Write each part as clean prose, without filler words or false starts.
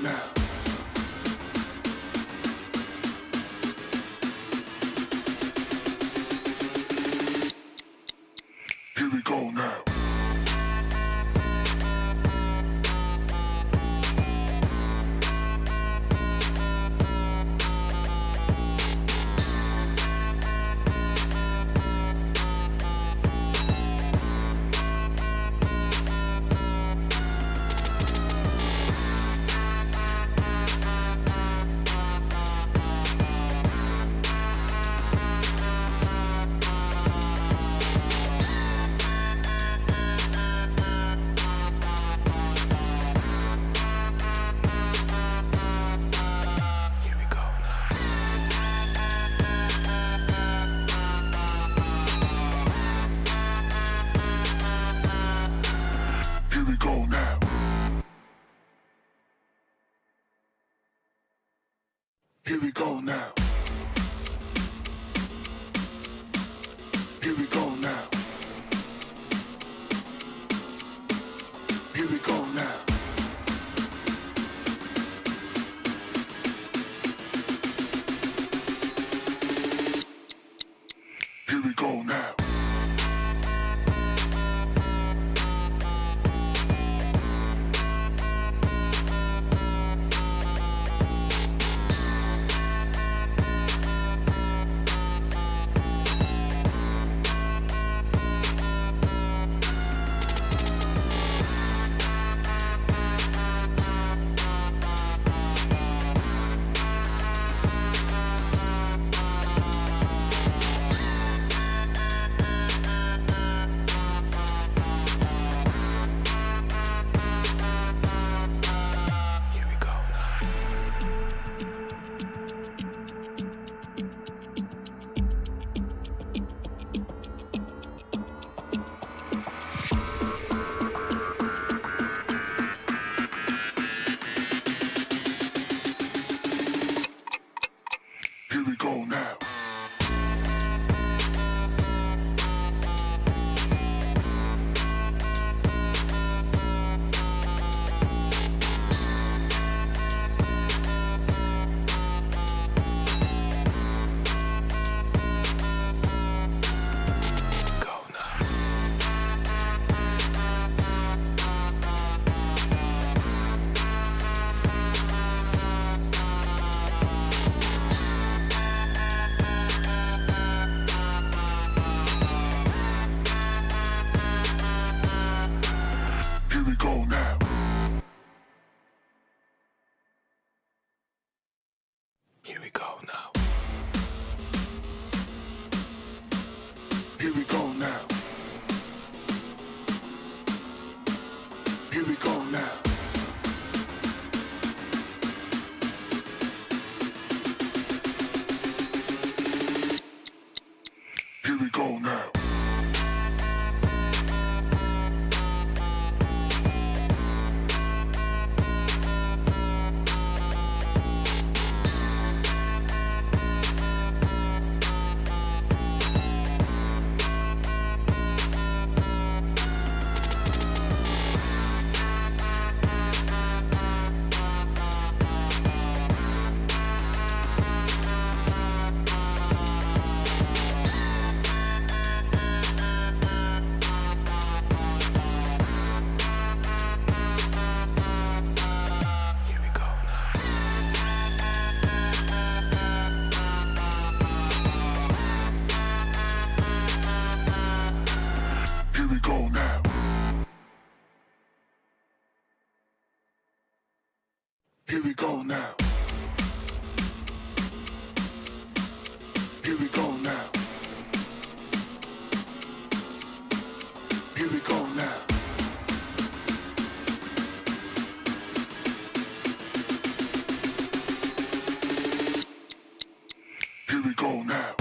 now. Here we go now. Here we go now. Here we go now. Here we go now. Here we go now. Here we go now. Here we go now. Here we go now. Here we go now. Here we go now. Here we go now. Here we go now. Here we go now. Here we go now. Here we go now.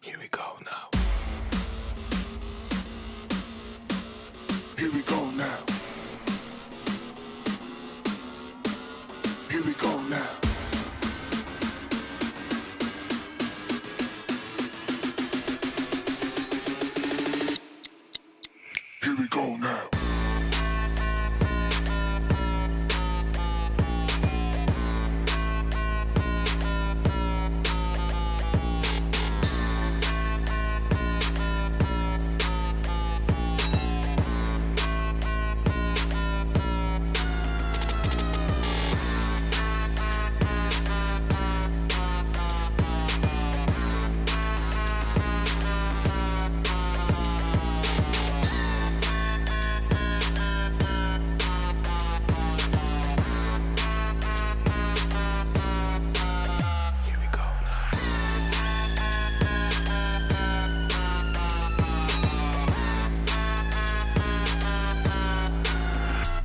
Here we go now. Here we go now. Here we go now. Here we go now.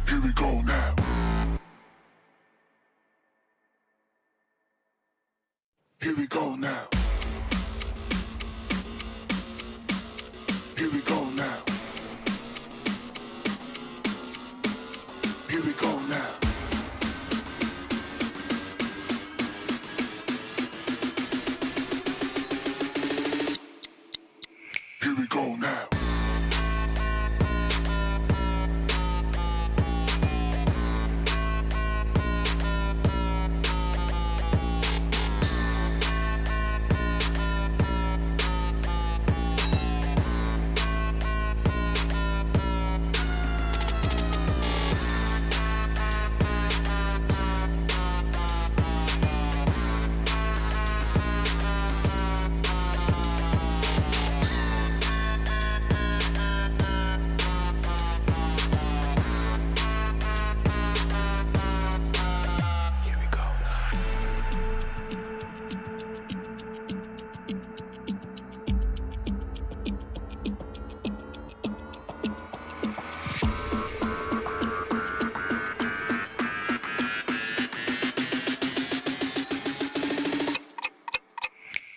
Here we go now. Here we go now. Here we go now. Here we go now.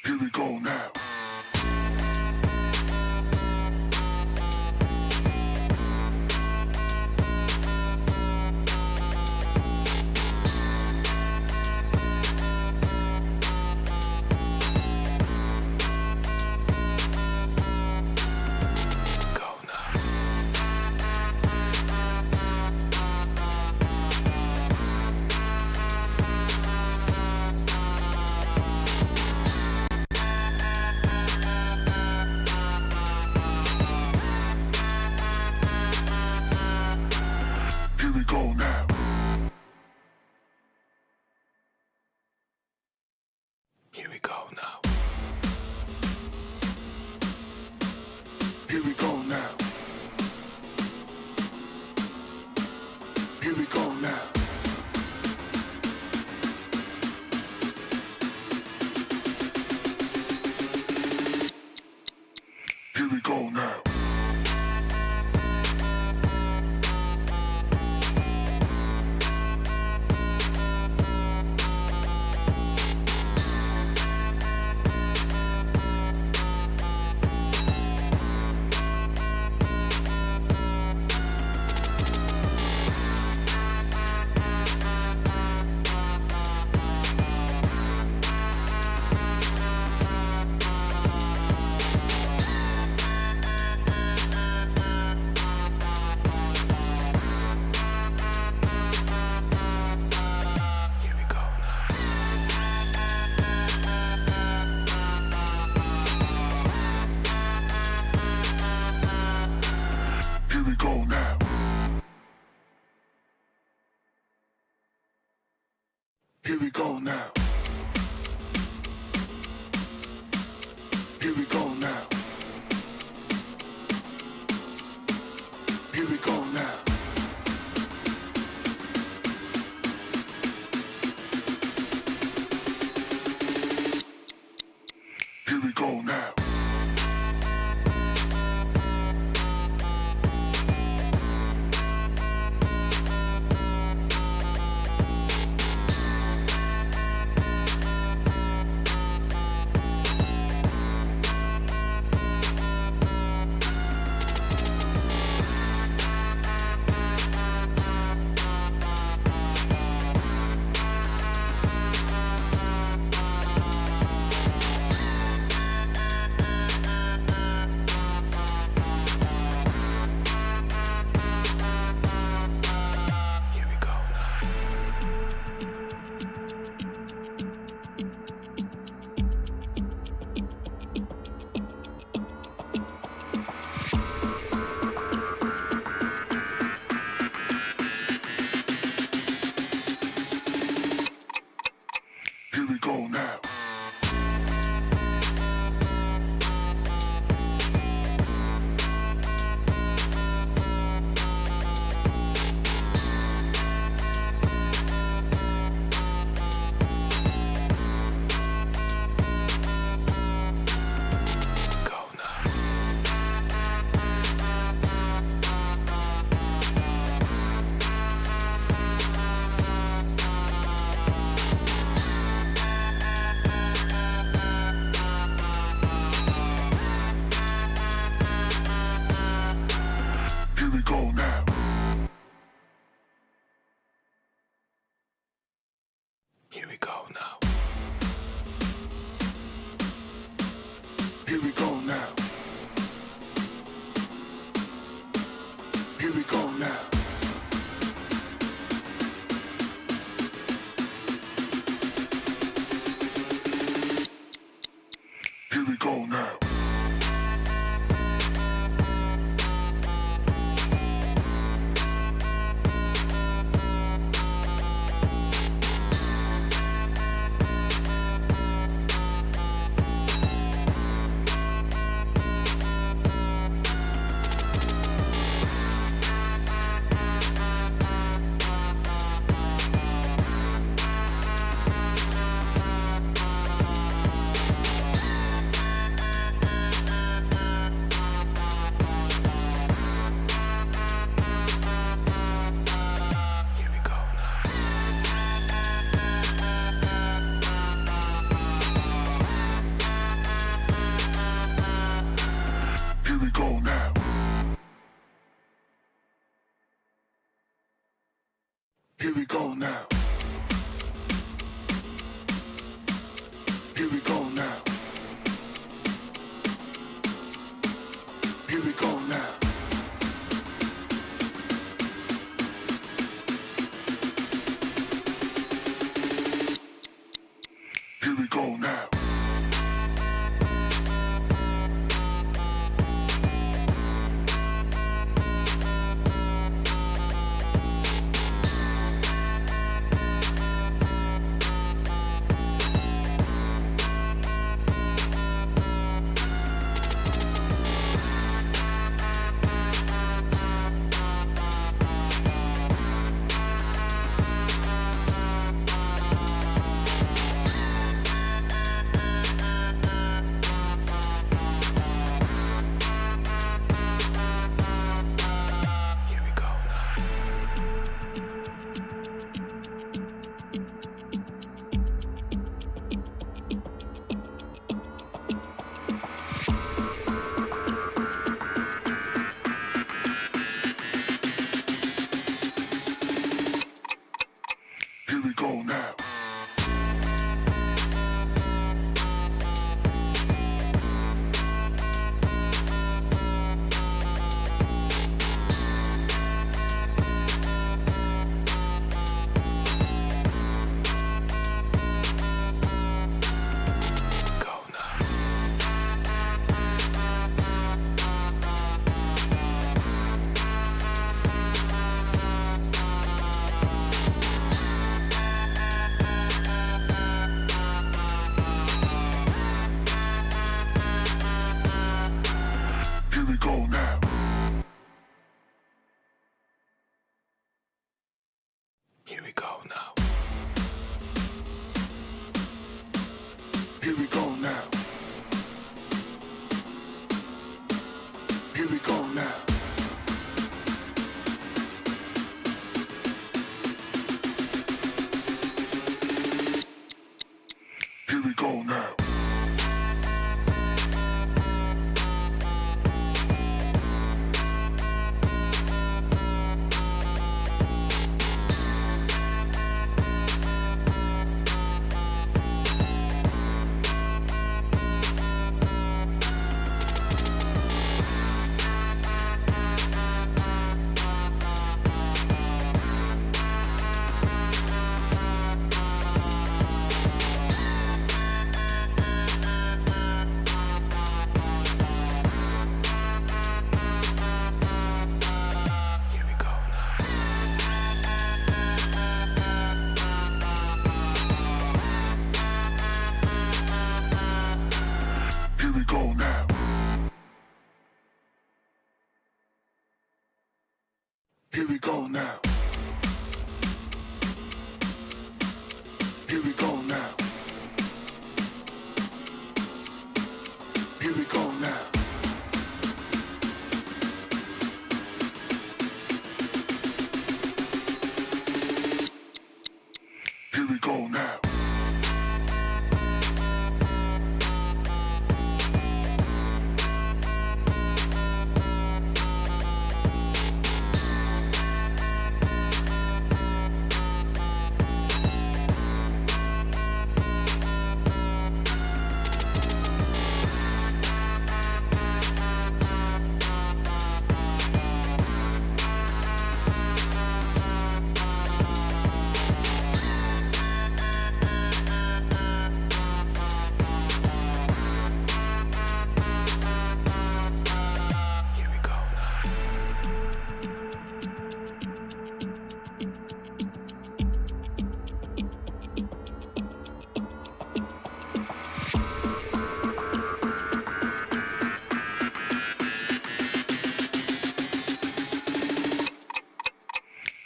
Here we go now. Here we go now. Here we go now. Here we go now. Here we go now. Here we go now. Here we go now. Here we go now. Here we go now. Here we go now. Here we go now. go now. Here we go now. Here we go now. Here we go now. Here we go now. Here we go now. Here we go now. Here we go now. Here we go now. Here we go now. Here we go now. Here we go now. Here we go now. Here we go now. Here we go now. Here we go now. Here we go now. Here we go now.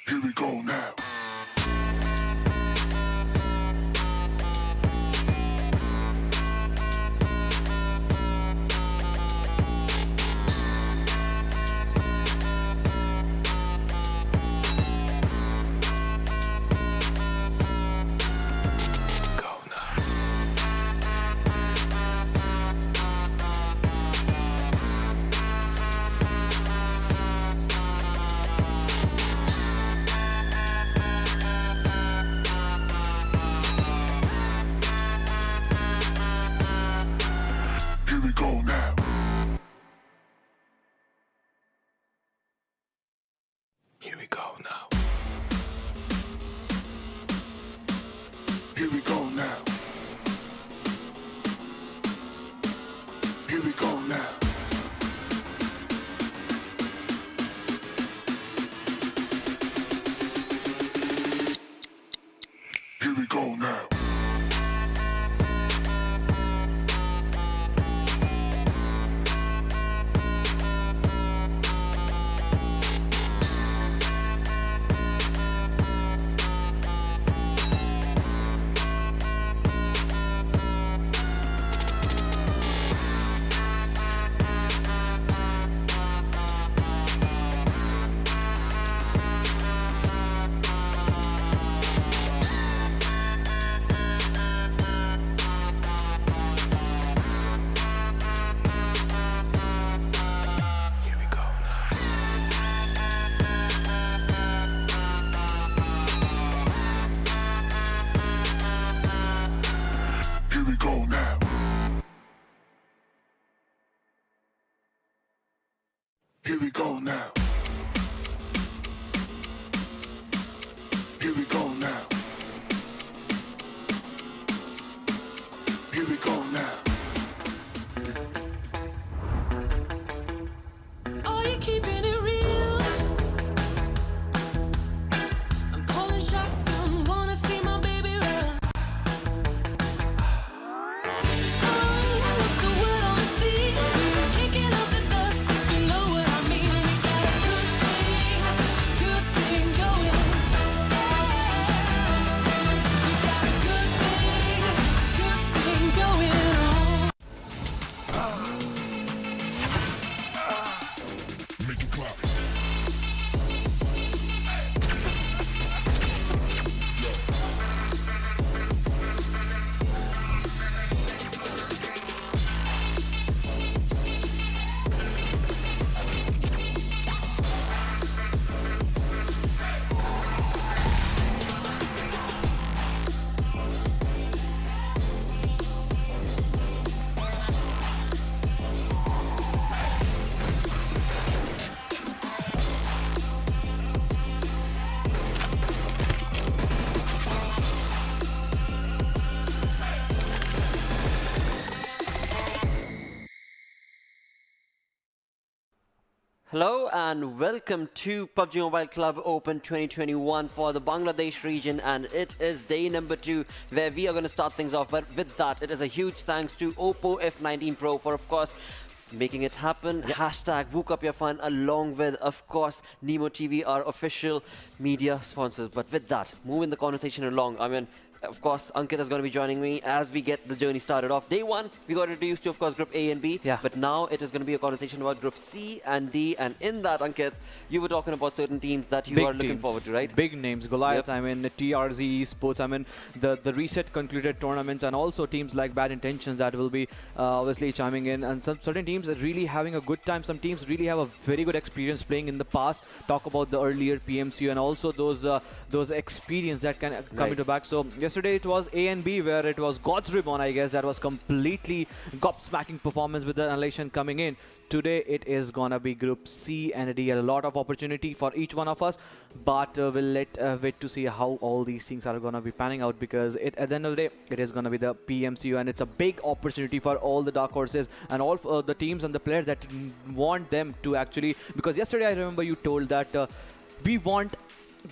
Here we go now. Here we go now. Here we go now. Here we go now. Here we go now. Here we go now. Here we go now. Here we go now. Here we go now. Here we go now. Are you keeping it real? I'm calling shotgun, wanna see my baby run. Oh, what's the word on the sea? Kicking up the dust, you know what I mean. We got a good thing going. We got a good thing going on. Make it clap. Hello and welcome to PUBG Mobile Club Open 2021 for the Bangladesh region, and it is day number 2 where we are going to start things off. But with that, it is a huge thanks to Oppo F19 Pro for, of course, making it happen. Hashtag Wook Up Your Fun, along with, of course, Nemo TV, our official media sponsors. But with that, moving the conversation along, I mean, of course, Ankit is going to be joining me as we get the journey started off. Day one, we got introduced to, of course, Group A and B. Yeah. But now it is going to be a conversation about Group C and D. And in that, Ankit, you were talking about certain teams that you are looking forward to, right? Big names, Goliaths, I mean, TRZ Esports, I mean, the recent concluded tournaments, and also teams like Bad Intentions that will be obviously chiming in. And some certain teams are really having a good time. Some teams really have a very good experience playing in the past. Talk about the earlier PMCO and also those experience that can come into back. So yesterday it was A and B, where it was God's Ribbon, I guess, that was completely gobsmacking performance with the Annihilation coming in. Today it is gonna be Group C and D, a lot of opportunity for each one of us, but we'll wait to see how all these things are gonna be panning out, because at the end of the day it is gonna be the PMCO, and it's a big opportunity for all the dark horses and all the teams and the players that want them to actually, because yesterday I remember you told that we want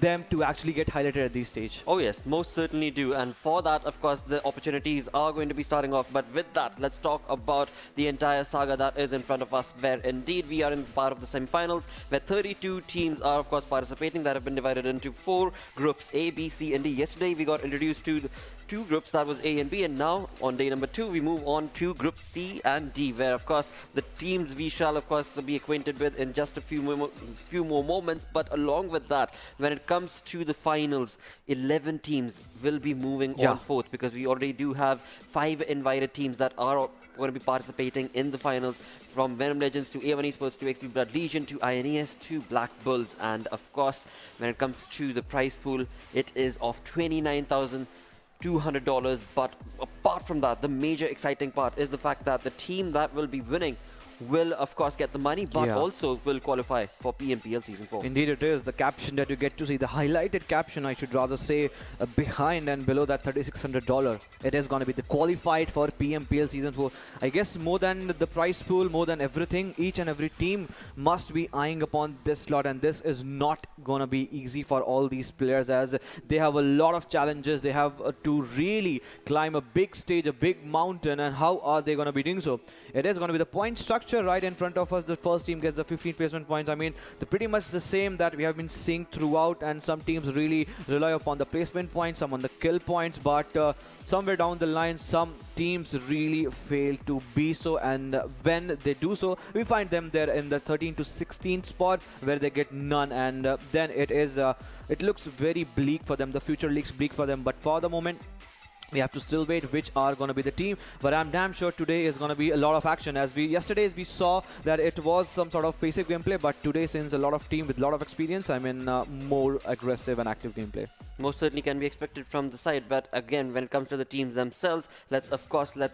them to actually get highlighted at this stage. Oh yes, most certainly do. And for that, of course, the opportunities are going to be starting off. But with that, let's talk about the entire saga that is in front of us, where indeed we are in part of the semi-finals, where 32 teams are, of course, participating, that have been divided into 4 groups, A, B, C, and D. Yesterday, we got introduced to 2 groups, that was A and B, and now on day number 2 we move on to Group C and D, where of course the teams we shall of course be acquainted with in just a few more moments. But along with that, when it comes to the finals, 11 teams will be moving on forth, because we already do have 5 invited teams that are going to be participating in the finals, from Venom Legends to A1 Esports to XP Blood Legion to INES to Black Bulls. And of course, when it comes to the prize pool, it is of $29,200. But apart from that, the major exciting part is the fact that the team that will be winning will of course get the money, but also will qualify for PMPL Season 4. Indeed it is. The caption that you get to see, the highlighted caption I should rather say, behind and below that $3,600, it is going to be the qualified for PMPL Season 4. I guess more than the prize pool, more than everything, each and every team must be eyeing upon this slot, and this is not going to be easy for all these players, as they have a lot of challenges. They have to really climb a big stage, a big mountain, and how are they going to be doing so? It is going to be the point structure right in front of us. The first team gets the 15 placement points. I mean, pretty much the same that we have been seeing throughout, and some teams really rely upon the placement points, some on the kill points, but somewhere down the line some teams really fail to be so, and when they do so, we find them there in the 13 to 16 spot where they get none, and then it looks very bleak for them. The future looks bleak for them, but for the moment we have to still wait which are going to be the team. But I'm damn sure today is going to be a lot of action, as yesterday we saw that it was some sort of basic gameplay, but today, since a lot of team with a lot of experience, I mean more aggressive and active gameplay. Most certainly can be expected from the side, but again, when it comes to the teams themselves, let's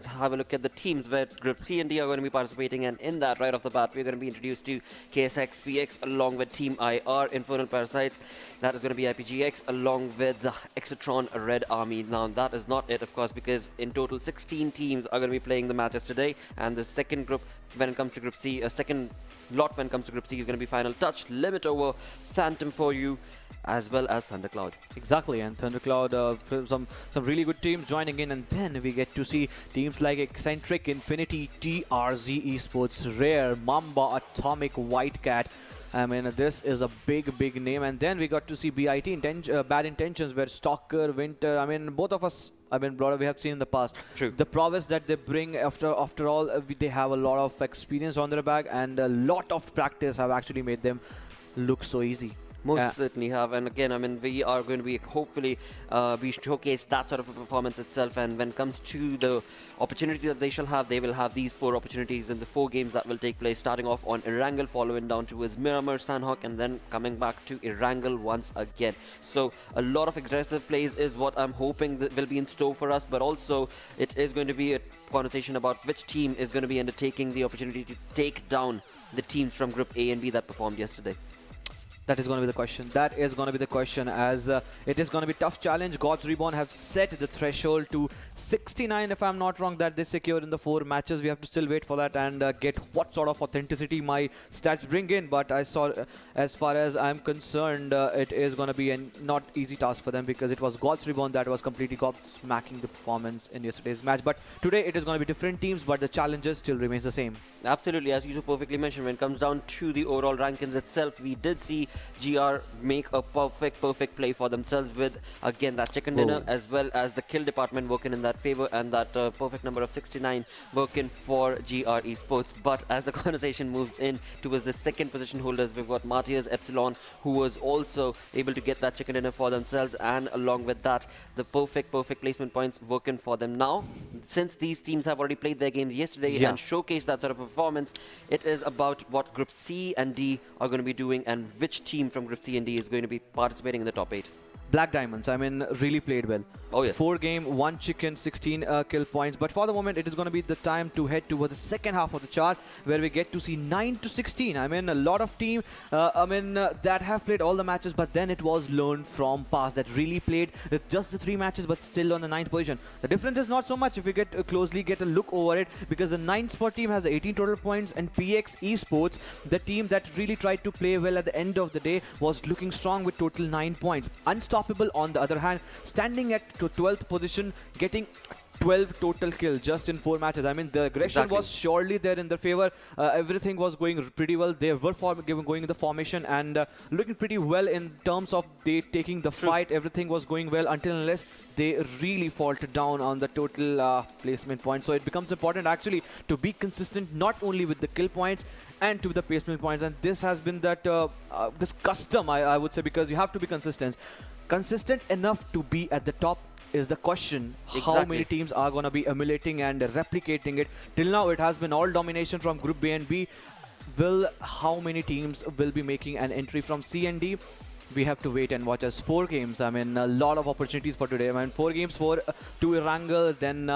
have a look at the teams where Group C and D are going to be participating. And in that, right off the bat, we're going to be introduced to KSX PX along with Team IR, Infernal Parasites. That is going to be IPGX along with the Exotron Red Army. Now that is not it, of course, because in total 16 teams are going to be playing the matches today, and the second group when it comes to Group C, a second lot when it comes to Group C is going to be Final Touch, Limit Over, Phantom for You, as well as Thundercloud. Exactly, and Thundercloud, some really good teams joining in, and then we get to see teams like Eccentric, Infinity, TRZ Esports, Rare, Mamba, Atomic, Whitecat. I mean, this is a big name. And then we got to see BIT, Bad Intentions, where Stalker, Winter, I mean, both of us, I mean, brother, we have seen in the past. True. The prowess that they bring, after all, they have a lot of experience on their back, and a lot of practice have actually made them look so easy. Most certainly have, and again, I mean, we are going to be hopefully we showcase that sort of a performance itself. And when it comes to the opportunity that they shall have, they will have these 4 opportunities in the 4 games that will take place, starting off on Erangel, following down towards Miramar, Sanhok, and then coming back to Erangel once again. So a lot of aggressive plays is what I'm hoping that will be in store for us, but also it is going to be a conversation about which team is going to be undertaking the opportunity to take down the teams from Group A and B that performed yesterday. That is going to be the question. That is going to be the question, as it is going to be a tough challenge. Gods Reborn have set the threshold to 69, if I'm not wrong, that they secured in the 4 matches. We have to still wait for that and get what sort of authenticity my stats bring in. But I saw, as far as I'm concerned, it is going to be a not easy task for them, because it was Gods Reborn that was completely smacking the performance in yesterday's match. But today it is going to be different teams, but the challenges still remains the same. Absolutely, as you so perfectly mentioned, when it comes down to the overall rankings itself, we did see GR make a perfect play for themselves with, again, that chicken dinner, as well as the kill department working in that favor, and that perfect number of 69 working for GR Esports. But as the conversation moves in towards the second position holders, we've got MARTYRS Epsilon, who was also able to get that chicken dinner for themselves, and along with that, the perfect placement points working for them now. Since these teams have already played their games yesterday and showcased that sort of performance, it is about what Group C and D are going to be doing, and which team from Group C and D is going to be participating in the top 8. Black Diamonds, I mean, really played well. Oh, yes. 4 game, 1 chicken, 16 kill points. But for the moment, it is going to be the time to head toward the second half of the chart, where we get to see 9 to 16. I mean, a lot of team, that have played all the matches, but then it was learned from past that really played just the 3 matches, but still on the 9th position. The difference is not so much if we get get a look over it, because the 9th spot team has 18 total points, and PX Esports, the team that really tried to play well at the end of the day, was looking strong with total 9 points. Unstoppable, on the other hand, standing at 12th position, getting 12 total kills just in 4 matches. I mean, the aggression was surely there in their favor. Everything was going pretty well. They were going in the formation and looking pretty well in terms of they taking the fight. Everything was going well until unless they really faltered down on the total placement point. So it becomes important actually to be consistent, not only with the kill points and to the placement points. And this has been that this custom, I would say, because you have to be consistent enough to be at the top is the question. How many teams are going to be emulating and replicating it? Till now, it has been all domination from Group B and B. How many teams will be making an entry from C and D? We have to wait and watch. As 4 games, I mean, a lot of opportunities for today. I mean, 4 games for 2 Erangel, then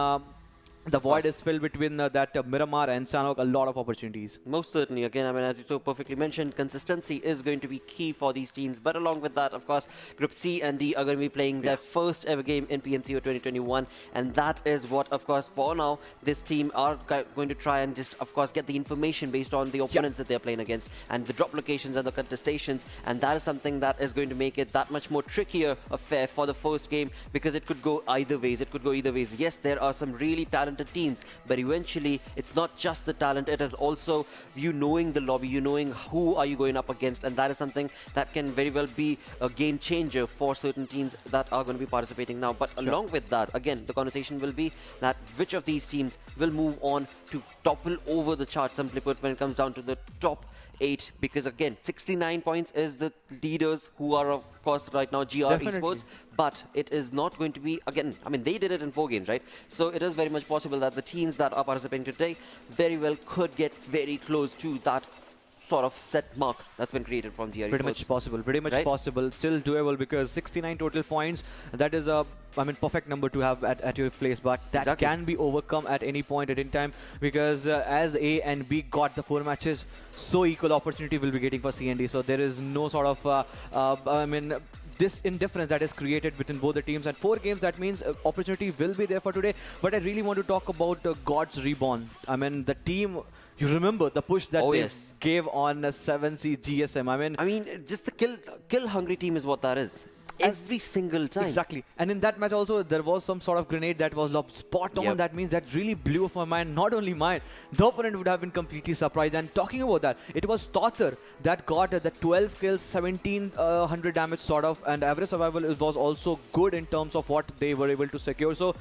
the void is filled between that Miramar and Sanhok. A lot of opportunities. Most certainly. Again, I mean, as you so perfectly mentioned, consistency is going to be key for these teams. But along with that, of course, Group C and D are going to be playing their first ever game in PMCO 2021. And that is what, of course, for now, this team are going to try and just, of course, get the information based on the opponents that they're playing against and the drop locations and the contestations. And that is something that is going to make it that much more trickier affair for the first game, because it could go either ways. Yes, there are some really talented teams, but eventually it's not just the talent, it is also you knowing the lobby, you knowing who are you going up against, and that is something that can very well be a game changer for certain teams that are going to be participating now. But along with that, again, the conversation will be that which of these teams will move on to topple over the chart, simply put, when it comes down to the top 8, because again, 69 points is the leaders, who are of course right now GR Esports, but it is not going to be, again, I mean, they did it in 4 games, right? So it is very much possible that the teams that are participating today very well could get very close to that sort of set mark that's been created from GR Esports. Pretty much possible, still doable, because 69 total points, that is a perfect number to have at your place, but that can be overcome at any point, at any time, because as A and B got the 4 matches, so equal opportunity will be getting for C and D. So there is no sort of this indifference that is created between both the teams. And 4 games, that means opportunity will be there for today. But I really want to talk about Gods Reborn. I mean, the team, you remember the push that they gave on 7C GSM. I mean, just the kill hungry team is what that is. Every single time. Exactly. And in that match also, there was some sort of grenade that was lobbed spot on. That means that really blew off my mind. Not only mine, the opponent would have been completely surprised. And talking about that, it was Totter that got the 12 kills, 1700 damage sort of, and average survival was also good in terms of what they were able to secure. So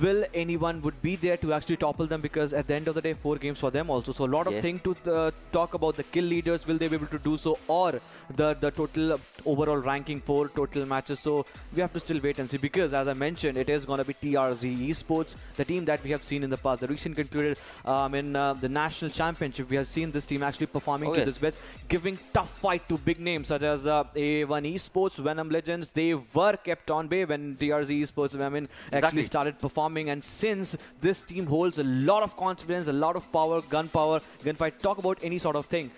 will anyone would be there to actually topple them? Because at the end of the day, 4 games for them also. So a lot of things to talk about. The kill leaders, will they be able to do so? Or the total overall ranking for total matches. So we have to still wait and see, because as I mentioned, it is going to be TRZ Esports, the team that we have seen in the past. The recent concluded in the national championship, we have seen this team actually performing to this best, giving tough fight to big names such as A1 Esports, Venom Legends. They were kept on bay when TRZ Esports actually started performing. And since this team holds a lot of confidence, a lot of power, gunfight, talk about any sort of thing,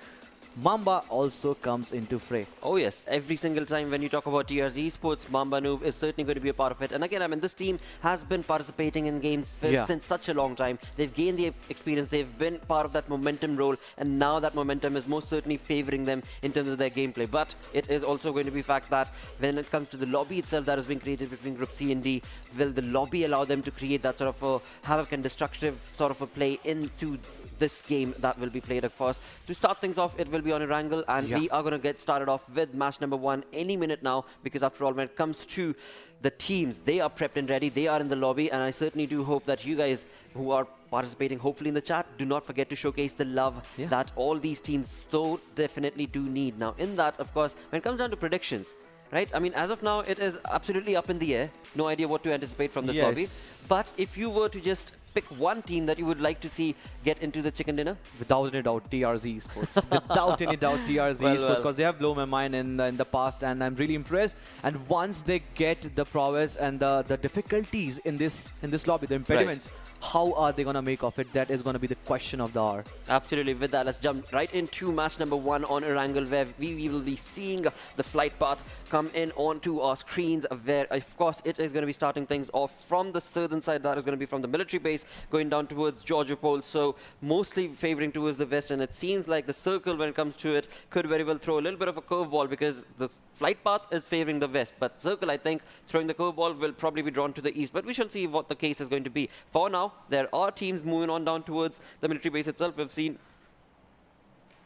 Mamba also comes into fray. Oh yes, every single time when you talk about TR's Esports, Mamba Noob is certainly going to be a part of it. And again, I mean, this team has been participating in games since such a long time. They've gained the experience, they've been part of that momentum role, and now that momentum is most certainly favoring them in terms of their gameplay. But it is also going to be fact that when it comes to the lobby itself that has been created between Group C and D, will the lobby allow them to create that sort of a havoc and destructive sort of a play into this game that will be played, of course. To start things off, it will be on Erangel, and we are going to get started off with match number 1 any minute now, because after all, when it comes to the teams, they are prepped and ready, they are in the lobby, and I certainly do hope that you guys who are participating, hopefully in the chat, do not forget to showcase the love that all these teams so definitely do need. Now, in that, of course, when it comes down to predictions, right? I mean, as of now, it is absolutely up in the air. No idea what to anticipate from this lobby. But if you were to just pick one team that you would like to see get into the chicken dinner? Without any doubt, TR's Esports. Without any doubt, TR's Esports, because they have blown my mind in the past, and I'm really impressed. And once they get the prowess and the difficulties in this lobby, the impediments, how are they going to make of it? That is going to be the question of the hour. Absolutely. With that, let's jump right into match number 1 on Erangel, where we will be seeing the flight path come in onto our screens, where, of course, it is going to be starting things off from the southern side. That is going to be from the military base, going down towards Georgiopol, so mostly favoring towards the west. And it seems like the circle, when it comes to it, could very well throw a little bit of a curveball, because the flight path is favoring the west, but circle, I think, throwing the curveball will probably be drawn to the east, but we shall see what the case is going to be. For now, there are teams moving on down towards the military base itself. We've seen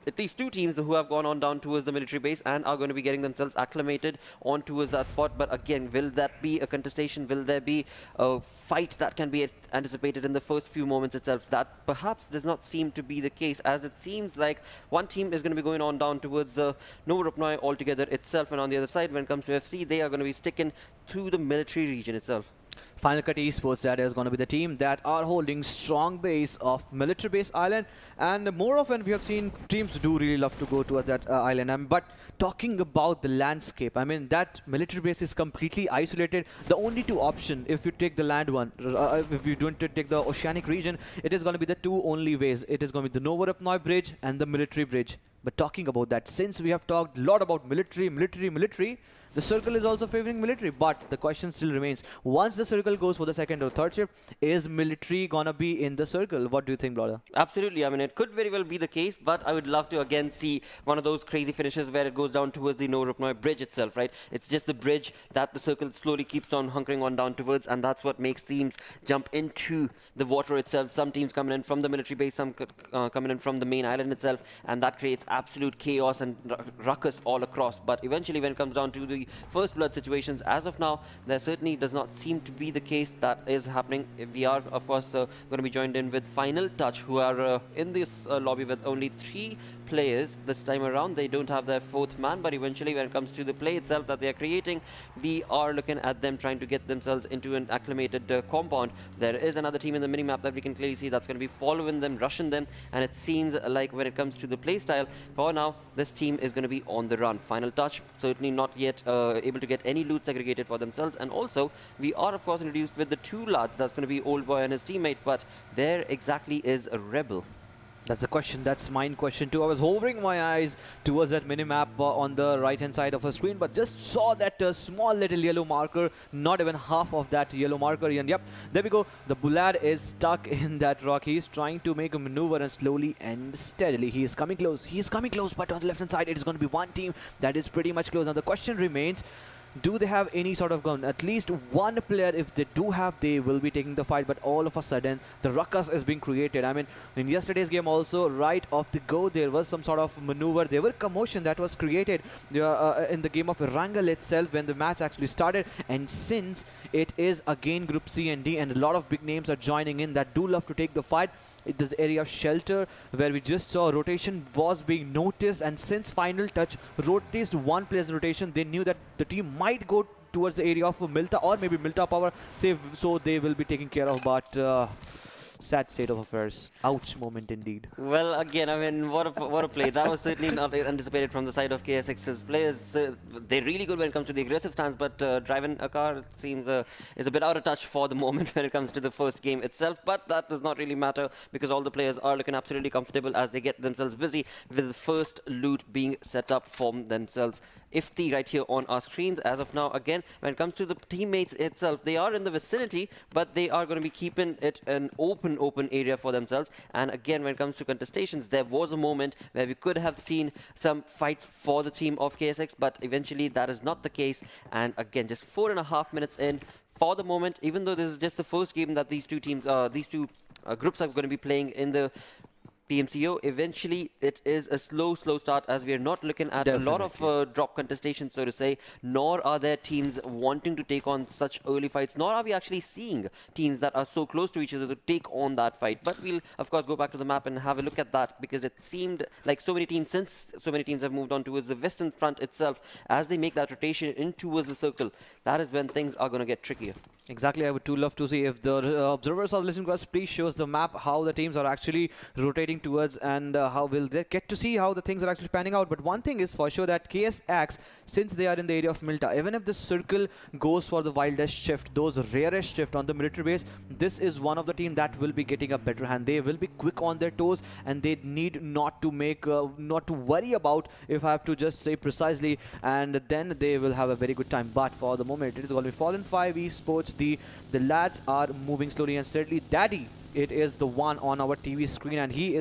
at least 2 teams who have gone on down towards the military base and are going to be getting themselves acclimated on towards that spot. But again, will that be a contestation? Will there be a fight that can be anticipated in the first few moments itself? That perhaps does not seem to be the case, as it seems like one team is going to be going on down towards the Novorupnoi altogether itself, and on the other side, when it comes to FC, they are going to be sticking to the military region itself. Final Cut Esports, that is going to be the team that are holding strong base of military base island, and more often we have seen teams do really love to go towards that island. But talking about the landscape, I mean, that military base is completely isolated. The only 2 options, if you take the land one, if you don't take the oceanic region, it is going to be the 2 only ways. It is going to be the Novorupnoi bridge and the military bridge. But talking about that, since we have talked a lot about military, the circle is also favoring military, but the question still remains. Once the circle goes for the second or third shift, is military gonna be in the circle? What do you think, brother? Absolutely. I mean, it could very well be the case, but I would love to again see one of those crazy finishes where it goes down towards the Novorupnoi bridge itself, right? It's just the bridge that the circle slowly keeps on hunkering on down towards, and that's what makes teams jump into the water itself. Some teams coming in from the military base, some coming in from the main island itself, and that creates absolute chaos and ruckus all across. But eventually, when it comes down to the first blood situations, as of now, there certainly does not seem to be the case that is happening. We are, of course, going to be joined in with Final Touch, who are in this lobby with only 3 players this time around. They don't have their 4th man, but eventually, when it comes to the play itself that they are creating, we are looking at them trying to get themselves into an acclimated compound. There is another team in the minimap that we can clearly see that's going to be following them, rushing them, and it seems like when it comes to the play style, for now, this team is going to be on the run. Final Touch certainly not yet able to get any loot segregated for themselves, and also we are, of course, introduced with the 2 lads. That's going to be Old Boy and his teammate, but where exactly is a Rebel? That's the question. That's mine question too. I was hovering my eyes towards that minimap on the right-hand side of a screen, but just saw that small little yellow marker, not even half of that yellow marker. And yep, there we go. The Bullard is stuck in that rock. He's trying to make a maneuver, and slowly and steadily he is coming close. He is coming close, but on the left-hand side, it is going to be one team that is pretty much close. Now the question remains, do they have any sort of gun? At least one player, if they do have, they will be taking the fight. But all of a sudden, the ruckus is being created. I mean, in yesterday's game also, right off the go, there was some sort of maneuver. There were commotion that was created in the game of Erangel itself when the match actually started. And since it is again Group C and D, and a lot of big names are joining in that do love to take the fight, this area of shelter where we just saw rotation was being noticed, and since Final Touch rotated one player's rotation, they knew that the team might go towards the area of Milta or maybe Milta Power save, so they will be taken care of. But sad state of affairs. Ouch moment indeed. Well, again, I mean, what a play. That was certainly not anticipated from the side of KSX's players. They're really good when it comes to the aggressive stance, but driving a car seems is a bit out of touch for the moment when it comes to the first game itself. But that does not really matter because all the players are looking absolutely comfortable as they get themselves busy with the first loot being set up for themselves. Ifty right here on our screens as of now. Again, when it comes to the teammates itself, they are in the vicinity, but they are going to be keeping it an open area for themselves. And again, when it comes to contestations, there was a moment where we could have seen some fights for the team of KSX, but eventually that is not the case. And again, just 4.5 minutes in for the moment, even though this is just the first game that these two groups are going to be playing in the PMCO, eventually it is a slow start as we are not looking at a lot of drop contestation, so to say, nor are there teams wanting to take on such early fights, nor are we actually seeing teams that are so close to each other to take on that fight. But we'll, of course, go back to the map and have a look at that because it seemed like since so many teams have moved on towards the western front itself, as they make that rotation in towards the circle, that is when things are going to get trickier. Exactly, I would too love to see if the observers are listening to us, please show us the map, how the teams are actually rotating towards and how will they get to see how the things are actually panning out. But one thing is for sure that KSX, since they are in the area of Milta, even if the circle goes for the wildest shift, those rarest shift on the military base, this is one of the team that will be getting a better hand. They will be quick on their toes and they need not to make, not to worry about, if I have to just say precisely, and then they will have a very good time. But for the moment, it is going to be Fallen 5 Esports. The lads are moving slowly and steadily. Daddy, it is the one on our TV screen, and he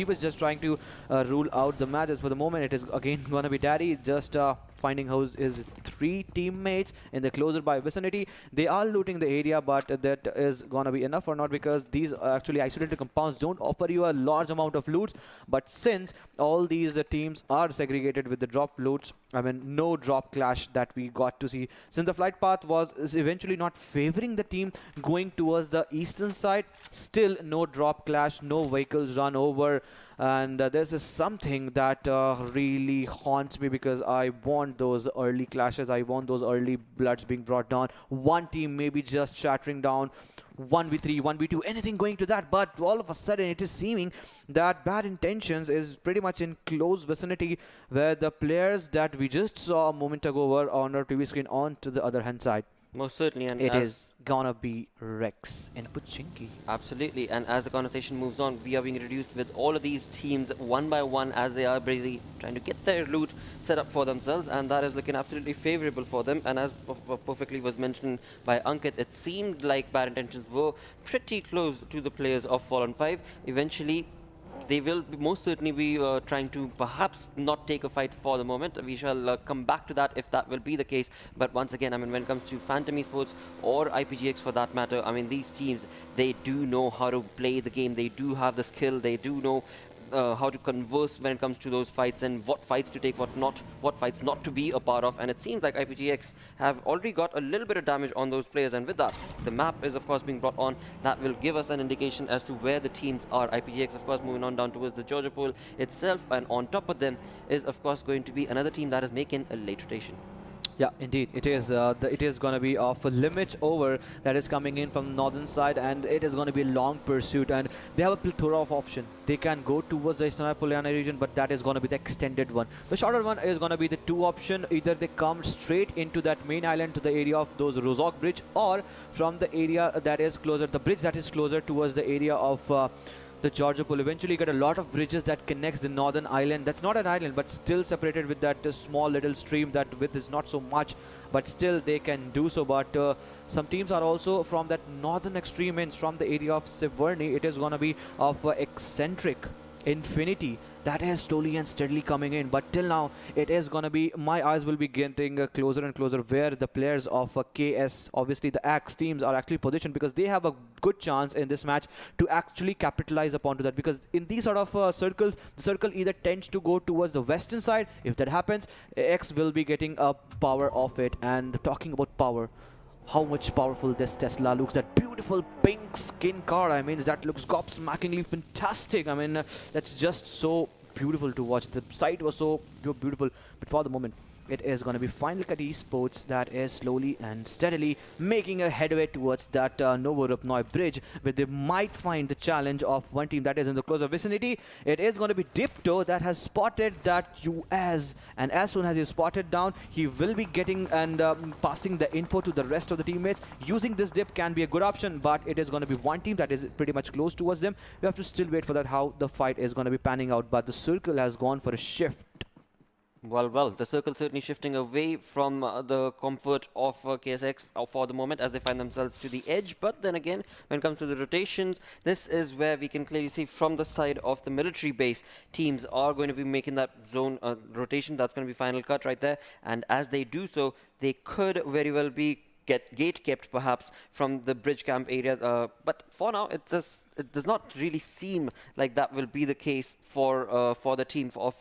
was just trying to rule out the matches. For the moment, it is again going to be Daddy just finding his 3 teammates in the closer by vicinity. They are looting the area, but that is going to be enough or not, because these actually isolated compounds don't offer you a large amount of loots. But since all these teams are segregated with the drop loots, I mean, no drop clash that we got to see, since the flight path is eventually not favoring the team going towards the eastern side, still no drop clash, no vehicles run over. And this is something that really haunts me, because I want those early clashes, I want those early bloods being brought down. One team maybe just shattering down, 1v3, 1v2, anything going to that. But all of a sudden it is seeming that Bad Intentions is pretty much in close vicinity, where the players that we just saw a moment ago were on our TV screen on to the other hand side. Most certainly, and it is gonna be Rex and Puchinki. Absolutely, and as the conversation moves on, we are being reduced with all of these teams one by one as they are busy trying to get their loot set up for themselves, and that is looking absolutely favorable for them. And as perfectly was mentioned by Ankit, it seemed like Bad Intentions were pretty close to the players of Fallen 5. Eventually, they will most certainly be trying to perhaps not take a fight for the moment. We shall come back to that if that will be the case. But once again, I mean, when it comes to Phantom Esports or IPGX for that matter, I mean, these teams, they do know how to play the game. They do have the skill. They do know how to converse when it comes to those fights and what fights to take, what fights not to be a part of. And it seems like IPGX have already got a little bit of damage on those players, and with that, the map is of course being brought on. That will give us an indication as to where the teams are. IPGX of course moving on down towards the Georgia pool itself, and on top of them is of course going to be another team that is making a late rotation. Yeah, indeed, it is. It is going to be of a limit over that is coming in from the northern side, and it is going to be a long pursuit. And they have a plethora of option. They can go towards the Eastern Poliana region, but that is going to be the extended one. The shorter one is going to be the 2 option. Either they come straight into that main island to the area of those Rozok bridge, or from the area that is closer, the bridge that is closer towards the area of the Georgia pool. Eventually you get a lot of bridges that connects the northern island. That's not an island, but still separated with that small little stream that width is not so much, but still they can do so. But some teams are also from that northern extreme ends, from the area of Severny. It is going to be of eccentric Infinity that is slowly and steadily coming in, but till now it is gonna be, my eyes will be getting closer and closer where the players of KS, obviously the Axe teams, are actually positioned, because they have a good chance in this match to actually capitalize upon to that, because in these sort of circles, the circle either tends to go towards the western side. If that happens, X will be getting a power of it. And talking about power, how much powerful this Tesla looks. That beautiful pink skin car, I mean, that looks gobsmackingly fantastic. I mean, that's just so beautiful to watch. The sight was so beautiful. But for the moment, it is going to be Final Cut Esports that is slowly and steadily making a headway towards that Novorupnoi bridge, where they might find the challenge of one team that is in the closer vicinity. It is going to be Dipto that has spotted that US, and as soon as he spotted down, he will be getting and passing the info to the rest of the teammates. Using this dip can be a good option, but it is going to be one team that is pretty much close towards them. We have to still wait for that, how the fight is going to be panning out, but the circle has gone for a shift. Well, the circle certainly shifting away from the comfort of KSX for the moment as they find themselves to the edge. But then again, when it comes to the rotations, this is where we can clearly see from the side of the military base, teams are going to be making that zone rotation. That's going to be Final Cut right there. And as they do so, they could very well be gate kept perhaps from the bridge camp area. But for now, it does not really seem like that will be the case for the team of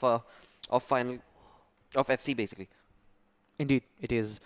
FC basically. Indeed, it is.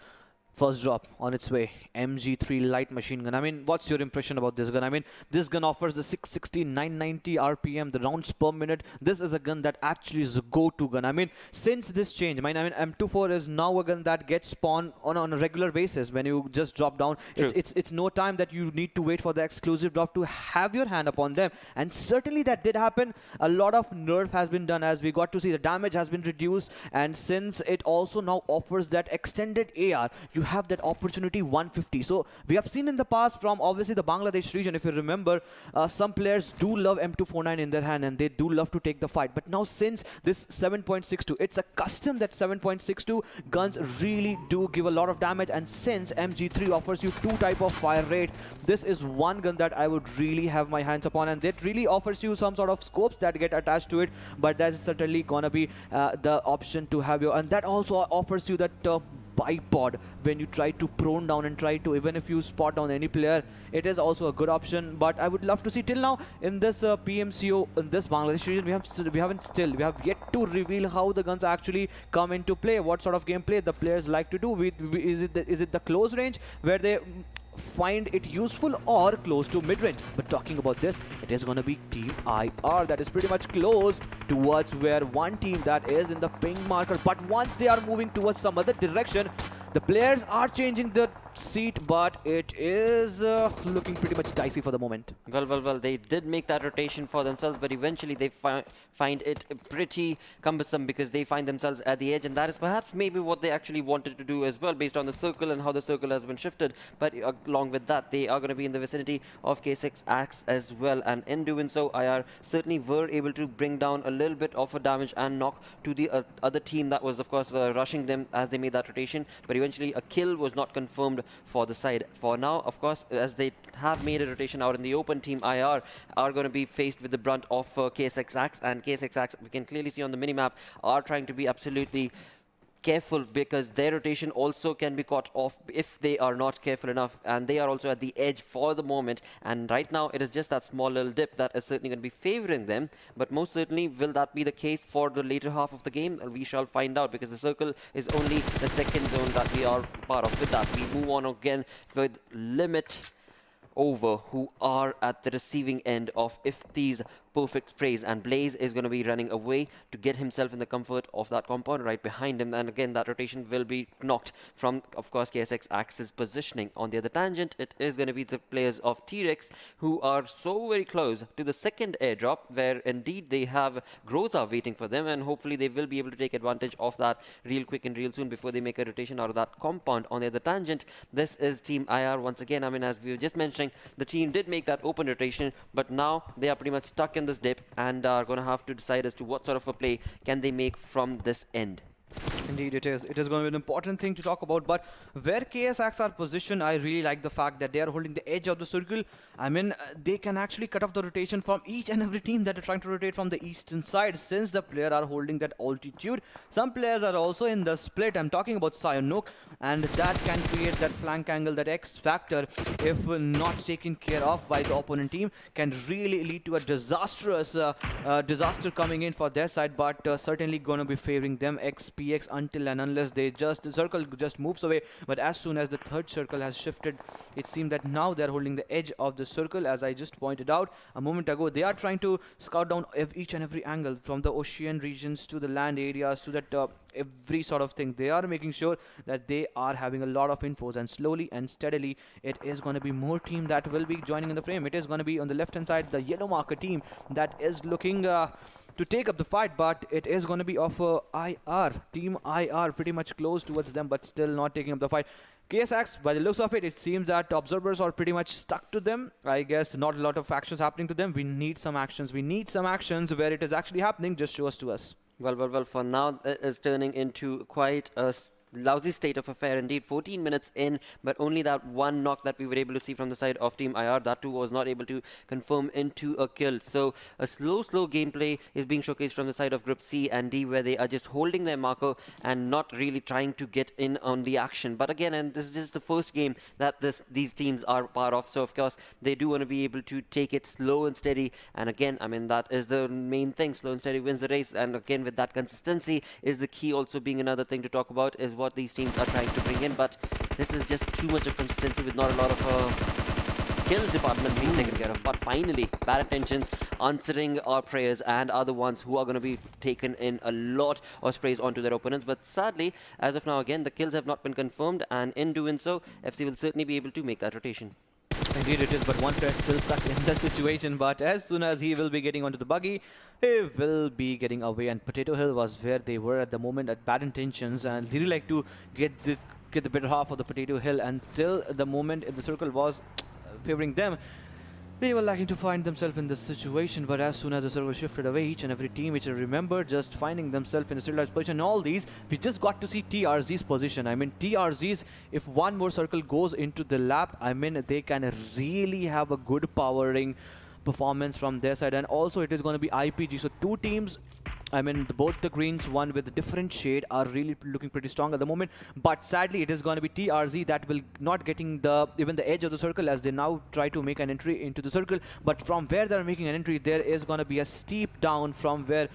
First drop on its way, MG3 light machine gun. I mean, what's your impression about this gun? I mean, this gun offers the 660, 990 RPM, the rounds per minute. This is a gun that actually is a go-to gun. I mean, since this change, I mean, M24 is now a gun that gets spawned on a regular basis when you just drop down. It's no time that you need to wait for the exclusive drop to have your hand upon them. And certainly that did happen. A lot of nerf has been done as we got to see the damage has been reduced. And since it also now offers that extended AR, you have that opportunity 150. So we have seen in the past from obviously the Bangladesh region, if you remember, some players do love M249 in their hand and they do love to take the fight. But now since this 7.62, it's a custom that 7.62 guns really do give a lot of damage, and since MG3 offers you 2 type of fire rate, this is one gun that I would really have my hands upon, and that really offers you some sort of scopes that get attached to it, but that's certainly gonna be the option to have your, and that also offers you that bipod when you try to prone down and try to, even if you spot down any player, it is also a good option. But I would love to see, till now in this PMCO, in this Bangladesh region, we have yet to reveal how the guns actually come into play, what sort of gameplay the players like to do. Is it the close range where they find it useful, or close to mid-range? But talking about this, it is going to be Team IR that is pretty much close towards where one team that is in the ping marker, but once they are moving towards some other direction, the players are changing the seat, but it is looking pretty much dicey for the moment. Well, they did make that rotation for themselves, but eventually they find it pretty cumbersome because they find themselves at the edge, and that is perhaps maybe what they actually wanted to do as well, based on the circle and how the circle has been shifted. But along with that, they are going to be in the vicinity of K6 Axe as well, and in doing so, IR certainly were able to bring down a little bit of a damage and knock to the other team that was, of course, rushing them as they made that rotation. But eventually, a kill was not confirmed for the side. For now, of course, as they have made a rotation out in the open, Team IR are going to be faced with the brunt of KSX Axe, and KSX Axe, we can clearly see on the minimap, are trying to be absolutely careful because their rotation also can be caught off if they are not careful enough, and they are also at the edge for the moment. And right now it is just that small little dip that is certainly going to be favoring them, but most certainly will that be the case for the later half of the game? We shall find out, because the circle is only the second zone that we are part of. With that, we move on again with Limit Over, who are at the receiving end of Ifti's perfect sprays, and Blaze is going to be running away to get himself in the comfort of that compound right behind him. And again, that rotation will be knocked from, of course, KSX Axe's positioning. On the other tangent, it is going to be the players of T-Rex who are so very close to the second airdrop, where indeed they have Groza waiting for them, and hopefully they will be able to take advantage of that real quick and real soon before they make a rotation out of that compound. On the other tangent, this is Team IR once again. I mean, as we were just mentioning, the team did make that open rotation, but now they are pretty much stuck in this dip and are going to have to decide as to what sort of a play can they make from this end. Indeed, it is. It is going to be an important thing to talk about. But where KSX are positioned, I really like the fact that they are holding the edge of the circle. I mean, they can actually cut off the rotation from each and every team that are trying to rotate from the eastern side, since the player are holding that altitude. Some players are also in the split. I'm talking about Sanhok, and that can create that flank angle, that X factor, if not taken care of by the opponent team, can really lead to a disastrous disaster coming in for their side. But certainly going to be favoring them. XPX until and unless the circle just moves away. But as soon as the third circle has shifted, it seems that now they're holding the edge of the circle. As I just pointed out a moment ago, they are trying to scout down each and every angle, from the ocean regions to the land areas to that every sort of thing. They are making sure that they are having a lot of infos, and slowly and steadily it is going to be more team that will be joining in the frame. It is going to be on the left hand side the yellow marker team that is looking to take up the fight, but it is going to be of IR. Team IR pretty much close towards them, but still not taking up the fight. KSX, by the looks of it, it seems that observers are pretty much stuck to them. I guess not a lot of actions happening to them. We need some actions. We need some actions where it is actually happening. Just show us to us. Well, for now, it is turning into quite a lousy state of affair indeed. 14 minutes in, but only that one knock that we were able to see from the side of Team IR, that too was not able to confirm into a kill. So a slow gameplay is being showcased from the side of Group C and D, where they are just holding their marker and not really trying to get in on the action. But again, and this is just the first game that these teams are part of, so of course they do want to be able to take it slow and steady. And again, I mean, that is the main thing. Slow and steady wins the race, and again with that consistency is the key. Also being another thing to talk about is what these teams are trying to bring in, but this is just too much of consistency with not a lot of kill department being taken care of. But finally, Bad Intentions answering our prayers and are the ones who are going to be taken in a lot of sprays onto their opponents. But sadly, as of now, again, the kills have not been confirmed, and in doing so, FC will certainly be able to make that rotation. Indeed it is, but one player still stuck in the situation, but as soon as he will be getting onto the buggy, he will be getting away. And Potato Hill was where they were at the moment at Bad Intentions, and really like to get the better half of the Potato Hill until the moment the circle was favoring them. They were lacking to find themselves in this situation, but as soon as the circle shifted away, each and every team which I remember just finding themselves in a stabilized position. All these, we just got to see TRZ's position. I mean, TRZ's, if one more circle goes into the lap, I mean, they can really have a good powering performance from their side. And also it is going to be IPG. So two teams, I mean, both the greens, one with a different shade, are really looking pretty strong at the moment. But sadly, it is going to be TRZ that will not getting even the edge of the circle, as they now try to make an entry into the circle. But from where they're making an entry, there is going to be a steep down from where,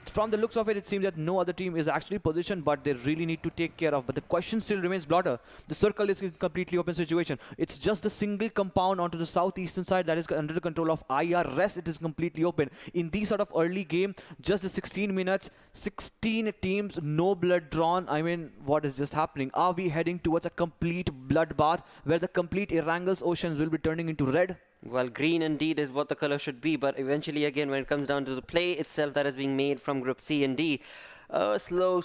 from the looks of it, it seems that no other team is actually positioned, but they really need to take care of. But the question still remains, Blotter. The circle is in completely open situation. It's just the single compound onto the southeastern side that is under the control of IR. Rest, it is completely open. In these sort of early game, just the 16 minutes, 16 teams, no blood drawn. I mean, what is just happening? Are we heading towards a complete bloodbath where the complete Erangel's oceans will be turning into red? Well, green indeed is what the color should be, but eventually again when it comes down to the play itself that is being made from Group C and D, slow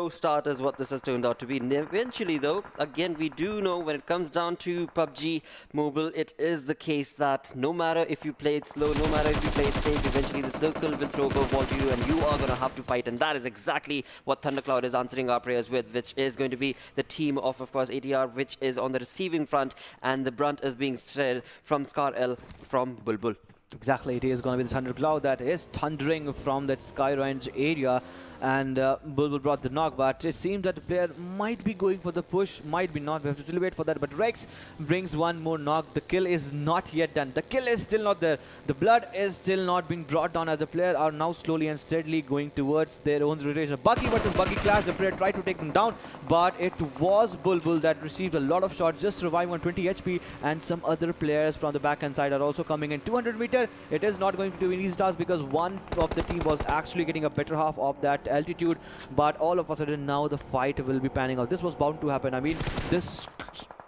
start is what this has turned out to be. And eventually though, again, we do know when it comes down to PUBG Mobile, it is the case that no matter if you play it slow, no matter if you play it safe, eventually the circle will throw a ball to you and you are going to have to fight. And that is exactly what Thundercloud is answering our prayers with, which is going to be the team of course, ATR, which is on the receiving front, and the brunt is being shared from Scar L from Bulbul. Exactly, it is going to be the Thundercloud that is thundering from that sky range area, and Bulbul brought the knock, but it seems that the player might be going for the push, might be not. We have to still wait for that, but Rex brings one more knock. The kill is not yet done. The kill is still not there. The blood is still not being brought down, as the player are now slowly and steadily going towards their own rotation. Buggy versus Buggy clash. The player tried to take them down, but it was Bulbul that received a lot of shots, just surviving on 20 HP, and some other players from the backhand side are also coming in. 200 meter, it is not going to be an easy task because one of the team was actually getting a better half of that altitude, but all of a sudden now the fight will be panning out. This was bound to happen. I mean, the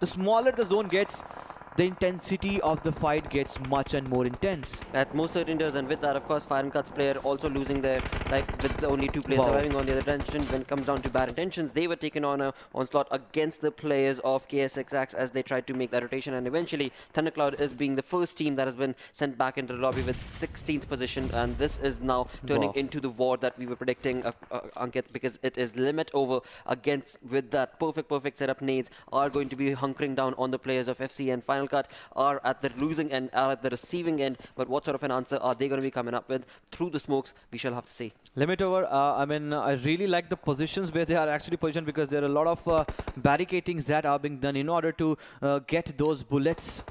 smaller the zone gets, the intensity of the fight gets much and more intense. At most certain does, and with that, of course, Fire and Cuts player also losing their life with the only two players surviving on the other dimension. When it comes down to Bad Intentions, they were taken on a onslaught against the players of KSX as they tried to make that rotation, and eventually Thundercloud is being the first team that has been sent back into the lobby with 16th position, and this is now turning into the war that we were predicting, Ankit, because it is limit over against with that perfect setup. Nades are going to be hunkering down on the players of FC, and Final Cut are at the losing end, are at the receiving end, but what sort of an answer are they going to be coming up with through the smokes? We shall have to see. Limit over, I mean, I really like the positions where they are actually positioned, because there are a lot of barricadings that are being done in order to get those bullets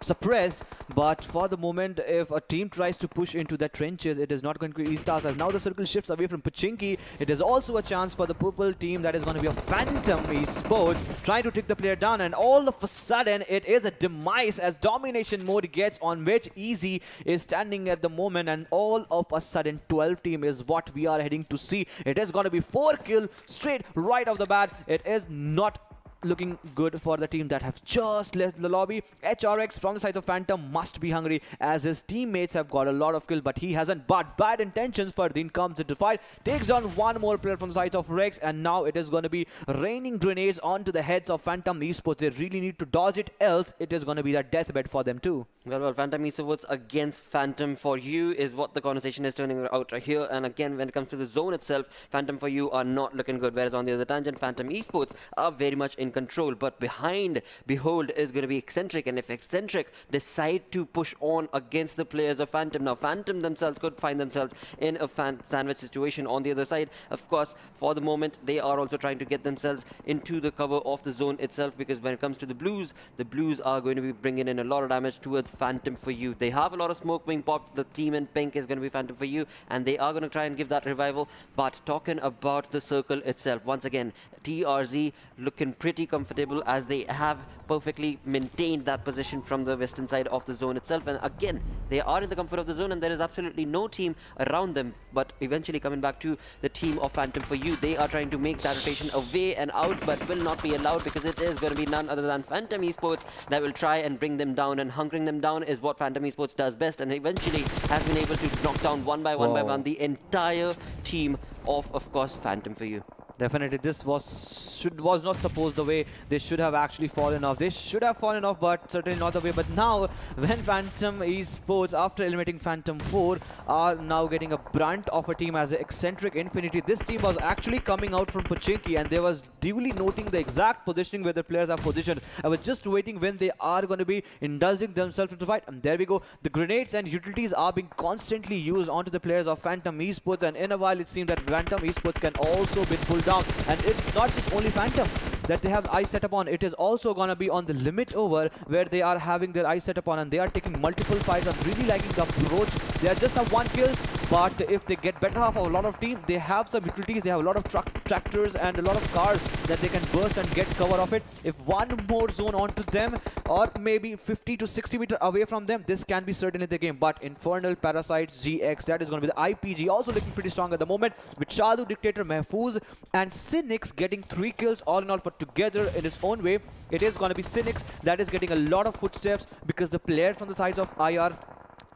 suppressed, but for the moment, if a team tries to push into the trenches, it is not going to be easy task. As now the circle shifts away from Pochinki, it is also a chance for the purple team. That is going to be a Phantom Esports trying to take the player down, and all of a sudden it is a demise as domination mode gets on, which Easy is standing at the moment, and all of a sudden 12 team is what we are heading to see. It is going to be 4 kill straight right off the bat. It is not looking good for the team that have just left the lobby. HRX from the side of Phantom must be hungry as his teammates have got a lot of kills, but he hasn't. But bad intentions for Dean comes into fight, takes down one more player from the side of Rex, and now it is going to be raining grenades onto the heads of Phantom Esports. They really need to dodge it, else it is going to be the deathbed for them too. Well, Phantom Esports against Phantom for you is what the conversation is turning out here. And again, when it comes to the zone itself, Phantom for you are not looking good. Whereas on the other tangent, Phantom Esports are very much in control. But behind, behold, is going to be Eccentric. And if Eccentric decide to push on against the players of Phantom, now Phantom themselves could find themselves in a sandwich situation on the other side. Of course, for the moment, they are also trying to get themselves into the cover of the zone itself, because when it comes to the Blues are going to be bringing in a lot of damage towards Phantom for you. They have a lot of smoke being popped. The team in pink is going to be Phantom for you, and they are going to try and give that revival. But talking about the circle itself, once again, TRZ looking pretty comfortable as they have perfectly maintained that position from the western side of the zone itself. And again, they are in the comfort of the zone, and there is absolutely no team around them. But eventually coming back to the team of Phantom for you, they are trying to make that rotation away and out, but will not be allowed, because it is going to be none other than Phantom Esports that will try and bring them down, and hunkering them down is what Phantom Esports does best, and eventually has been able to knock down one by one the entire team of course, Phantom for you. Definitely, this was not supposed the way they should have actually fallen off. They should have fallen off, but certainly not the way. But now, when Phantom Esports, after eliminating Phantom 4, are now getting a brunt of a team as the Eccentric Infinity. This team was actually coming out from Pochinki, and they was duly noting the exact positioning where the players are positioned. I was just waiting when they are going to be indulging themselves into fight, and there we go. The grenades and utilities are being constantly used onto the players of Phantom Esports, and in a while it seemed that Phantom Esports can also be pulled down. And it's not just only Phantom that they have eyes set up on. It is also going to be on the limit over where they are having their eyes set up on, and they are taking multiple fights. I'm really liking the approach. They are just have 1 kills, but if they get better half of a lot of team, they have some utilities. They have a lot of tractors and a lot of cars that they can burst and get cover of it. If one more zone onto them, or maybe 50 to 60 meters away from them, this can be certainly the game. But Infernal Parasites GX, that is going to be the IPG, also looking pretty strong at the moment, with Shadu, Dictator, Mahfouz and Cynics getting 3 kills all in all for together in its own way. It is going to be Cynics that is getting a lot of footsteps, because the player from the sides of IR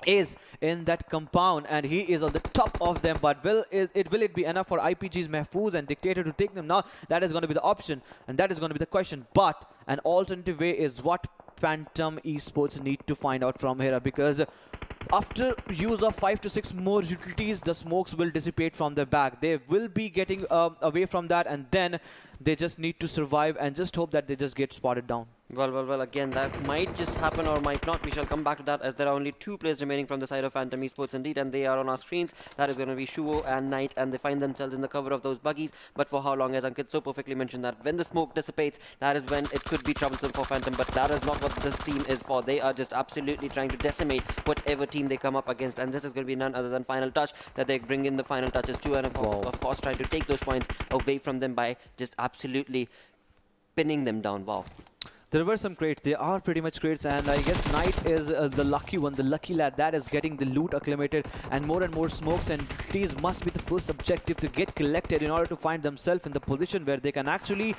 is in that compound and he is on the top of them. But will it be enough for IPG's Mahfouz and Dictator to take them now? That is going to be the option, and that is going to be the question. But an alternative way is what Phantom Esports need to find out from here, because after use of 5 to 6 more utilities, the smokes will dissipate from their back. They will be getting away from that, and then they just need to survive and just hope that they just get spotted down. Well, again, that might just happen or might not. We shall come back to that, as there are only 2 players remaining from the side of Phantom Esports indeed, and they are on our screens. That is going to be Shuo and Knight, and they find themselves in the cover of those buggies. But for how long? As Ankit so perfectly mentioned, that when the smoke dissipates, that is when it could be troublesome for Phantom, but that is not what this team is for. They are just absolutely trying to decimate whatever team they come up against, and this is going to be none other than Final Touch that they bring in the final touches to, and of course trying to take those points away from them by just absolutely pinning them down. Wow. There were some crates. They are pretty much crates, and I guess Knight is the lucky one, the lucky lad that is getting the loot acclimated, and more smokes and trees must be the first objective to get collected in order to find themselves in the position where they can actually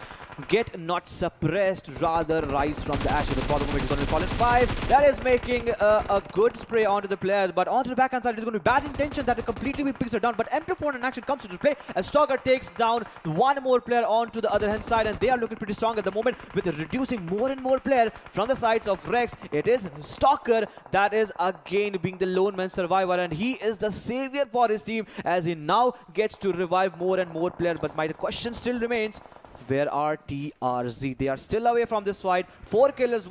get not suppressed, rather rise from the ashes. The bottom of it is going to be fallen 5. That is making a good spray onto the players, but onto the backhand side it is going to be bad intention that it completely be picks her down. But M24 in action comes into play as Stalker takes down one more player onto the other hand side, and they are looking pretty strong at the moment with reducing more and more player from the sides of Rex. It is Stalker that is again being the lone man survivor, and he is the savior for his team as he now gets to revive more and more players. But my question still remains, where are TRZ? They are still away from this fight. 2 kills is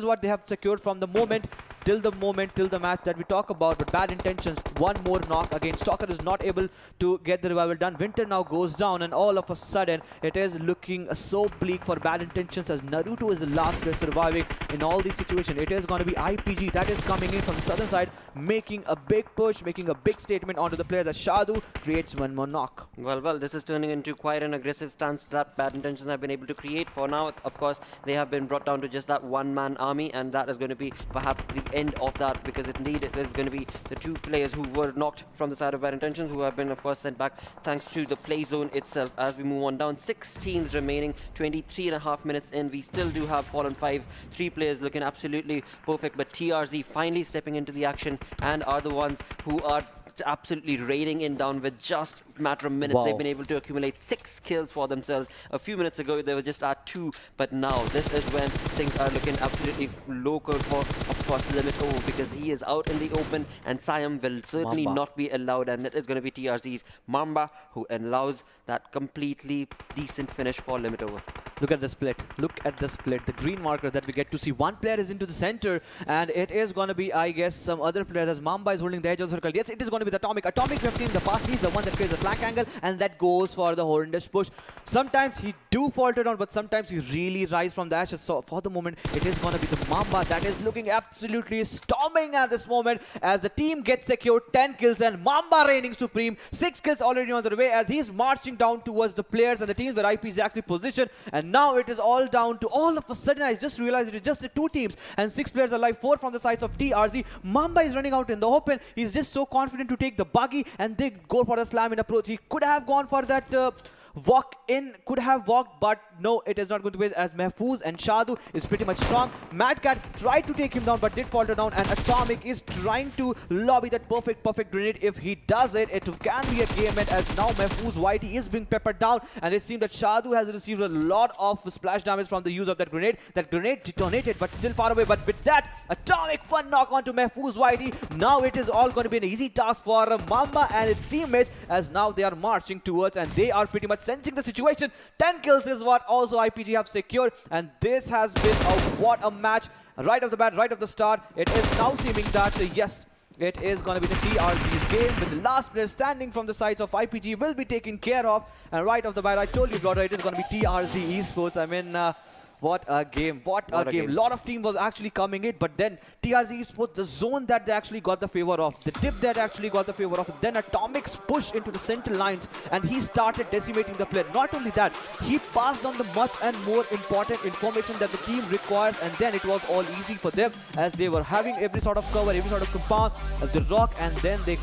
what they have secured from the moment. till the moment, till the match that we talk about. But bad intentions, one more knock again. Stalker is not able to get the revival done. Winter now goes down, and all of a sudden it is looking so bleak for bad intentions, as Naruto is the last player surviving in all these situations. It is going to be IPG that is coming in from the southern side, making a big push, making a big statement onto the player, that Shadu creates one more knock. Well, this is turning into quite an aggressive stance that bad intentions have been able to create. For now, of course, they have been brought down to just that one-man army, and that is going to be perhaps the end of that, because indeed it is going to be the two players who were knocked from the side of bad intentions who have been, of course, sent back thanks to the play zone itself. As we move on down, 6 teams remaining, 23.5 minutes in. We still do have Fallen 5, 3 players looking absolutely perfect, but TRZ finally stepping into the action and are the ones who are absolutely raining in down with just a matter of minutes. Wow. They've been able to accumulate 6 kills for themselves. A few minutes ago they were just at 2, but now this is when things are looking absolutely local for, of course, Limit O, because he is out in the open and Siam will certainly Mamba. not be allowed, and it is going to be TRZ's Mamba who allows that completely decent finish for Limit O. Look at the split. Look at the split. The green markers that we get to see. One player is into the center, and it is going to be, I guess, some other players, as Mamba is holding the edge of the circle. Yes, it is going to be the Atomic. Atomic we have seen in the past. He's the one that creates the flank angle, and that goes for the horrendous push. Sometimes he do falter down, but sometimes he really rise from the ashes. So for the moment, it is going to be the Mamba that is looking absolutely storming at this moment, as the team gets secured 10 kills, and Mamba reigning supreme. 6 kills already on the way, as he's marching down towards the players and the teams where IP is actually positioned. And now it is all down to, all of a sudden I just realized it is just the 2 teams and 6 players alive, 4 from the sides of TRZ. Mamba is running out in the open. He's just so confident to take the buggy and they go for the slam in approach. He could have gone for that walk in, could have walked, but no, it is not going to be, as Mahfouz and Shadu is pretty much strong. Mad Cat tried to take him down but did falter down, and Atomic is trying to lobby that perfect grenade. If he does it, it can be a game end, as now Mahfouz Whitey is being peppered down, and it seems that Shadu has received a lot of splash damage from the use of that grenade. That grenade detonated but still far away, but with that, Atomic fun knock onto Mahfouz Whitey. Now it is all going to be an easy task for Mamba and its teammates, as now they are marching towards, and they are pretty much sensing the situation. 10 kills is what also IPG have secured, and this has been what a match right off the bat, right off the start. It is now seeming that yes, it is going to be the TRZ's game, with the last player standing from the sides of IPG will be taken care of. And right off the bat, I told you, brother, it is going to be TRZ Esports. I mean, what a game, what a game. Lot of team was actually coming in, but then TRZ Esports, the zone that they actually got the favor of, the dip that actually got the favor of, then Atomic's push into the central lines, and he started decimating the player. Not only that, he passed on the much and more important information that the team requires, and then it was all easy for them, as they were having every sort of cover, every sort of compound, the rock, and then they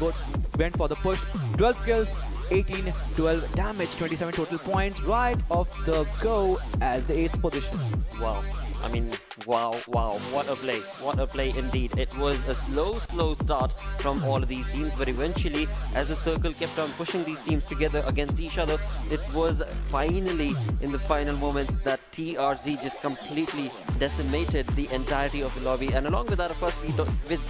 went for the push. 12 kills, 18, 12 damage, 27 total points, right off the go at the 8th position. Wow. I mean, wow, what a play indeed. It was a slow start from all of these teams, but eventually, as the circle kept on pushing these teams together against each other, it was finally in the final moments that TRZ just completely decimated the entirety of the lobby. And along with that, of course, we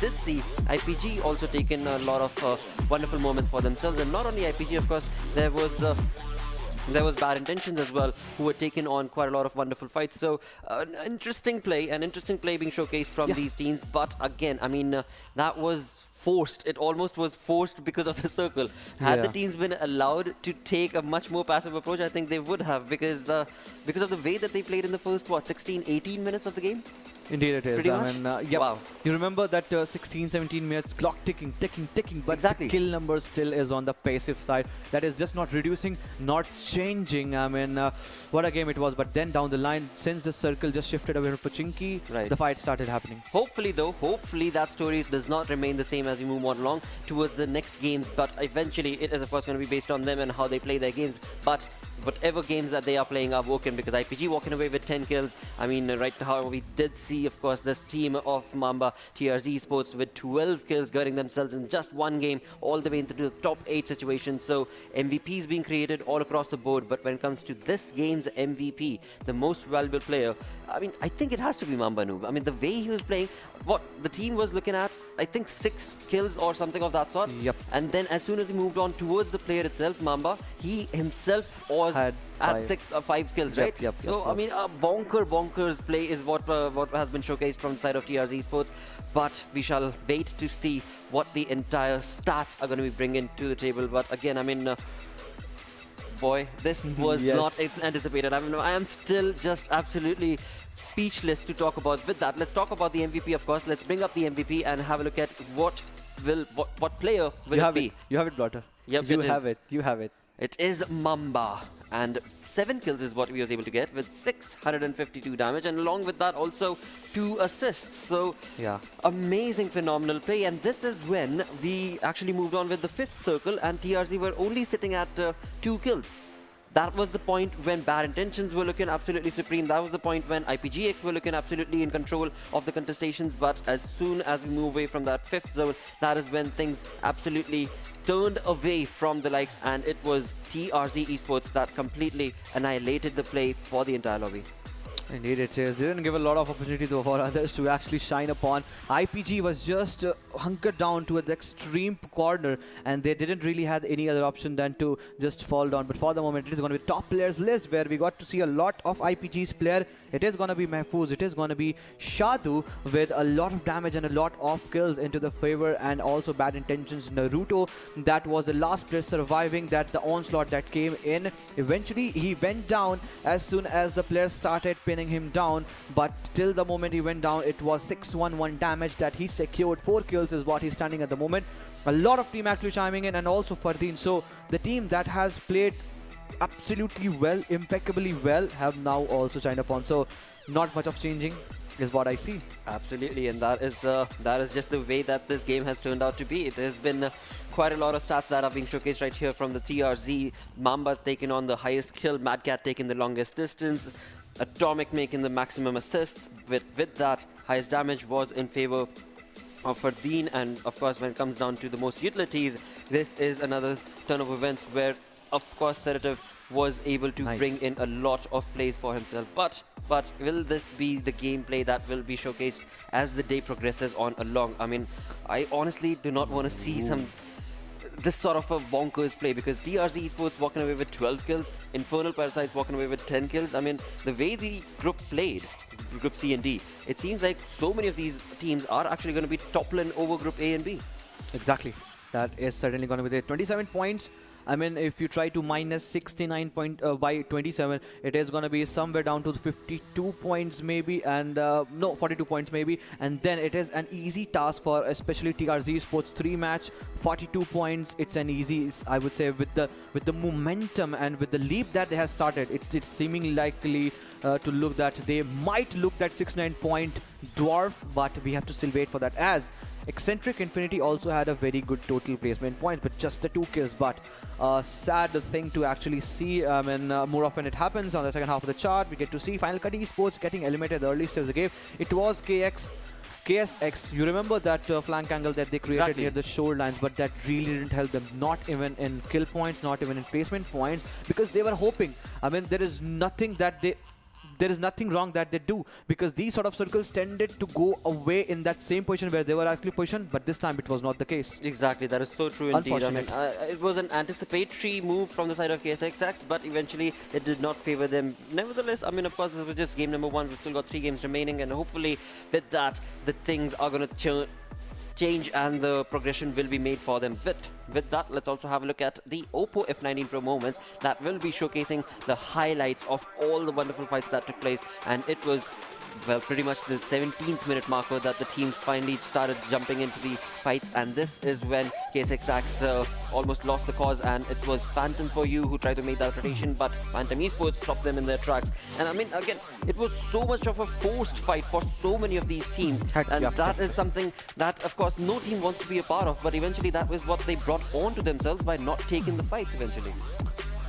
did see IPG also taken a lot of wonderful moments for themselves. And not only IPG, of course, there was Bad Intentions as well, who were taking on quite a lot of wonderful fights. So an interesting play being showcased from these teams. But again, I mean, that was forced. It almost was forced because of the circle. Had the teams been allowed to take a much more passive approach, I think they would have, because of the way that they played in the first, 16, 18 minutes of the game? Indeed it is. Pretty I much? mean, yep. Wow. You remember that 16, 17 minutes clock ticking, but Exactly. the kill number still is on the passive side. That is just not reducing, not changing. I mean, what a game it was. But then down the line, since the circle just shifted away from Pochinki, the fight started happening. Hopefully that story does not remain the same as we move on along towards the next games. But eventually, it is of course going to be based on them and how they play their games. But whatever games that they are playing are working, because IPG walking away with 10 kills. I mean, right now we did see, of course, this team of Mamba, TRZ Esports, with 12 kills, getting themselves in just one game all the way into the top 8 situation. So MVPs being created all across the board. But when it comes to this game's MVP, the most valuable player, I mean, I think it has to be Mamba Noob. I mean, the way he was playing, what the team was looking at, I think 6 kills or something of that sort. Yep. And then as soon as he moved on towards the player itself, Mamba, he himself was had at five. 5 kills, Yep, right? yep, So, yep, I mean, a bonkers play is what has been showcased from the side of TRZ Esports. But we shall wait to see what the entire stats are going to be bringing to the table. But again, I mean, boy, this was Yes. not anticipated. I mean, I am still just absolutely speechless to talk about. With that, let's talk about the MVP, of course. Let's bring up the MVP and have a look at what player will You it have be. it. You have it, Blotter. Yep, you it have is. it. You have it. It is Mamba, and 7 kills is what we was able to get with 652 damage, and along with that also 2 assists. So Yeah. amazing, phenomenal play. And this is when we actually moved on with the 5th circle, and TRZ were only sitting at 2 kills. That was the point when Bad Intentions were looking absolutely supreme. That was the point when IPGX were looking absolutely in control of the contestations. But as soon as we move away from that 5th zone, that is when things absolutely turned away from the likes, and it was TRZ Esports that completely annihilated the play for the entire lobby. Indeed it is. Didn't give a lot of opportunity for others to actually shine upon. IPG was just hunkered down to the extreme corner, and they didn't really have any other option than to just fall down. But for the moment, it is going to be top players list where we got to see a lot of IPG's player. It is going to be Mahfouz, it is going to be Shadu with a lot of damage and a lot of kills into the favor, and also Bad Intentions Naruto. That was the last player surviving that the onslaught that came in. Eventually, he went down as soon as the players started pinning him down, but till the moment he went down, it was 611 damage that he secured. 4 kills is what he's standing at the moment. A lot of team actually chiming in, and also Fardeen. So the team that has played absolutely well, impeccably well, have now also chimed upon. So not much of changing is what I see. Absolutely, and that is just the way that this game has turned out to be. There's been quite a lot of stats that are being showcased right here from the TRZ. Mamba taking on the highest kill, Mad Cat taking the longest distance, Atomic making the maximum assists. With that, highest damage was in favor of Fardeen, and of course when it comes down to the most utilities, this is another turn of events where of course Sedative was able to Nice. bring in a lot of plays for himself. But will this be the gameplay that will be showcased as the day progresses on along? I mean, I honestly do not want to see this sort of a bonkers play, because TRZ Esports walking away with 12 kills, Infernal Parasites walking away with 10 kills. I mean, the way the group played, Group C and D, it seems like so many of these teams are actually going to be toppling over Group A and B. Exactly. That is certainly going to be there. 27 points. I mean, if you try to minus 69 by 27, it is going to be somewhere down to 52 points maybe, and no, 42 points maybe. And then it is an easy task for especially TRZ Sports 3 match, 42 points. It's an easy, I would say, with the momentum and with the leap that they have started, it's seemingly likely to look that they might look that 69 point dwarf, but we have to still wait for that, as Eccentric Infinity also had a very good total placement points, but just the 2 kills. But sad thing to actually see. I mean, more often it happens on the second half of the chart. We get to see Final Cut Esports getting eliminated the early stage of the game. It was KSX. You remember that flank angle that they created Exactly. near the shorelines, but that really didn't help them. Not even in kill points, not even in placement points, because they were hoping. I mean, there is nothing wrong that they do, because these sort of circles tended to go away in that same position where they were actually positioned, but this time it was not the case. Exactly, that is so true indeed. I mean, Unfortunate. it was an anticipatory move from the side of KSXX, but eventually it did not favor them. Nevertheless, I mean, of course, this was just game number 1. We've still got 3 games remaining, and hopefully with that, the things are going to change and the progression will be made for them. With that, let's also have a look at the Oppo F19 Pro moments that will be showcasing the highlights of all the wonderful fights that took place. And it was, well, pretty much the 17th minute marker that the teams finally started jumping into the fights, and this is when KSXX almost lost the cause, and it was Phantom for You who tried to make that rotation, but Phantom Esports stopped them in their tracks. And I mean, again, it was so much of a forced fight for so many of these teams, and that is something that, of course, no team wants to be a part of, but eventually that was what they brought on to themselves by not taking the fights eventually.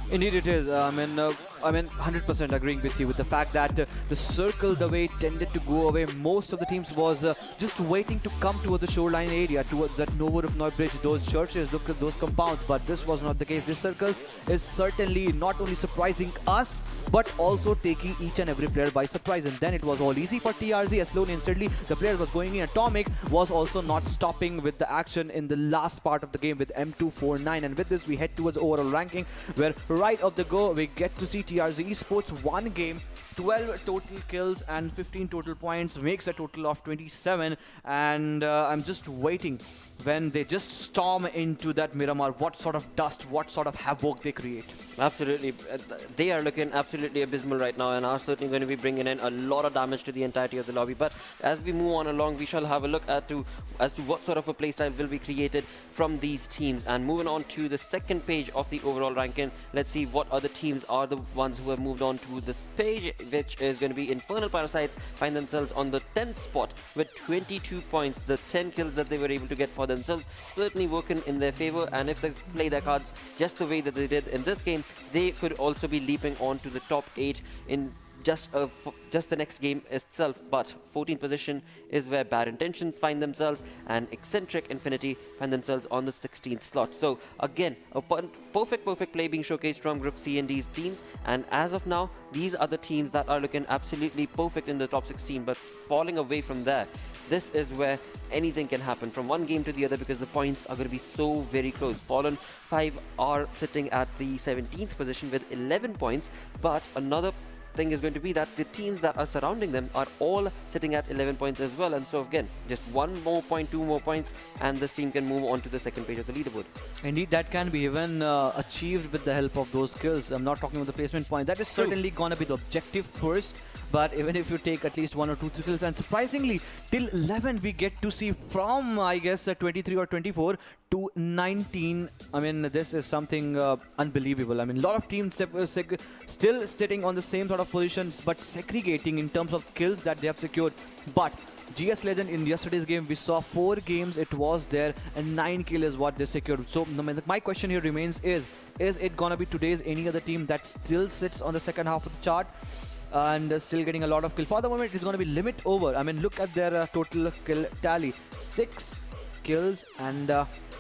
Indeed it is. I mean, 100% agreeing with you with the fact that the circle, the way it tended to go away, most of the teams was just waiting to come towards the shoreline area, towards that Novorupnoy Bridge, those churches, those compounds, but this was not the case. This circle is certainly not only surprising us, but also taking each and every player by surprise. And then it was all easy for TRZ. Eslone instantly, the player was going in. Atomic was also not stopping with the action in the last part of the game with M249. And with this, we head towards overall ranking, where right off the go, we get to see TRZ Esports one game, 12 total kills and 15 total points, makes a total of 27. And I'm just waiting when they just storm into that Miramar, what sort of dust, what sort of havoc they create. Absolutely. They are looking absolutely abysmal right now and are certainly going to be bringing in a lot of damage to the entirety of the lobby. But as we move on along, we shall have a look as to what sort of a playstyle will be created from these teams. And moving on to the second page of the overall ranking, let's see what other teams are the ones who have moved on to this page, which is going to be Infernal Parasites, find themselves on the 10th spot with 22 points. The 10 kills that they were able to get for themselves certainly working in their favor, and if they play their cards just the way that they did in this game, they could also be leaping on to the top 8 in just the next game itself. But 14th position is where Bad Intentions find themselves, and Eccentric Infinity find themselves on the 16th slot. So again, a perfect play being showcased from Group C and D's teams, and as of now, these are the teams that are looking absolutely perfect in the top 16, but falling away from there. This is where anything can happen from one game to the other, because the points are going to be so very close. Fallen 5 are sitting at the 17th position with 11 points, but another thing is going to be that the teams that are surrounding them are all sitting at 11 points as well. And so again, just 1 more point, 2 more points, and this team can move on to the second page of the leaderboard. Indeed, that can be even achieved with the help of those skills. I'm not talking about the placement point. That is certainly going to be the objective first. But even if you take at least 1 or 2 kills, and surprisingly, till 11 we get to see from, I guess, 23 or 24 to 19. I mean, this is something unbelievable. I mean, a lot of teams still sitting on the same sort of positions, but segregating in terms of kills that they have secured. But GS Legend in yesterday's game, we saw 4 games, it was there, and 9 kills is what they secured. So my question here remains is it gonna be today's any other team that still sits on the second half of the chart and still getting a lot of kills? For the moment, it's going to be limit over. I mean, look at their total kill tally: 6 kills and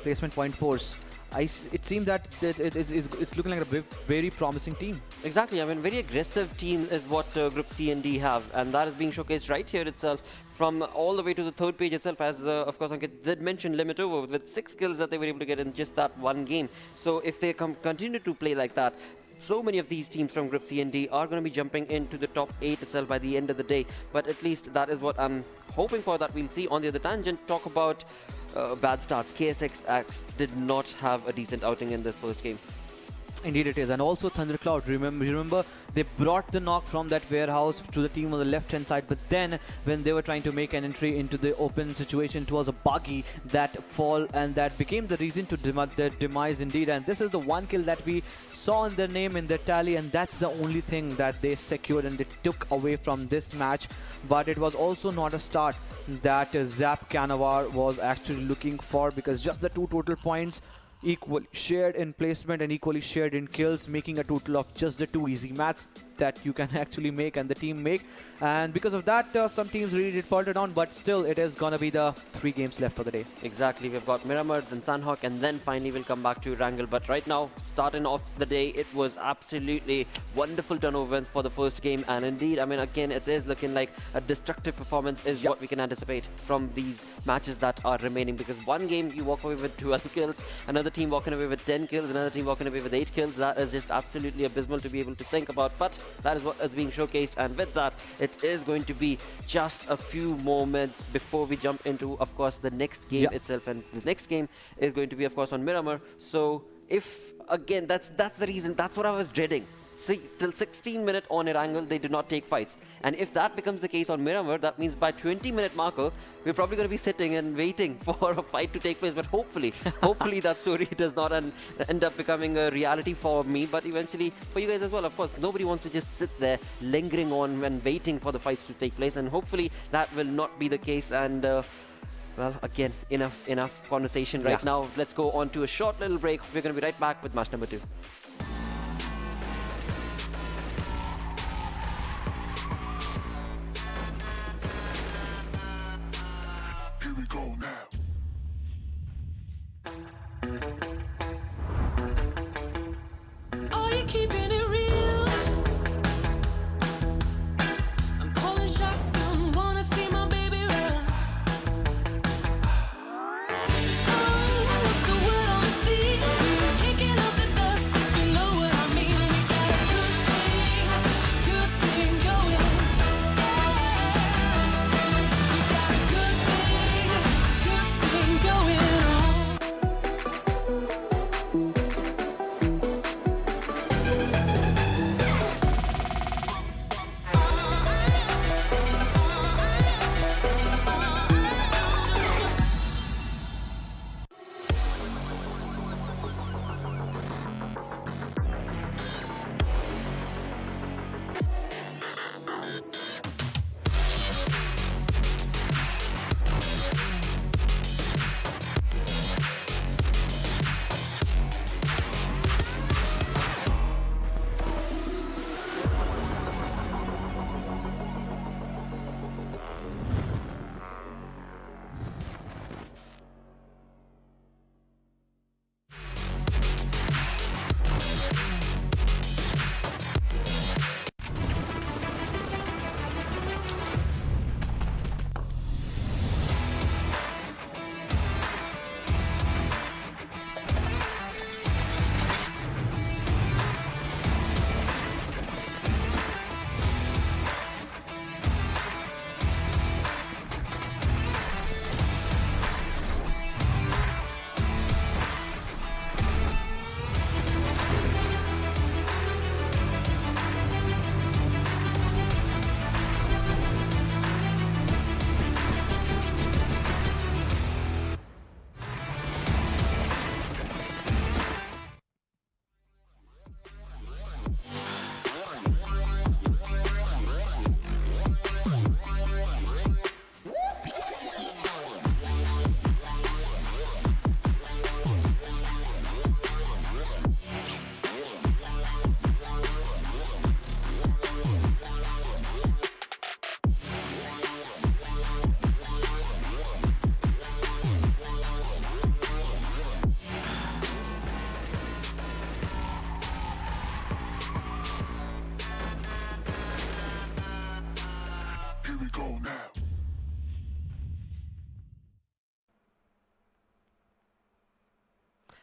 placement point force. It seems that it's looking like a very promising team. Exactly. I mean, very aggressive team is what Group C and D have, and that is being showcased right here itself, from all the way to the third page itself, as of course Ankit did mention limit over, with 6 kills that they were able to get in just that one game. So if they continue to play like that, so many of these teams from Group C and D are going to be jumping into the top 8 itself by the end of the day. But at least that is what I'm hoping for, that we'll see. On the other tangent, talk about bad starts. KSX did not have a decent outing in this first game. Indeed it is. And also Thundercloud, remember they brought the knock from that warehouse to the team on the left hand side, but then when they were trying to make an entry into the open situation, it was a buggy that fall, and that became the reason to their demise indeed. And this is the one kill that we saw in their name in their tally, and that's the only thing that they secured and they took away from this match. But it was also not a start that Zap Canavar was actually looking for, because just the 2 total points equally shared in placement and equally shared in kills, making a total of just the 2 easy matches that you can actually make and the team make. And because of that, some teams really did falter down, but still it is gonna be the 3 games left for the day. Exactly. We've got Miramar, then Sanhok, and then finally we'll come back to Erangel. But right now, starting off the day, it was absolutely wonderful turnover for the first game. And indeed, I mean, again, it is looking like a destructive performance is what we can anticipate from these matches that are remaining, because one game you walk away with 12 kills, another team walking away with 10 kills, another team walking away with 8 kills. That is just absolutely abysmal to be able to think about. But that is what is being showcased, and with that, it is going to be just a few moments before we jump into, of course, the next game itself. And the next game is going to be, of course, on Miramar. So if, again, that's the reason, that's what I was dreading. See, till 16 minute on Erangel, they did not take fights. And if that becomes the case on Miramar, that means by 20-minute marker, we're probably going to be sitting and waiting for a fight to take place. But hopefully that story does not end up becoming a reality for me, but eventually for you guys as well. Of course, nobody wants to just sit there lingering on and waiting for the fights to take place. And hopefully that will not be the case. And well, again, enough conversation right now. Let's go on to a short little break. We're going to be right back with match number 2. Here we go now. Are you keeping it real?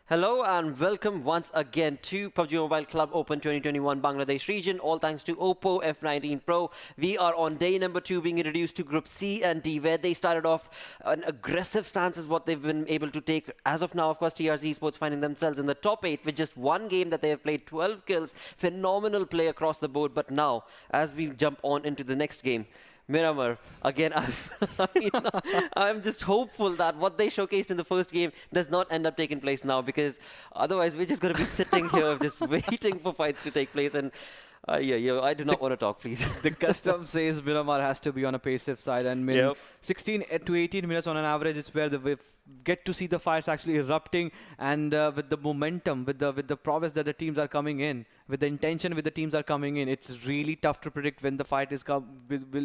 Hello and welcome once again to PUBG Mobile Club Open 2021 Bangladesh region. All thanks to Oppo F19 Pro. We are on day number 2 being introduced to Group C and D, where they started off an aggressive stance is what they've been able to take. As of now, of course, TRZ Esports finding themselves in the top 8 with just one game that they have played, 12 kills. Phenomenal play across the board. But now, as we jump on into the next game, Miramar, again, I'm just hopeful that what they showcased in the first game does not end up taking place now, because otherwise we're just going to be sitting here just waiting for fights to take place. And yeah, I do not want to talk, please. The custom says Miramar has to be on a passive side, and 16 to 18 minutes on an average, it's where we get to see the fights actually erupting, and with the momentum, with the prowess that the teams are coming in, with the intention with the teams are coming in, it's really tough to predict when the fight is will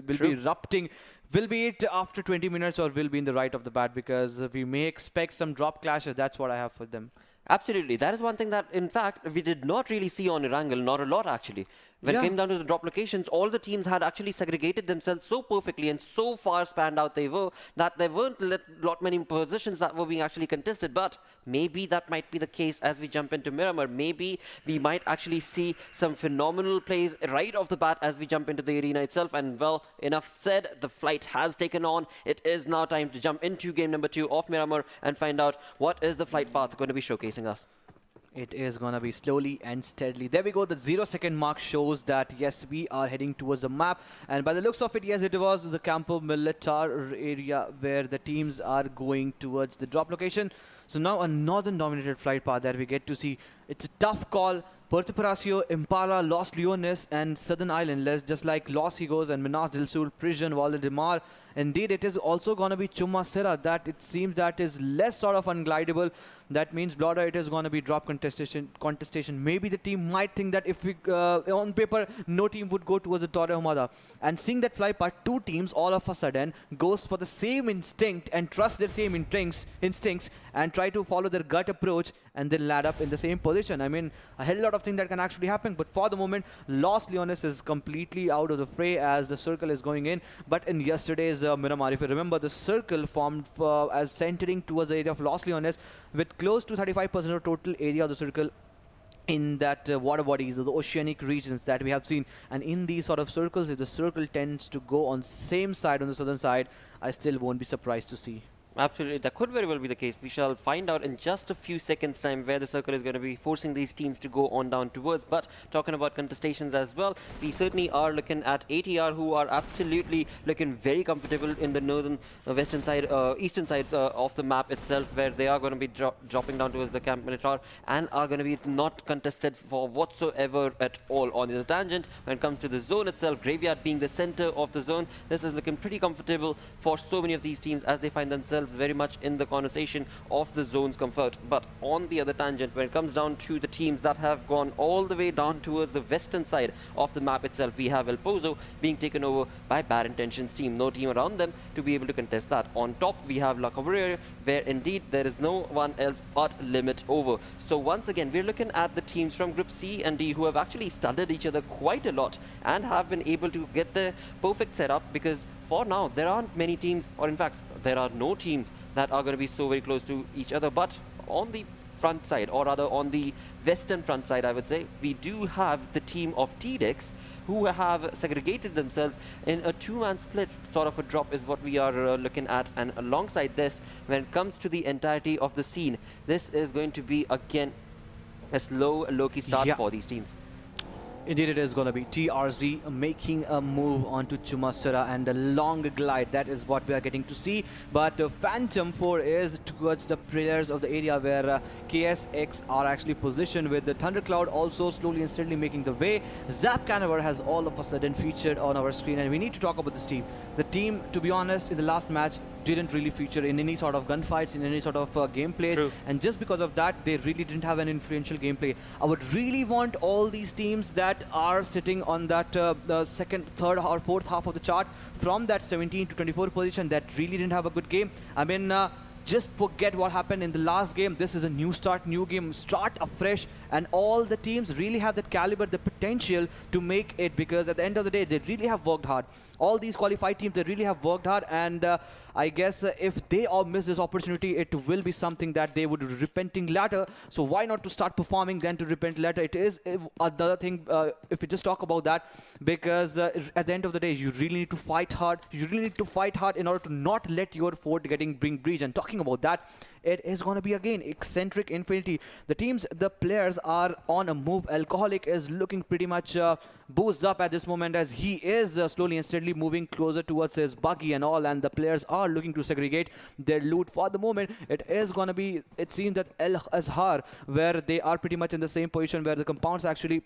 be erupting. Will be it after 20 minutes or will be in the right of the bat, because we may expect some drop clashes. That's what I have for them. Absolutely. That is one thing that, in fact, we did not really see on Erangel, not a lot actually. When it came down to the drop locations, all the teams had actually segregated themselves so perfectly and so far spanned out they were, that there weren't a lot many positions that were being actually contested. But maybe that might be the case as we jump into Miramar. Maybe we might actually see some phenomenal plays right off the bat as we jump into the arena itself. And well, enough said, the flight has taken on. It is now time to jump into game number 2 of Miramar and find out what is the flight path going to be showcasing us. It is going to be slowly and steadily. There we go. The 0-second mark shows that, yes, we are heading towards the map. And by the looks of it, yes, it was the Campo Militar area where the teams are going towards the drop location. So now a northern-dominated flight path that we get to see. It's a tough call. Puerto Paracio, Impala, Los Leones, and Southern Island, just like Los Higos and Minas del Sur, Prisión, Valdemar. Indeed, it is also going to be Chumacera that it seems that is less sort of unglidable. That means, Blooder, it is going to be drop contestation. Maybe the team might think that if we, on paper, no team would go towards the Torre Humada. And seeing that fly part, two teams all of a sudden goes for the same instinct and trust their same instincts and try to follow their gut approach and then land up in the same position. I mean, a hell lot of things that can actually happen. But for the moment, Los Leones is completely out of the fray as the circle is going in. But in yesterday's Miramar, if you remember, the circle formed as centering towards the area of Los Leones with close to 35% of total area of the circle in that water bodies, the oceanic regions that we have seen. And in these sort of circles, if the circle tends to go on same side, on the southern side, I still won't be surprised to see. Absolutely, that could very well be the case. We shall find out in just a few seconds time where the circle is going to be forcing these teams to go on down towards. But talking about contestations as well, we certainly are looking at ATR, who are absolutely looking very comfortable in the northern western side, eastern side of the map itself, where they are going to be dropping down towards the Camp Militar and are going to be not contested for whatsoever at all. On the tangent, when it comes to the zone itself, Graveyard being the center of the zone, this is looking pretty comfortable for so many of these teams as they find themselves very much in the conversation of the zone's comfort. But on the other tangent, when it comes down to the teams that have gone all the way down towards the western side of the map itself, we have El Pozo being taken over by Bad Intentions team. No team around them to be able to contest that. On top, we have La Cabrera, where indeed there is no one else but Limit Over. So once again, we're looking at the teams from Group C and D who have actually studied each other quite a lot and have been able to get the perfect setup, because for now, there aren't many teams, or in fact, there are no teams that are going to be so very close to each other. But on the front side, or rather on the western front side, I would say, we do have the team of TDEX who have segregated themselves in a two-man split sort of a drop is what we are looking at. And alongside this, when it comes to the entirety of the scene, this is going to be, again, a slow, low-key start for these teams. Indeed, it is going to be TRZ making a move onto Chumacera and a long glide. That is what we are getting to see. But Phantom 4 is towards the pillars of the area where KSX are actually positioned, with the Thundercloud also slowly and steadily making the way. Zap Canaver has all of a sudden featured on our screen, and we need to talk about this team. The team, to be honest, in the last match didn't really feature in any sort of gunfights, in any sort of gameplay. And just because of that, they really didn't have an influential gameplay. I would really want all these teams that are sitting on that the second, third or fourth half of the chart from that 17 to 24 position that really didn't have a good game. I mean, just forget what happened in the last game. This is a new start, new game, start afresh, and all the teams really have that caliber, the potential to make it, because at the end of the day, they really have worked hard. All these qualified teams, they really have worked hard, and I guess if they all miss this opportunity, it will be something that they would repenting later. So why not to start performing then to repent later? It is another thing, if we just talk about that, because at the end of the day, you really need to fight hard. You really need to fight hard in order to not let your fort bring breach. And talking about that, it is going to be again eccentric Infinity. The teams, the players are on a move. Alcoholic is looking pretty much boozed up at this moment, as he is slowly and steadily moving closer towards his buggy and all, and the players are looking to segregate their loot. For the moment, it is going to be, it seems that El Azhar, where they are pretty much in the same position, where the compounds actually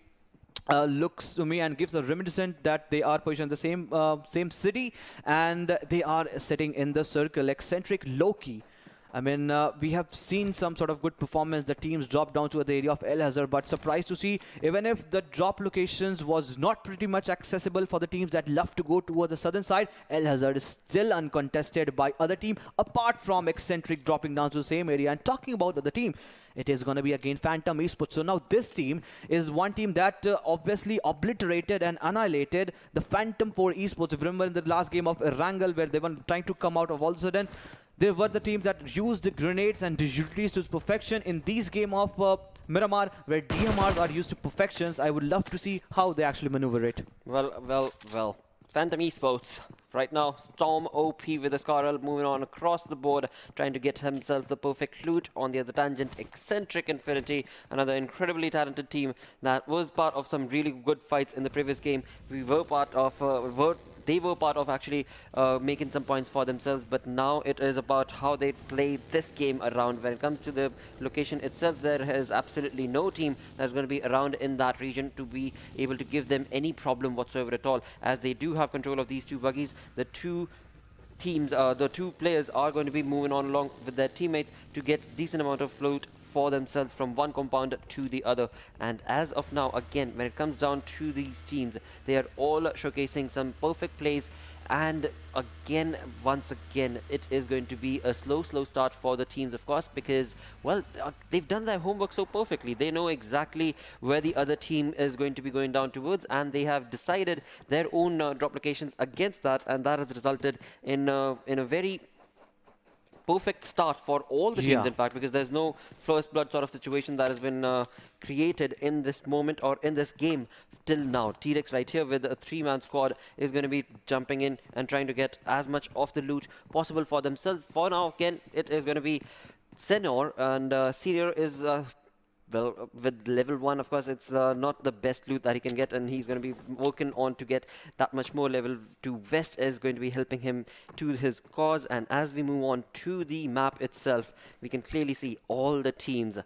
looks to me and gives a reminiscent that they are positioned in the same city, and they are sitting in the circle. Eccentric Loki, I mean, we have seen some sort of good performance. The teams dropped down to the area of El Hazard, but surprised to see, even if the drop locations was not pretty much accessible for the teams that love to go towards the southern side, El Hazard is still uncontested by other team, apart from Eccentric dropping down to the same area. And talking about the other team, it is going to be again Phantom Esports. So now this team is one team that obviously obliterated and annihilated the Phantom 4 Esports. If you remember in the last game of Erangel, where they were trying to come out of all of a sudden, they were the teams that used the grenades and the utilities to perfection. In these game of Miramar, where DMRs are used to perfections, I would love to see how they actually maneuver it. Well. Phantom Esports right now, Storm OP with a Scarl moving on across the board, trying to get himself the perfect loot. On the other tangent, Eccentric Infinity, another incredibly talented team that was part of some really good fights in the previous game. We were part of they were part of actually making some points for themselves, but now it is about how they play this game around. When it comes to the location itself, there is absolutely no team that's going to be around in that region to be able to give them any problem whatsoever at all, as they do have control of these two buggies. The two teams, the two players are going to be moving on along with their teammates to get decent amount of loot for themselves from one compound to the other. And as of now, again, when it comes down to these teams, they are all showcasing some perfect plays. And again, once again, it is going to be a slow start for the teams, of course, because, well, they've done their homework so perfectly. They know exactly where the other team is going to be going down towards, and they have decided their own drop locations against that, and that has resulted in a very perfect start for all the teams, in fact, because there's no first blood sort of situation that has been created in this moment or in this game till now. T-Rex right here with a 3-man squad is going to be jumping in and trying to get as much of the loot possible for themselves. For now, again, it is going to be Senor, and Senior is well, with level 1, of course, it's not the best loot that he can get, and he's going to be working on to get that much more. Level 2 West is going to be helping him to his cause. And as we move on to the map itself, we can clearly see all the teams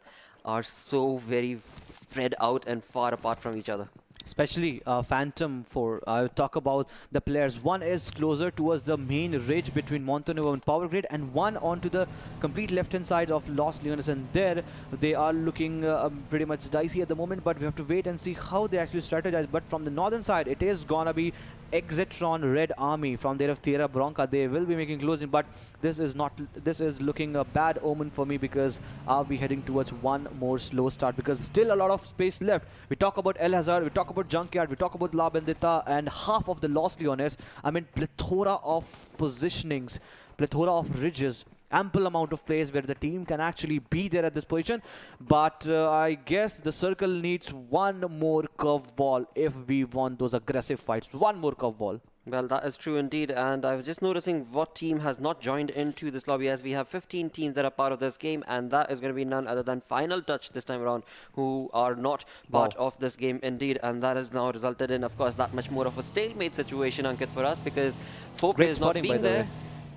are so very spread out and far apart from each other. Especially Phantom 4. I'll talk about the players. One is closer towards the main ridge between Montanova and Power Grid, and one onto the complete left-hand side of Los Leones. And there, they are looking pretty much dicey at the moment, but we have to wait and see how they actually strategize. But from the northern side, it is gonna be Exitron Red Army. From there of Tierra Bronca, they will be making closing, but this is looking a bad omen for me, because I'll be heading towards one more slow start, because still a lot of space left. We talk about El Hazard, we talk about Junkyard, we talk about La Bendita, and half of the Los Leones. I mean, plethora of positionings, plethora of ridges, ample amount of place where the team can actually be there at this position. But I guess the circle needs one more curveball if we want those aggressive fights. One more curveball. Well, that is true indeed, and I was just noticing what team has not joined into this lobby, as we have 15 teams that are part of this game, and that is going to be none other than Final Touch this time around, who are not part of this game indeed, and that has now resulted in, of course, that much more of a stalemate situation, Ankit, for us, because 4 players not being there.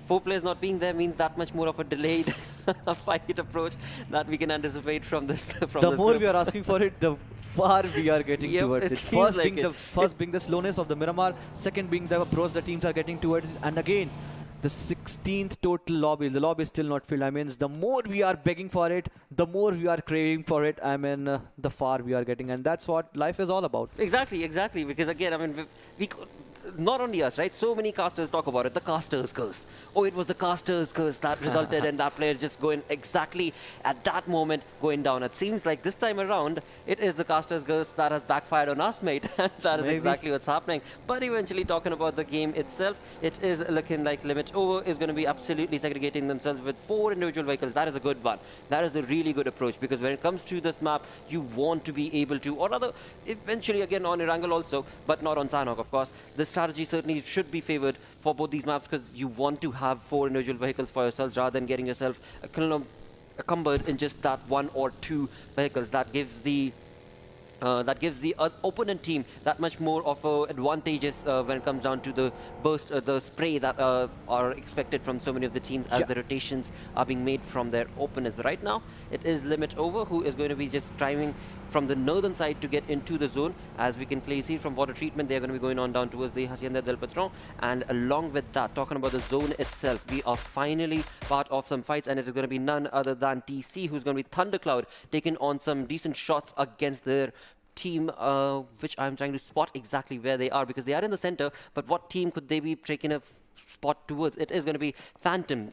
4 players not being there means that much more of a delayed fight approach that we can anticipate from this. The more we are asking for it, the far we are getting towards it. First being the slowness of the Miramar, second being the approach the teams are getting towards it, and again, the 16th total lobby. The lobby is still not filled. I mean, the more we are begging for it, the more we are craving for it. I mean, the far we are getting, and that's what life is all about. Exactly. Because again, I mean, not only us, right? So many casters talk about it. The caster's curse. Oh, it was the caster's curse that resulted in that player just going exactly at that moment going down. It seems like this time around, it is the caster's curse that has backfired on us, mate. That is exactly what's happening. But eventually, talking about the game itself, it is looking like Limit Over is going to be absolutely segregating themselves with 4 individual vehicles. That is a good one. That is a really good approach, because when it comes to this map, you want to be able to, or rather, eventually again on Erangel also, but not on Sanhok, of course. The strategy certainly should be favored for both these maps, because you want to have 4 individual vehicles for yourselves rather than getting yourself encumbered in just that 1 or 2 vehicles. That gives the opponent team that much more of advantages when it comes down to the burst, the spray that are expected from so many of the teams as the rotations are being made from their opponents. But right now, it is Limit Over who is going to be just driving from the northern side to get into the zone. As we can clearly see from water treatment, they are going to be going on down towards the Hacienda del Patron. And along with that, talking about the zone itself, we are finally part of some fights, and it is going to be none other than TC, who's going to be Thundercloud, taking on some decent shots against their team, which I'm trying to spot exactly where they are, because they are in the center, but what team could they be taking a spot towards? It is going to be Phantom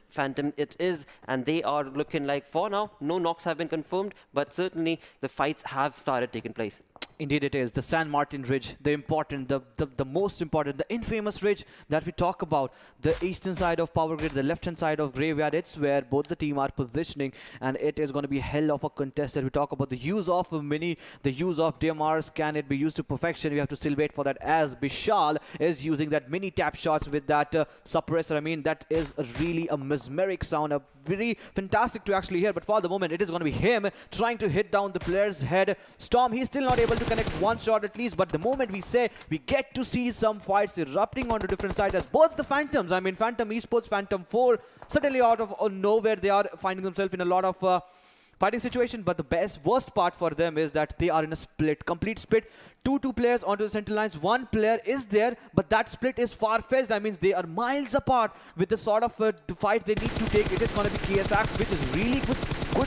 it is, and they are looking like, for now, no knocks have been confirmed, but certainly the fights have started taking place. Indeed it is. The San Martin Ridge, the important, the most important, the infamous ridge that we talk about. The eastern side of Power Grid, the left-hand side of Graveyard, it's where both the team are positioning, and it is going to be hell of a contest. That we talk about the use of Mini, the use of DMRs, can it be used to perfection? We have to still wait for that, as Bishal is using that mini tap shots with that suppressor. I mean, that is really a mesmeric sound, a very fantastic to actually hear. But for the moment, it is going to be him trying to hit down the player's head. Storm, he's still not able to connect one shot at least, but the moment we say, we get to see some fights erupting onto different sides, as both the Phantoms, I mean Phantom Esports, Phantom 4, suddenly out of nowhere, they are finding themselves in a lot of fighting situation. But the worst part for them is that they are in a complete split. Two players onto the center lines. One player is there, but that split is far-fetched. That means they are miles apart with the sort of fight they need to take. It is going to be KSX, which is really good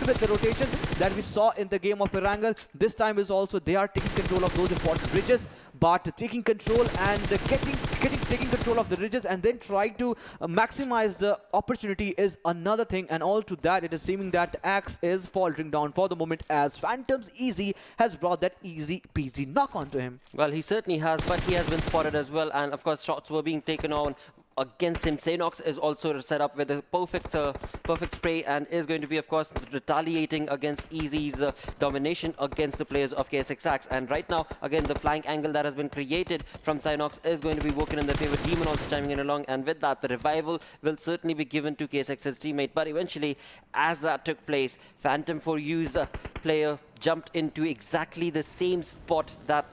with the rotation that we saw in the game of Erangel. This time is also they are taking control of those important ridges, but taking control and taking control of the ridges and then trying to maximize the opportunity is another thing. And all to that, it is seeming that Axe is faltering down for the moment, as Phantom's Easy has brought that easy peasy knock onto him. Well, he certainly has, but he has been spotted as well, and of course shots were being taken on against him. Sanhok is also set up with a perfect spray, and is going to be, of course, retaliating against Easy's domination against the players of KSX. And right now, again, the flank angle that has been created from Sanhok is going to be working in their favor. Demon also chiming in along, and with that, the revival will certainly be given to KSX's teammate. But eventually, as that took place, Phantom 4U's player jumped into exactly the same spot that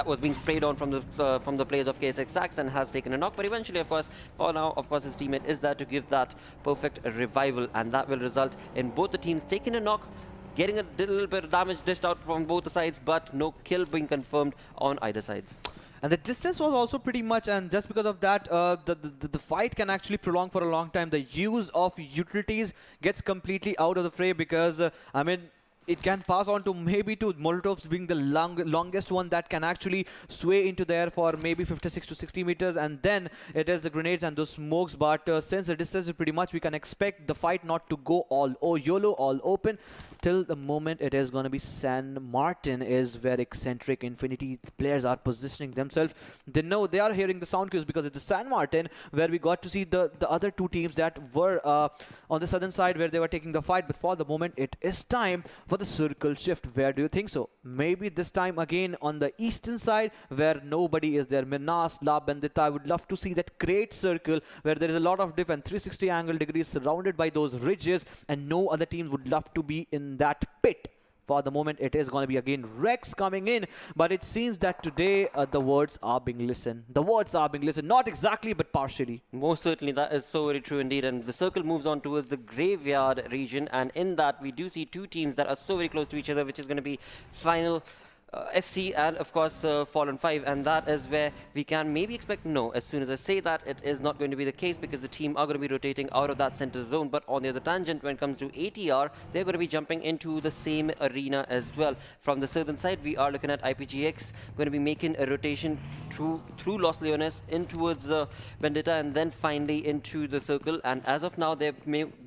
was being sprayed on from the players of KSX and has taken a knock. But eventually, of course, for now, of course, his teammate is there to give that perfect revival, and that will result in both the teams taking a knock, getting a little bit of damage dished out from both the sides, but no kill being confirmed on either sides. And the distance was also pretty much, and just because of that, the fight can actually prolong for a long time. The use of utilities gets completely out of the fray, because, I mean, it can pass on to maybe to Molotovs being the longest one that can actually sway into the air for maybe 56 to 60 meters, and then it is the grenades and those smokes. But since the distance is pretty much, we can expect the fight not to go all YOLO, all open, till the moment it is going to be San Martin is where eccentric Infinity players are positioning themselves. They know they are hearing the sound cues, because it's the San Martin where we got to see the other two teams that were on the southern side where they were taking the fight. But for the moment, it is time for the circle shift. Where do you think so? Maybe this time again on the eastern side where nobody is there. Minas, La Bendita, I would love to see that great circle where there is a lot of different 360 angle degrees surrounded by those ridges, and no other team would love to be in that pit. For the moment, it is going to be again Rex coming in, but it seems that today the words are being listened. The words are being listened, not exactly, but partially. Most certainly, that is so very true indeed. And the circle moves on towards the Graveyard region, and in that we do see two teams that are so very close to each other, which is going to be Final FC and of course Fallen 5, and that is where we can maybe expect. No, as soon as I say that, it is not going to be the case because the team are going to be rotating out of that center zone. But on the other tangent, when it comes to ATR, they're going to be jumping into the same arena as well. From the southern side, we are looking at IPGX going to be making a rotation through Los Leones in towards Vendetta and then finally into the circle. And as of now, they're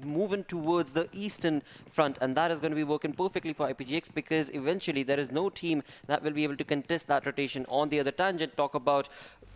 moving towards the eastern front, and that is going to be working perfectly for IPGX because eventually there is no team that will be able to contest that rotation. On the other tangent, talk about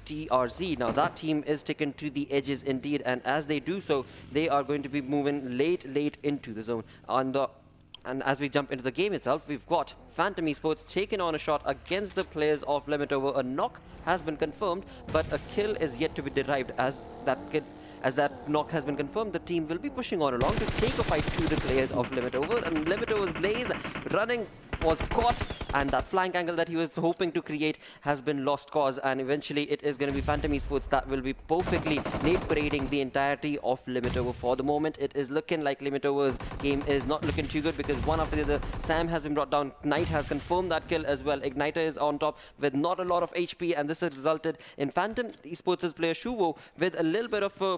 TRZ. Now that team is taken to the edges indeed, and as they do so, they are going to be moving late into the zone. And as we jump into the game itself, we've got Phantom Esports taking on a shot against the players of Limit Over. A knock has been confirmed, but a kill is yet to be derived. As that knock has been confirmed, the team will be pushing on along to take a fight to the players of Limit Over. And Limit Over's Blaze running was caught, and that flank angle that he was hoping to create has been lost cause, and eventually it is going to be Phantom Esports that will be perfectly nade parading the entirety of Limit Over. For the moment, it is looking like Limit Over's game is not looking too good because one after the other, Sam has been brought down, Knight has confirmed that kill as well, Igniter is on top with not a lot of HP, and this has resulted in Phantom Esports' player Shuvo with a little bit of a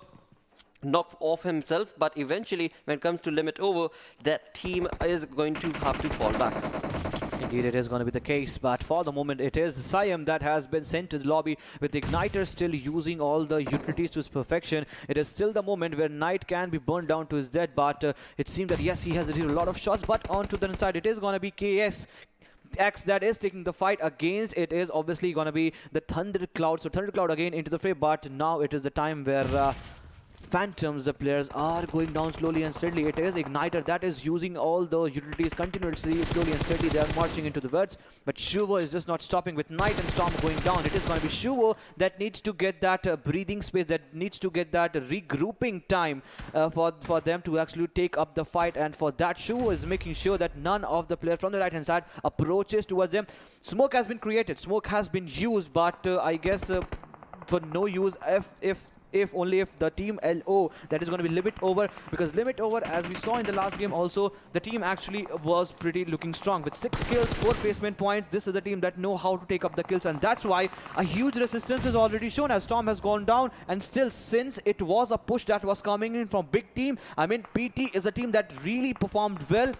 knock off himself, but eventually when it comes to Limit Over, that team is going to have to fall back. Indeed, it is going to be the case, but for the moment, it is Siam that has been sent to the lobby with Igniter still using all the utilities to his perfection. It is still the moment where Knight can be burned down to his death, but it seems that yes, he has a lot of shots, but onto the inside, it is going to be KS X that is taking the fight against. It is obviously going to be the Thundercloud, so Thundercloud again into the fray, but now it is the time where Phantoms, the players are going down slowly and steadily. It is Igniter that is using all the utilities continuously, slowly and steadily. They are marching into the words, but Shuvo is just not stopping with Knight and Storm going down. It is going to be Shuvo that needs to get that breathing space, that needs to get that regrouping time for them to actually take up the fight, and for that Shuvo is making sure that none of the players from the right hand side approaches towards them. Smoke has been created, smoke has been used, but I guess for no use if only if the team LO, that is going to be Limit Over, because Limit Over, as we saw in the last game also, the team actually was pretty looking strong with 6 kills, 4 placement points. This is a team that know how to take up the kills, and that's why a huge resistance is already shown as Storm has gone down. And still, since it was a push that was coming in from big team, I mean PT is a team that really performed well,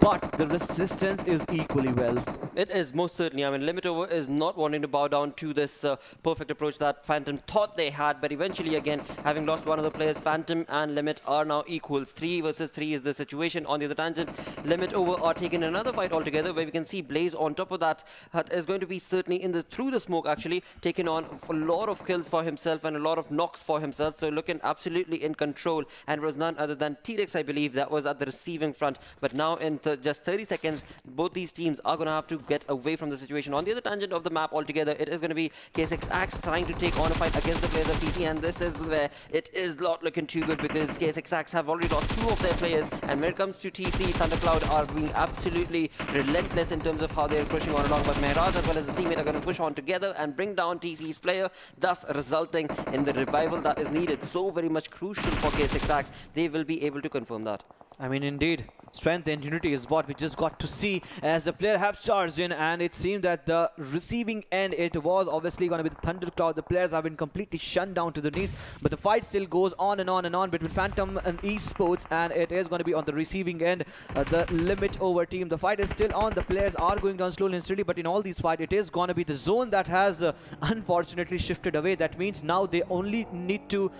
but the resistance is equally well. It is most certainly. I mean, Limit Over is not wanting to bow down to this perfect approach that Phantom thought they had, but eventually again, having lost one of the players, Phantom and Limit are now equals. 3 versus 3 is the situation. On the other tangent, Limit Over are taking another fight altogether, where we can see Blaze on top of that is going to be certainly in the through the smoke, actually taking on a lot of kills for himself and a lot of knocks for himself, so looking absolutely in control. And it was none other than T-Rex, I believe, that was at the receiving front. But now in just 30 seconds, both these teams are going to have to get away from the situation. On the other tangent of the map altogether, it is going to be K6 Axe trying to take on a fight against the players of TC, and this is where it is not looking too good because K6 Axe have already lost 2 of their players, and when it comes to TC, Thundercloud are being absolutely relentless in terms of how they are pushing on along, but Mehraj as well as the teammate are going to push on together and bring down TC's player, thus resulting in the revival that is needed, so very much crucial for K6 Axe. They will be able to confirm that. I mean, indeed, strength and unity is what we just got to see as the player have charged in, and it seemed that the receiving end, it was obviously going to be the Thundercloud. The players have been completely shunned down to the knees, but the fight still goes on and on and on between Phantom and Esports, and it is going to be on the receiving end, the Limit Over team. The fight is still on. The players are going down slowly and steadily, but in all these fights, it is going to be the zone that has unfortunately shifted away. That means now they only need to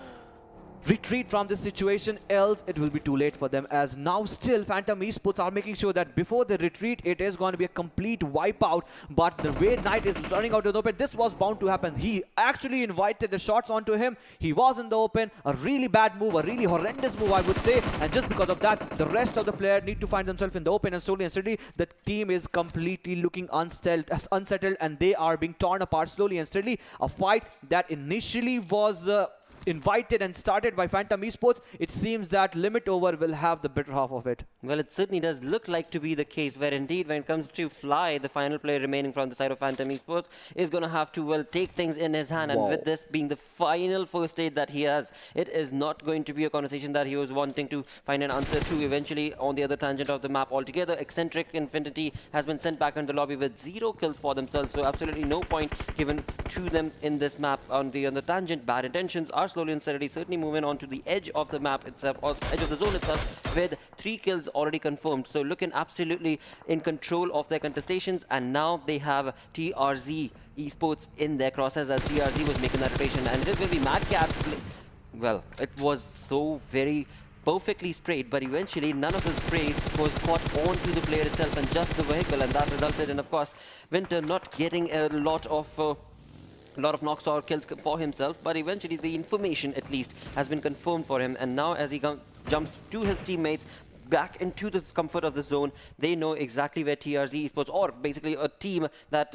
retreat from this situation, else it will be too late for them, as now still Phantom Esports are making sure that before they retreat, it is going to be a complete wipeout. But the way Knight is running out in the open, this was bound to happen. He actually invited the shots onto him. He was in the open. A really bad move, a really horrendous move, I would say, and just because of that, the rest of the players need to find themselves in the open, and slowly and steadily the team is completely looking unsettled, and they are being torn apart slowly and steadily. A fight that initially was invited and started by Phantom Esports, it seems that Limit Over will have the better half of it. Well, it certainly does look like to be the case, where indeed when it comes to Fly, the final player remaining from the side of Phantom Esports, is going to have to, well, take things in his hand. Wow. And with this being the final first aid that he has, it is not going to be a conversation that he was wanting to find an answer to. Eventually, on the other tangent of the map altogether, Eccentric Infinity has been sent back into the lobby with 0 kills for themselves, so absolutely no point given to them in this map. On the other tangent, Bad Intentions are slowly and steadily certainly moving on to the edge of the map itself, or edge of the zone itself, with 3 kills already confirmed. So looking absolutely in control of their contestations, and now they have TRZ Esports in their crosshairs as TRZ was making that rotation, and it is going to be Madcap. Well, it was so very perfectly sprayed, but eventually none of the spray was caught onto the player itself and just the vehicle, and that resulted in, of course, Winter not getting a lot of knocks or kills for himself, but eventually the information at least has been confirmed for him, and now as he jumps to his teammates back into the comfort of the zone, they know exactly where TRZ Esports, or basically a team that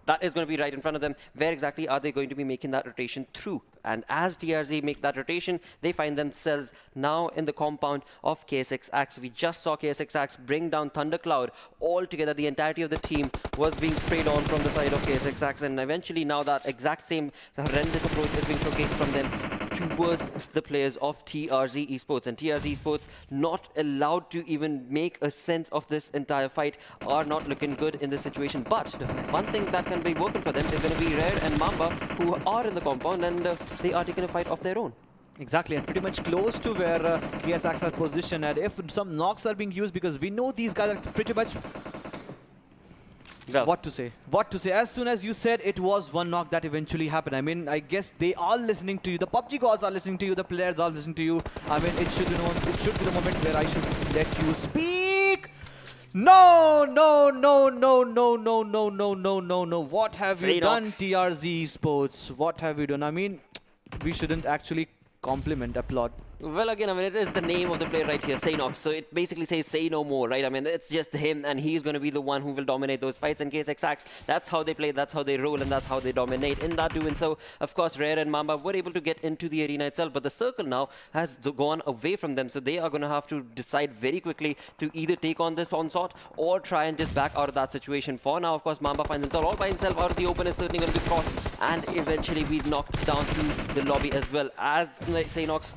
that is going to be right in front of them, where exactly are they going to be making that rotation through. And as TRZ make that rotation, they find themselves now in the compound of KSX. We just saw KSX bring down Thundercloud. All together, the entirety of the team was being sprayed on from the side of KSX, and eventually now that exact same horrendous approach is being showcased from them towards the players of TRZ Esports. And TRZ Esports, not allowed to even make a sense of this entire fight, are not looking good in this situation. But one thing that can be working for them is going to be Rare and Mamba, who are in the compound, and they are taking a fight of their own. Exactly, and pretty much close to where KSX is positioned. And if some knocks are being used, because we know these guys are pretty much... Well, What to say? What to say? As soon as you said it was one knock that eventually happened, I mean, I guess they are listening to you. The PUBG gods are listening to you. The players are listening to you. I mean, it should be the moment where I should let you speak. No, no, no, no, no, no, no, no, no, no, no. What have you done, TRZ Sports? What have you done? I mean, we shouldn't actually compliment, applaud. Well, again, I mean, it is the name of the player right here, Sanhok. So it basically says say no more, right? I mean, it's just him, and he's going to be the one who will dominate those fights. In case XX, that's how they play, that's how they roll, and that's how they dominate. In that doing so, of course, Rare and Mamba were able to get into the arena itself, but the circle now has gone away from them. So they are going to have to decide very quickly to either take on this onslaught or try and just back out of that situation. For now, of course, Mamba finds himself all by himself out of the open, is certainly going to be crossed and eventually be knocked down to the lobby as well, as Sanhok's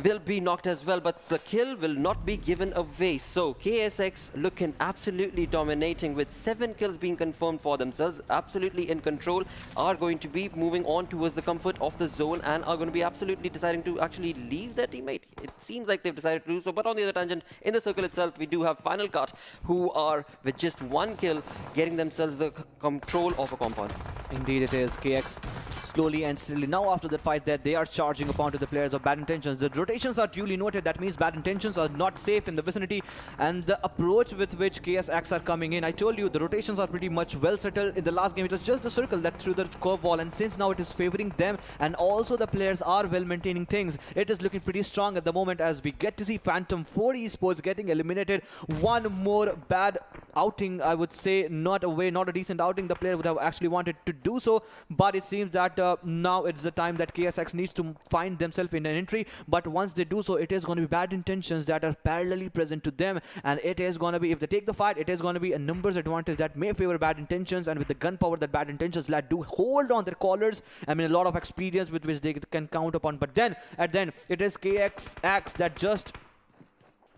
will be knocked as well, but the kill will not be given away. So KSX looking absolutely dominating with 7 kills being confirmed for themselves, absolutely in control, are going to be moving on towards the comfort of the zone and are going to be absolutely deciding to actually leave their teammate. It seems like they've decided to do so, but on the other tangent, in the circle itself, we do have Final Cut, who are with just 1 kill getting themselves the control of a compound. Indeed it is. KX slowly and steadily, now after that fight that they are charging upon to the players of Bad Intentions. The rotations are duly noted. That means Bad Intentions are not safe in the vicinity, and the approach with which KSX are coming in, I told you the rotations are pretty much well settled. In the last game it was just the circle that threw the curve wall, and since now it is favoring them, and also the players are well maintaining things, it is looking pretty strong at the moment as we get to see Phantom 4 Esports getting eliminated. One more bad outing, I would say, not a decent outing the player would have actually wanted to do so, but it seems that now it's the time that KSX needs to find themselves in an entry. But once they do so, it is going to be Bad Intentions that are parallelly present to them, and it is going to be, if they take the fight, it is going to be a numbers advantage that may favor Bad Intentions, and with the gunpowder that Bad Intentions lad do hold on their collars, I mean, a lot of experience with which they can count upon. But then at the end, it is KXX that just...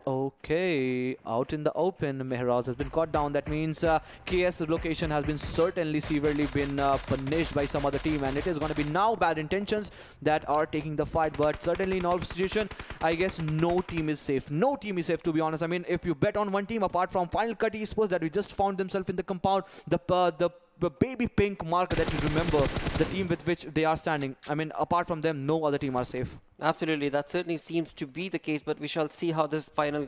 Okay, out in the open, Mehraz has been caught down. That means KS location has been certainly severely been punished by some other team, and it is going to be now Bad Intentions that are taking the fight. But certainly in all situation, I guess no team is safe. No team is safe, to be honest. I mean, if you bet on one team apart from Final Cut Esports that we just found themselves in the compound, the baby pink marker that you remember, the team with which they are standing, I mean, apart from them, no other team are safe. Absolutely, that certainly seems to be the case, but we shall see how this final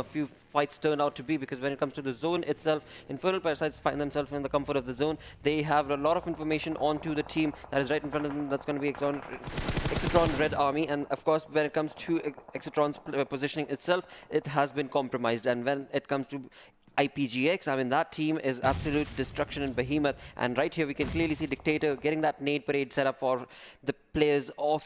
few fights turn out to be, because when it comes to the zone itself, Infernal Parasites find themselves in the comfort of the zone. They have a lot of information onto the team that is right in front of them. That's going to be Exitron Red Army, and of course, when it comes to Exitron's positioning itself, it has been compromised. And when it comes to IPGX, I mean, that team is absolute destruction and behemoth. And right here, we can clearly see Dictator getting that nade parade set up for the players of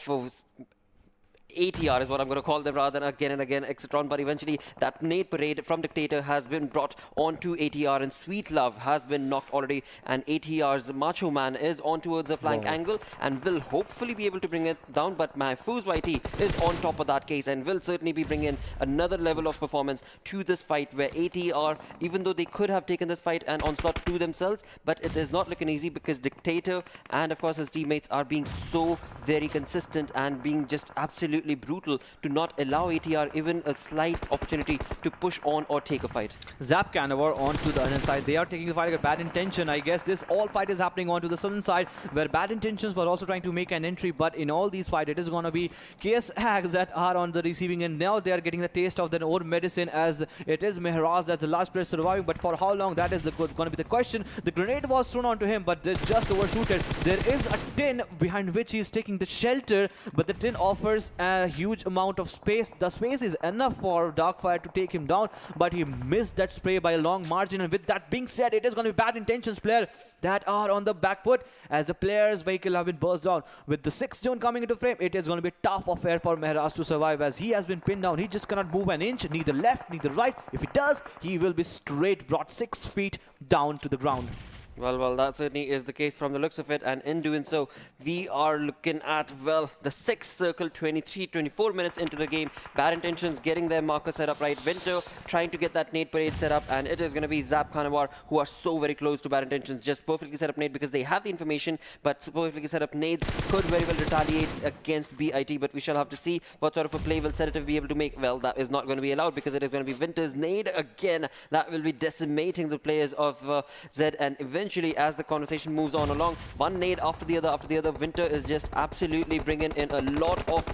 ATR is what I'm going to call them rather than again and again Exitron, but eventually that nade parade from Dictator has been brought onto ATR, and Sweet Love has been knocked already, and ATR's Macho Man is on towards the flank angle and will hopefully be able to bring it down, but Mahfouz YT is on top of that case and will certainly be bringing another level of performance to this fight, where ATR, even though they could have taken this fight and onslaught to themselves, but it is not looking easy because Dictator and of course his teammates are being so very consistent and being just absolutely brutal to not allow ATR even a slight opportunity to push on or take a fight. Zap Canavar onto the other side. They are taking the fight with Bad Intention. I guess this all fight is happening onto the southern side, where Bad Intentions were also trying to make an entry, but in all these fights it is going to be KS Hags that are on the receiving end. Now they are getting the taste of their own medicine, as it is Mehraz that's the last player surviving, but for how long, that is going to be the question. The grenade was thrown onto him, but they just overshooted. There is a tin behind which he is taking the shelter, but the tin offers a huge amount of space. The space is enough for Darkfire to take him down, but he missed that spray by a long margin. And with that being said, it is going to be Bad Intentions player that are on the back foot, as the player's vehicle have been burst down. With the 6th zone coming into frame, it is going to be a tough affair for Mehraz to survive, as he has been pinned down. He just cannot move an inch, neither left, neither right. If he does, he will be straight brought 6 feet down to the ground. Well, that certainly is the case from the looks of it, and in doing so, we are looking at, well, the 6th circle, 24 minutes into the game. Bad Intentions getting their marker set up right. Winter trying to get that nade parade set up, and it is going to be Zap Kanavar, who are so very close to Bad Intentions. Just perfectly set up nade because they have the information, but perfectly set up nades could very well retaliate against BIT, but we shall have to see what sort of a play will Sedative be able to make. Well, that is not going to be allowed because it is going to be Winter's nade again. That will be decimating the players of Zed, and eventually, as the conversation moves on along, one nade after the other, Winter is just absolutely bringing in a lot of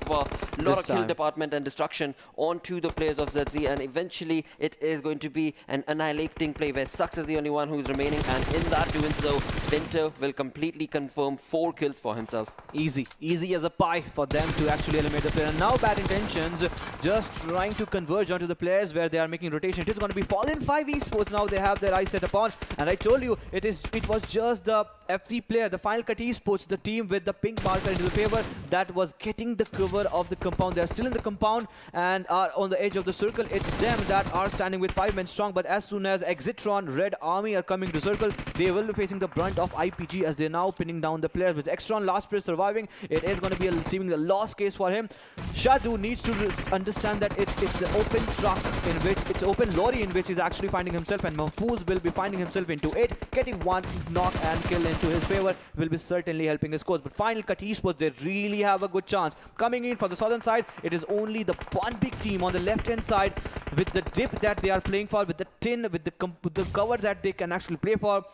kill department and destruction onto the players of ZZ, and eventually it is going to be an annihilating play where Sux is the only one who is remaining, and in that doing so, Winter will completely confirm 4 kills for himself. Easy as a pie for them to actually eliminate the player. And now Bad Intentions just trying to converge onto the players where they are making rotation. It is going to be Fallen 5 Esports now. They have their eyes set upon, and I told you it was just the FC player, the Final Cut Esports, the team with the pink marker into the favor, that was getting the cover of the compound. They are still in the compound and are on the edge of the circle. It's them that are standing with 5 men strong, but as soon as Exitron, Red Army are coming to circle, they will be facing the brunt of IPG, as they're now pinning down the players. With Extron last player surviving, it is going to be seeming the lost case for him. Shadu needs to understand that it's the open truck in which, it's open lorry in which he's actually finding himself, and Mahfouz will be finding himself into it. Getting one knock and kill into his favor will be certainly helping his cause. But Final Cut Esports, they really have a good chance. Coming in from the southern side, it is only the one big team on the left hand side with the dip that they are playing for, with the tin, with the cover that they can actually play for.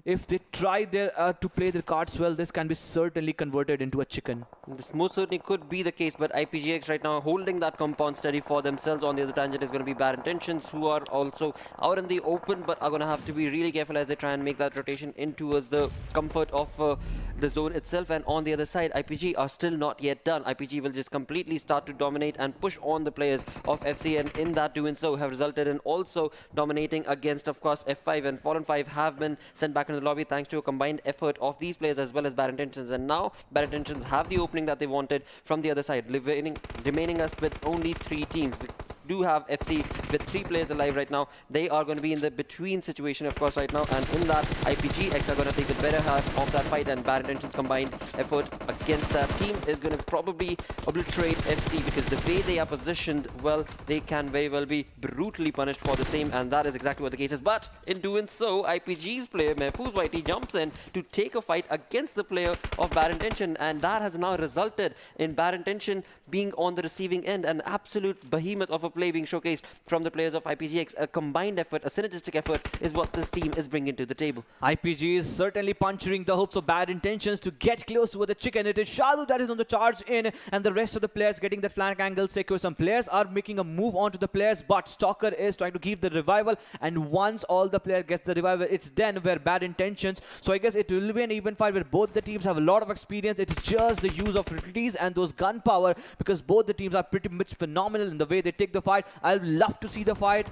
If they try to play their cards well, this can be certainly converted into a chicken. This most certainly could be the case, but IPGX right now holding that compound steady for themselves. On the other tangent is going to be Bad Intentions, who are also out in the open, but are going to have to be really careful as they try and make that rotation in towards the comfort of the zone itself. And on the other side, IPG are still not yet done. IPG will just completely start to dominate and push on the players of FC, and in that doing so have resulted in also dominating against, of course, F5, and Fallen 5 have been sent back into the lobby thanks to a combined effort of these players as well as Bad Intentions. And now Bad Intentions have the opening that they wanted from the other side, remaining us with only 3 teams. We do have FC with 3 players alive right now. They are going to be in the between situation, of course, right now, and in that, IPGX are going to take the better half of that fight, and Bad Intentions combined effort against that team is going to probably obliterate FC, because the way they are positioned, well, they can very well be brutally punished for the same, and that is exactly what the case is. But in doing so, IPG's player Mahfouz YT jumps in to take a fight against the player of Bad Intention, and that has now resulted in Bad Intention being on the receiving end. An absolute behemoth of a play being showcased from the players of IPGX. A combined effort, a synergistic effort is what this team is bringing to the table. IPG is certainly puncturing the hopes of Bad Intentions to get close with the chicken. It is Shadu that is on the charge in, and the rest of the players getting the flank angle secure. Some players are making a move onto the players, but Stalker is trying to keep the revival, and once all the player gets the revival, it's then where Bad Intentions. So I guess it will be an even fight where both the teams have a lot of experience. It's just the use of utilities and those gun power, because both the teams are pretty much phenomenal in the way they take the fight. I'd love to see the fight.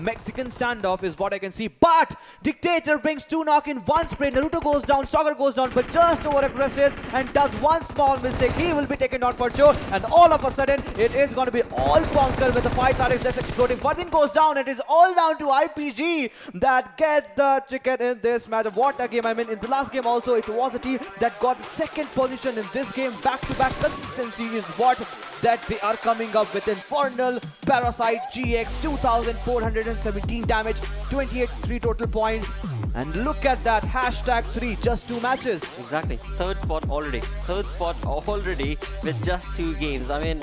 Mexican standoff is what I can see. But Dictator brings 2 knock in 1 spray. Naruto goes down, Soccer goes down, but just over aggressive and does one small mistake. He will be taken down for sure. And all of a sudden, it is going to be all conquer with the fights are just exploding. Vardin goes down. It is all down to IPG that gets the chicken in this match. What a game. I mean, in the last game also, it was a team that got the 2nd position in this game. Back-to-back consistency is what that they are coming up with. Infernal Parasite GX, 2417 damage, 28 total points. And look at that, #3, just 2 matches. Exactly. Third spot already with just 2 games. I mean,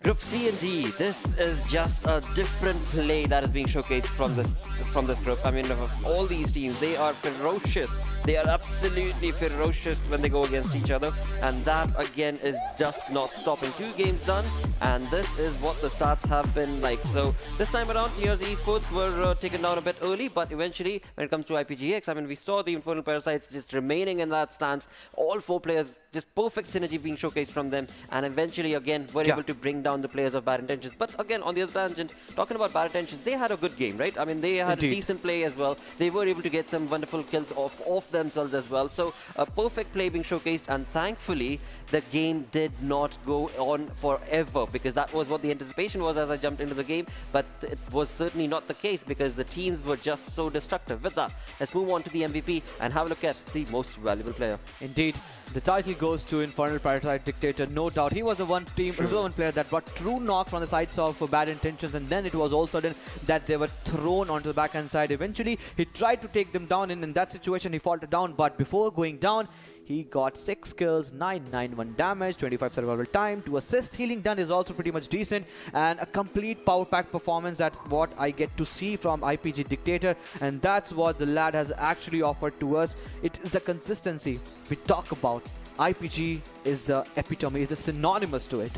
Group C and D, this is just a different play that is being showcased from this group. I mean, of all these teams, they are ferocious. They are absolutely ferocious when they go against each other, and that again is just not stopping. 2 games done, and this is what the stats have been like. So this time around, TRZ Esports were taken down a bit early, but eventually, when it comes to IPGX, I mean, we saw the Infernal Parasites just remaining in that stance. All 4 players, just perfect synergy being showcased from them, and eventually, again, were able to bring down the players of Bad Intentions. But again, on the other tangent, talking about Bad Intentions, they had a good game, right? I mean, they had a decent play as well. They were able to get some wonderful kills off themselves as well. So a perfect play being showcased, and thankfully the game did not go on forever, because that was what the anticipation was as I jumped into the game, but it was certainly not the case because the teams were just so destructive. With that, let's move on to the MVP and have a look at the most valuable player. Indeed, the title goes to Infernal Parasite Dictator, no doubt. He was the one player that got true knock from the sides of Bad Intentions, and then it was all sudden that they were thrown onto the backhand side. Eventually, he tried to take them down, and in that situation, he faltered down. But before going down, he got 6 kills, 991 damage, 25 survival time, 2 assists. Healing done is also pretty much decent, and a complete power pack performance. That's what I get to see from IPG Dictator, and that's what the lad has actually offered to us. It is the consistency we talk about. IPG is the epitome, is the synonymous to it.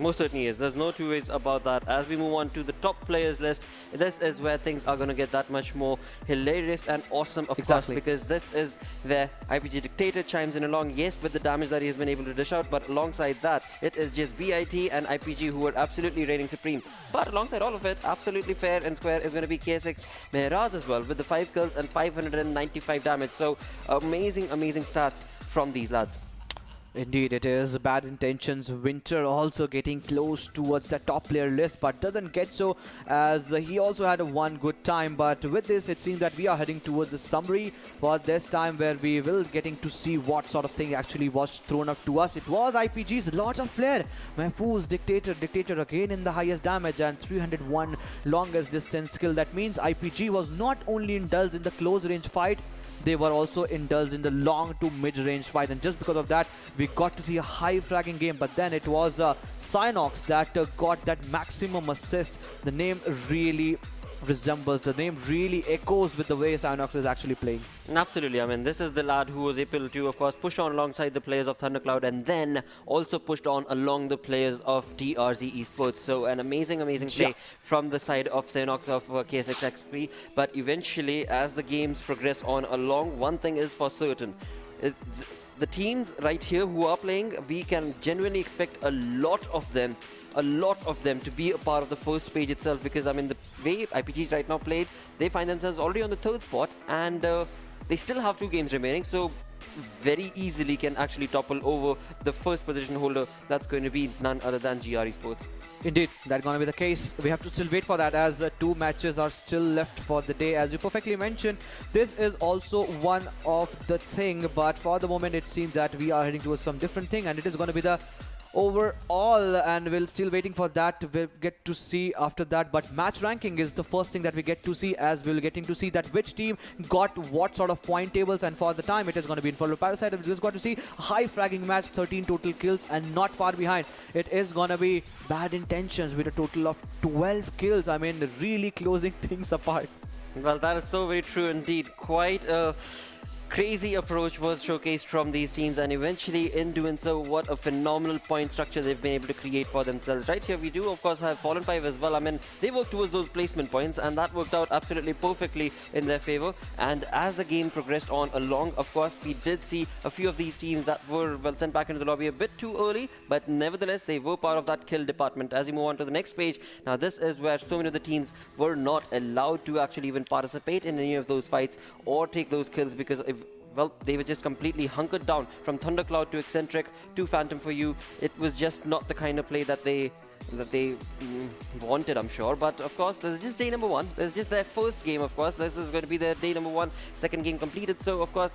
Most certainly is. There's no 2 ways about that. As we move on to the top players list, this is where things are going to get that much more hilarious and awesome, of course, because this is where IPG Dictator chimes in along, yes, with the damage that he has been able to dish out, but alongside that, it is just BIT and IPG who are absolutely reigning supreme. But alongside all of it, absolutely fair and square is going to be K6 Miramar as well, with the 5 kills and 595 damage. So amazing stats from these lads. Indeed, it is. Bad Intentions. Winter also getting close towards the top player list, but doesn't get so, as he also had a one good time. But with this, it seems that we are heading towards the summary for this time, where we will getting to see what sort of thing actually was thrown up to us. It was IPG's lot of player. Mahfouz, Dictator again in the highest damage and 301 longest distance skill. That means IPG was not only indulged in the close range fight, they were also indulged in the long to mid-range fight, and just because of that, we got to see a high fragging game. But then it was Sanhok that got that maximum assist. The name really resembles, the name really echoes with the way Sanhok is actually playing. Absolutely. I mean, this is the lad who was able to, of course, push on alongside the players of Thundercloud, and then also pushed on along the players of TRZ Esports. So an amazing play from the side of Sanhok of K6XP. But eventually, as the games progress on along, one thing is for certain. The teams right here who are playing, we can genuinely expect a lot of them to be a part of the first page itself, because I mean, the way IPG's right now played, they find themselves already on the 3rd spot, and they still have 2 games remaining, so very easily can actually topple over the first position holder. That's going to be none other than GR Esports. Indeed, that's going to be the case. We have to still wait for that, as 2 matches are still left for the day. As you perfectly mentioned, this is also one of the thing, but for the moment it seems that we are heading towards some different thing, and it is going to be the overall, and we're still waiting for that. We'll get to see after that, but match ranking is the first thing that we get to see, as we're getting to see that which team got what sort of point tables. And for the time, it is going to be Infernal Parasite. We just got to see a high fragging match, 13 total kills, and not far behind, it is going to be Bad Intentions with a total of 12 kills. I mean, really closing things apart. Well, that is so very true indeed. Quite a Crazy approach was showcased from these teams, and eventually in doing so, what a phenomenal point structure they've been able to create for themselves. Right here we do of course have Fallen 5 as well. I mean, they worked towards those placement points and that worked out absolutely perfectly in their favor. And as the game progressed on along, of course we did see a few of these teams that were well sent back into the lobby a bit too early, but nevertheless they were part of that kill department. As you move on to the next page, now this is where so many of the teams were not allowed to actually even participate in any of those fights or take those kills, because if well, they were just completely hunkered down from Thundercloud to Eccentric to Phantom for You. It was just not the kind of play that they wanted, I'm sure. But of course, this is just day number one. This is just their first game, of course. This is going to be their day number one, second game completed. So, of course,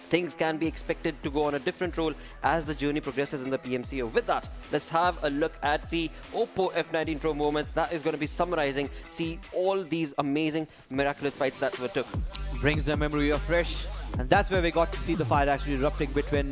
things can be expected to go on a different role as the journey progresses in the PMCO. With that, let's have a look at the Oppo F19 Pro moments. That is going to be summarizing, see all these amazing, miraculous fights that were took. Brings the memory afresh, and that's where we got to see the fight actually erupting between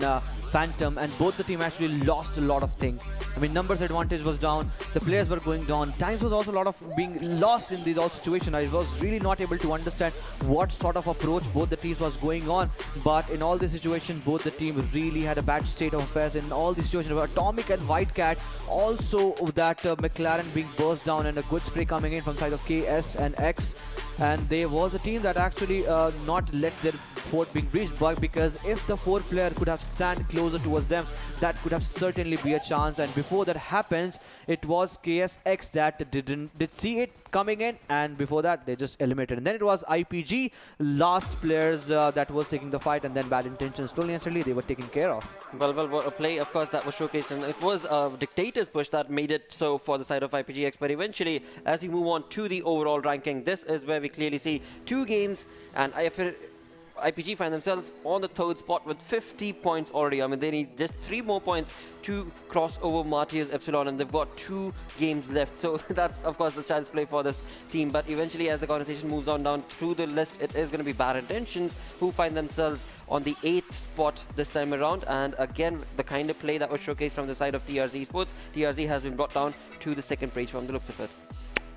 Phantom, and both the team actually lost a lot of things. I mean, numbers advantage was down, the players were going down, times was also a lot of being lost in these all situations. I was really not able to understand what sort of approach both the teams was going on, but in all these situations both the team really had a bad state of affairs in all these situations. Atomic and White Cat, also that McLaren being burst down and a good spray coming in from side of KS and X, and there was a team that actually not let their fort being breached, but because if the fourth player could have stand closer towards them, that could have certainly be a chance. And before that happens, it was KSX that did see it coming in, and before that they just eliminated. And then it was IPG last players that was taking the fight, and then Bad Intentions slowly and steadily they were taken care of. Well, what a play, of course, that was showcased, and it was Dictator's push that made it so for the side of IPGX. But eventually, as we move on to the overall ranking, this is where we clearly see 2 games, and IPG find themselves on the 3rd spot with 50 points already. I mean, they need just 3 more points to cross over Martyrs Epsilon, and they've got 2 games left. So that's, of course, the child's play for this team. But eventually, as the conversation moves on down through the list, it is going to be Bad Intentions who find themselves on the 8th spot this time around. And again, the kind of play that was showcased from the side of TRZ Esports, TRZ has been brought down to the 2nd page from the looks of it.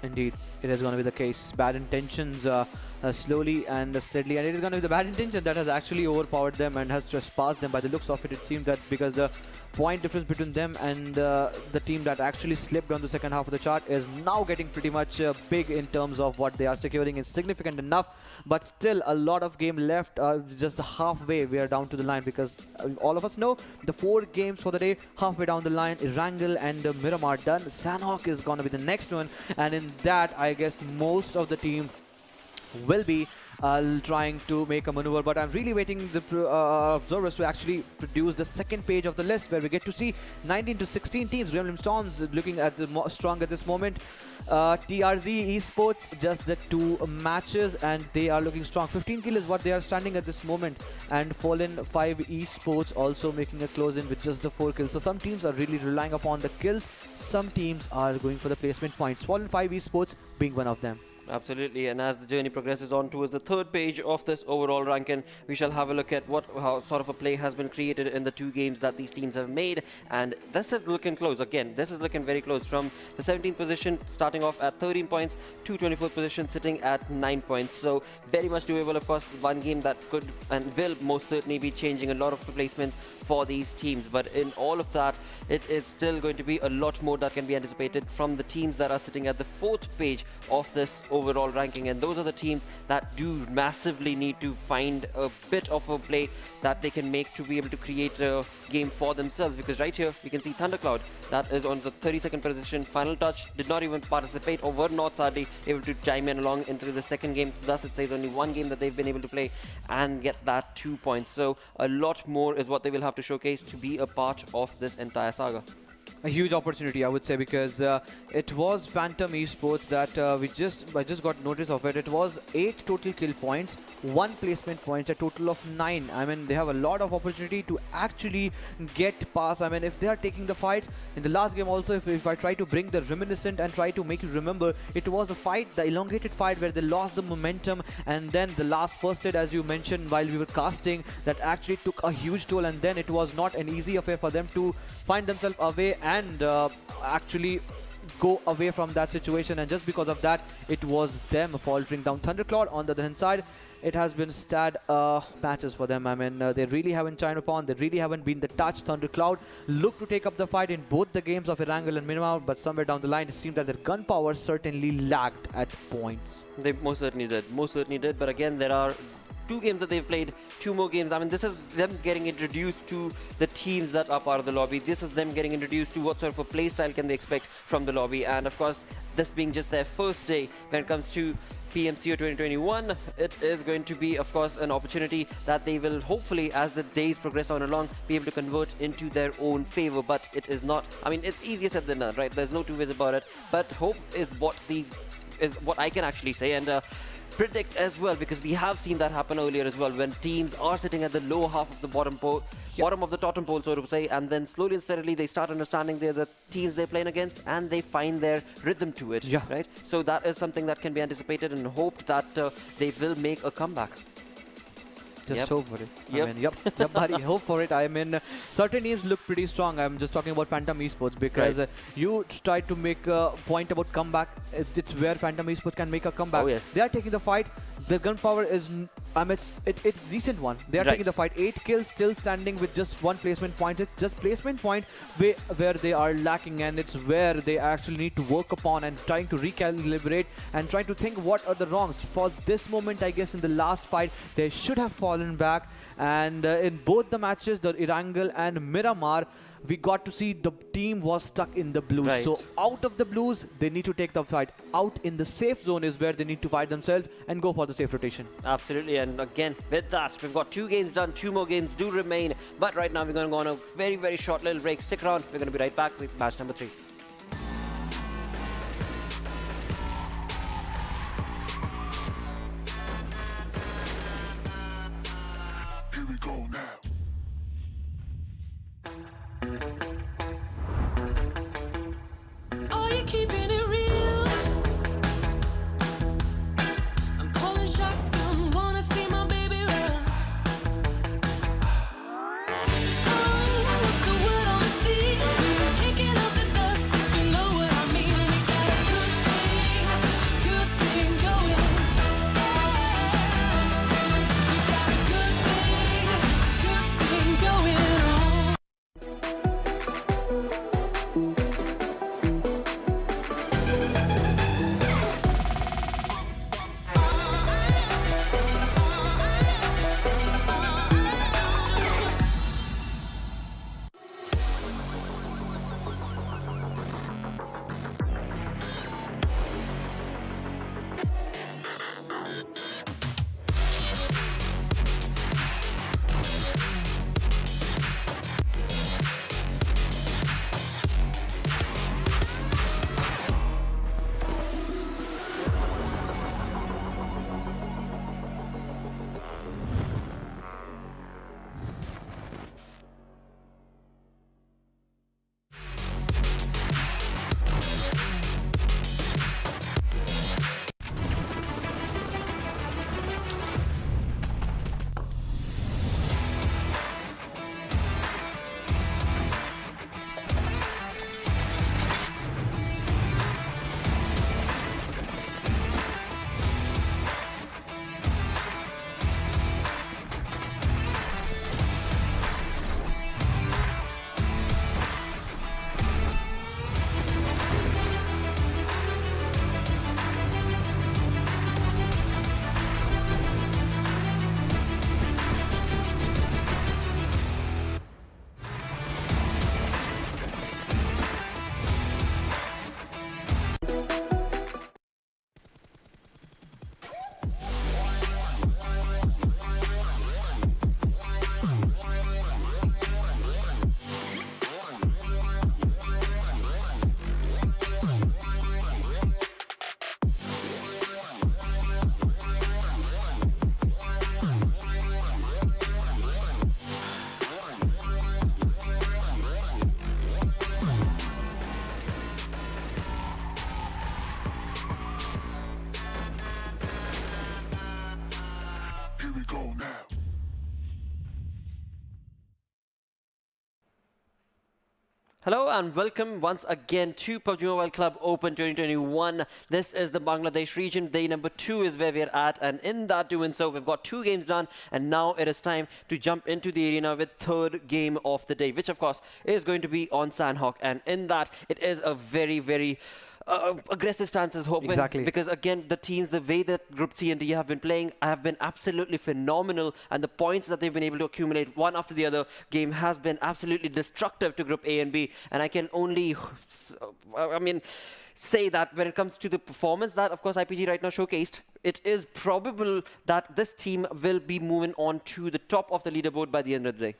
Indeed, it is going to be the case. Bad Intentions slowly and steadily, and it is going to be the Bad Intention that has actually overpowered them and has trespassed them. By the looks of it, it seems that because the point difference between them and the team that actually slipped on the second half of the chart is now getting pretty much big in terms of what they are securing. Is significant enough, but still a lot of game left. Just halfway we are down to the line, because all of us know the 4 games for the day, halfway down the line. Erangel and Miramar done. Sanhok is going to be the next one, and in that I guess most of the team will be trying to make a maneuver. But I'm really waiting the observers to actually produce the 2nd page of the list, where we get to see 19 to 16 teams. Gremlin Storms looking at the strong at this moment. TRZ Esports, just the 2 matches, and they are looking strong. 15 kill is what they are standing at this moment, and Fallen 5 Esports also making a close in with just the 4 kills. So some teams are really relying upon the kills, some teams are going for the placement points. Fallen 5 Esports being one of them. Absolutely, and as the journey progresses on towards the 3rd page of this overall ranking, we shall have a look at how sort of a play has been created in the 2 games that these teams have made. And this is looking close. Again, this is looking very close. From the 17th position starting off at 13 points to 24th position sitting at 9 points. So very much doable. Of course, one game that could and will most certainly be changing a lot of placements for these teams. But in all of that, it is still going to be a lot more that can be anticipated from the teams that are sitting at the 4th page of this overall ranking, and those are the teams that do massively need to find a bit of a play that they can make to be able to create a game for themselves. Because right here we can see Thundercloud, that is on the 32nd position. Final Touch did not even participate, or were not sadly able to chime in along into the 2nd game. Thus it says only 1 game that they've been able to play and get that 2 points. So a lot more is what they will have to showcase to be a part of this entire saga. A huge opportunity, I would say, because it was Phantom Esports that I just got notice of it. It was 8 total kill points, 1 placement points, a total of 9. I mean, they have a lot of opportunity to actually get past. I mean, if they are taking the fight in the last game also, if I try to bring the reminiscent and try to make you remember, it was a fight, the elongated fight, where they lost the momentum, and then the last first hit, as you mentioned while we were casting, that actually took a huge toll, and then it was not an easy affair for them to find themselves away and actually go away from that situation, and just because of that, it was them faltering down. Thundercloud on the other hand side, it has been sad matches for them. I mean, they really haven't shined upon, they really haven't been the touch. Thundercloud looked to take up the fight in both the games of Erangel and Miramar, but somewhere down the line, it seemed that their gun power certainly lagged at points. They most certainly did. But again, there are 2 games that they've played, 2 more games. I mean, this is them getting introduced to the teams that are part of the lobby. This is them getting introduced to what sort of a play style can they expect from the lobby. And of course, this being just their first day when it comes to PMCO 2021, it is going to be, of course, an opportunity that they will hopefully, as the days progress on along, be able to convert into their own favor. But it is not, I mean, it's easier said than done, right? There's no two ways about it. But hope is what I can actually say, and predict as well, because we have seen that happen earlier as well, when teams are sitting at the lower half of the bottom of the totem pole, so to say, and then slowly and steadily they start understanding the teams they're playing against, and they find their rhythm to it, right? So that is something that can be anticipated and hoped that they will make a comeback. Just hope for it. I mean, yep, buddy, hope for it. I mean, certain teams look pretty strong. I'm just talking about Phantom Esports, because you tried to make a point about comeback. It's where Phantom Esports can make a comeback. Oh, yes. They are taking the fight. The gun power is, I mean, it's decent one. They are taking the fight. 8 kills, still standing with just 1 placement point. It's just placement point where they are lacking, and it's where they actually need to work upon and trying to recalibrate and trying to think what are the wrongs. For this moment, I guess in the last fight, they should have fallen back. And in both the matches, the Erangel and Miramar, we got to see the team was stuck in the blues. So out of the blues, they need to take the fight. Out in the safe zone is where they need to fight themselves and go for the safe rotation. Absolutely. And again, with that, we've got 2 games done. 2 more games do remain. But right now, we're going to go on a very, very short little break. Stick around. We're going to be right back with match number 3. Here we go now. Are you keeping it real? I'm calling shotgun, wanna see my baby run. Oh, what's the word on the sea? Kicking up the dust, if you know what I mean. We got a good thing going. We got a good thing going on. Here we go now. Hello and welcome once again to PUBG Mobile Club Open 2021. This is the Bangladesh region. Day number 2 is where we're at, and in that doing so, we've got 2 games done, and now it is time to jump into the arena with third game of the day, which of course is going to be on Sanhok. And in that, it is a very aggressive stance is hoping. Exactly. Because again, the teams, the way that Group C and D have been playing have been absolutely phenomenal, and the points that they've been able to accumulate one after the other game has been absolutely destructive to Group A and B. And I can only, say that when it comes to the performance that, of course, IPG right now showcased, it is probable that this team will be moving on to the top of the leaderboard by the end of the day.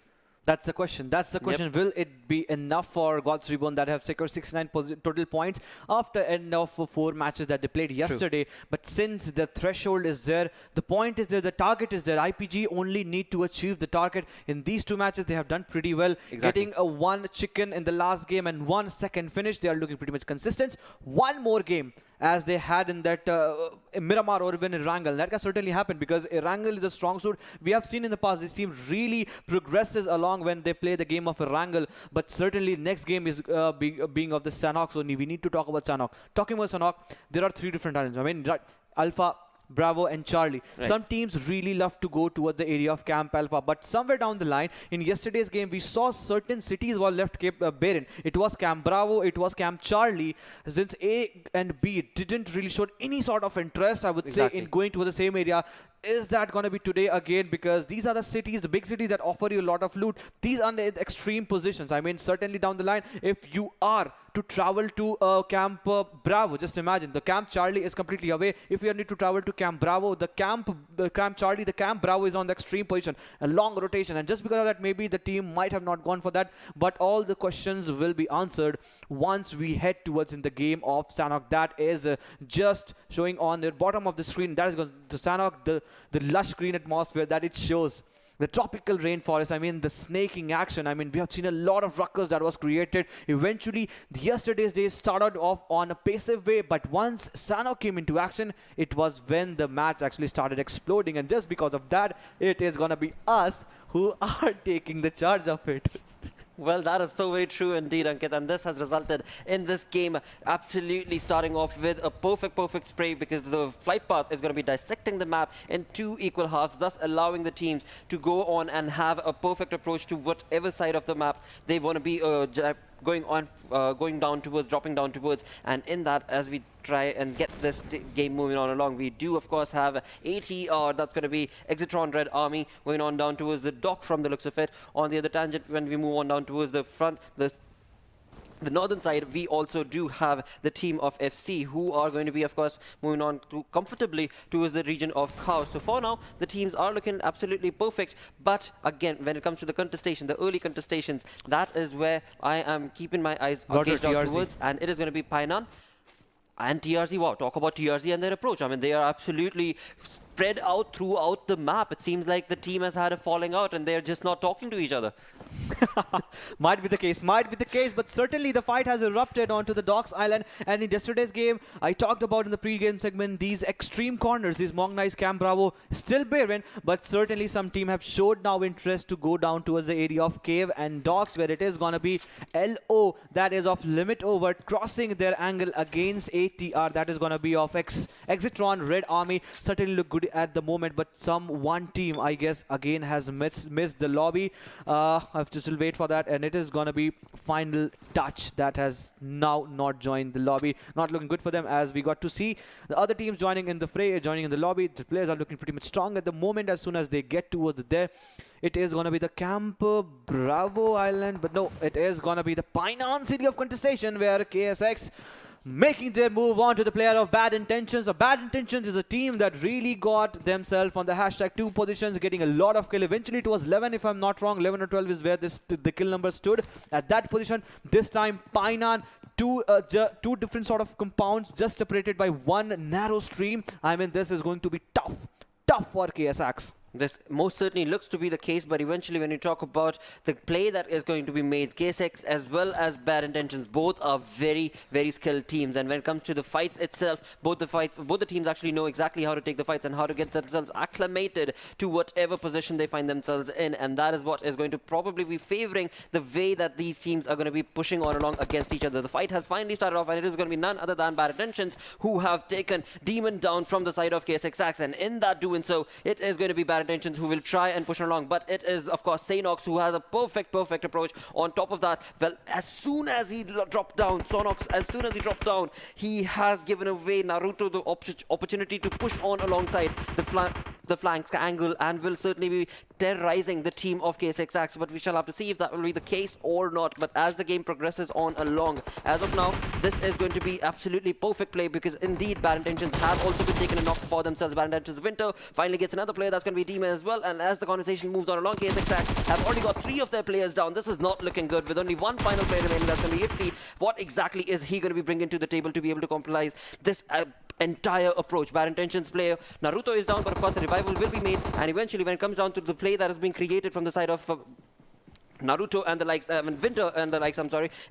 That's the question. That's the question. Yep. Will it be enough for Gods Reborn that have secured 69 total points after end of 4 matches that they played yesterday? But since the threshold is there, the point is there, the target is there. IPG only need to achieve the target. In these 2 matches, they have done pretty well. Exactly. Getting a 1 chicken in the last game and 1 second finish. They are looking pretty much consistent. One more game as they had in that Miramar or even Erangel. That can certainly happen because Erangel is a strong suit. We have seen in the past this team really progresses along when they play the game of Erangel. But certainly next game is being of the Sanhok. So we need to talk about Sanhok. Talking about Sanhok, there are 3 different islands. I mean, Alpha, Bravo and Charlie. Right. Some teams really love to go towards the area of Camp Alpha, but somewhere down the line, in yesterday's game, we saw certain cities were left barren. It was Camp Bravo, it was Camp Charlie. Since A and B didn't really show any sort of interest, I would say, in going to the same area. Is that going to be today again? Because these are the cities, the big cities that offer you a lot of loot. These are the extreme positions. I mean, certainly down the line, if you are to travel to Camp Bravo, just imagine, the Camp Charlie is completely away. If you need to travel to Camp Bravo, the Camp Charlie, the Camp Bravo is on the extreme position, a long rotation. And just because of that, maybe the team might have not gone for that. But all the questions will be answered once we head towards in the game of Sanhok. That is just showing on the bottom of the screen. That is going to Sanhok, the lush green atmosphere that it shows. The tropical rainforest, I mean, the snaking action. I mean, we have seen a lot of ruckus that was created. Eventually, yesterday's day started off on a passive way, but once Sanhok came into action, it was when the match actually started exploding. And just because of that, it is going to be us who are taking the charge of it. Well, that is so very true indeed, Ankit, and this has resulted in this game absolutely starting off with a perfect spray, because the flight path is going to be dissecting the map in 2 equal halves, thus allowing the teams to go on and have a perfect approach to whatever side of the map they want to be dropping down towards. And in that, as we try and get this game moving on along, we do of course have ATR, that's going to be Exitron Red Army, going on down towards the dock from the looks of it. On the other tangent, when we move on down towards the front, the northern side, we also do have the team of FC, who are going to be, of course, moving on to comfortably towards the region of Khao. So for now, the teams are looking absolutely perfect. But again, when it comes to the contestation, the early contestations, that is where I am keeping my eyes gauged out towards, and it is going to be Painan and TRZ. Wow, talk about TRZ and their approach. I mean, they are absolutely spread out throughout the map. It seems like the team has had a falling out and they're just not talking to each other. Might be the case, but certainly the fight has erupted onto the Docks Island. And in yesterday's game, I talked about in the pre-game segment, these extreme corners, these Mongnais, Camp Bravo, still barren, but certainly some team have showed now interest to go down towards the area of Cave and Docks, where it is going to be LO, that is of Limit Over, crossing their angle against ATR, that is going to be of Exitron Red Army. Certainly look good at the moment, but one team, I guess, again has missed the lobby. I have to still wait for that, and it is going to be Final Touch that has now not joined the lobby. Not looking good for them, as we got to see the other teams joining in the fray, joining in the lobby. The players are looking pretty much strong at the moment. As soon as they get towards there, it is going to be the Camp Bravo Island, but no, it is going to be the Painan City of Contestation, where KSX making their move on to the player of Bad Intentions. Bad Intentions is a team that really got themselves on the #2 positions, getting a lot of kill. Eventually it was 11, if I'm not wrong. 11 or 12 is where the kill number stood at that position. This time Painan, two different sort of compounds just separated by one narrow stream. I mean, this is going to be tough for KSX. This most certainly looks to be the case, but eventually when you talk about the play that is going to be made, KSX as well as Bad Intentions, both are very, very skilled teams. And when it comes to the fights itself, both the teams actually know exactly how to take the fights and how to get themselves acclimated to whatever position they find themselves in. And that is what is going to probably be favoring the way that these teams are going to be pushing on along against each other. The fight has finally started off, and it is going to be none other than Bad Intentions who have taken Demon down from the side of KSX. And in that doing so, it is going to be Bad Intentions who will try and push along, but it is of course Sanhok who has a perfect approach. On top of that, well, as soon as he dropped down, he has given away Naruto the opportunity to push on alongside the flank angle and will certainly be terrorizing the team of KSX, but we shall have to see if that will be the case or not. But as the game progresses on along, as of now, this is going to be absolutely perfect play, because indeed Bad Intentions have also been taking a knock for themselves. Bad Intentions Winter finally gets another player, that's going to be Demon as well. And as the conversation moves on along, KSX have already got 3 of their players down. This is not looking good, with only one final player remaining, that's going to be Ifti. What exactly is he going to be bringing to the table to be able to compromise this entire approach? Bad Intentions player Naruto is down, but of course the revival will be made, and eventually when it comes down to the play that is being created from the side of Naruto and the likes, Winter and the likes,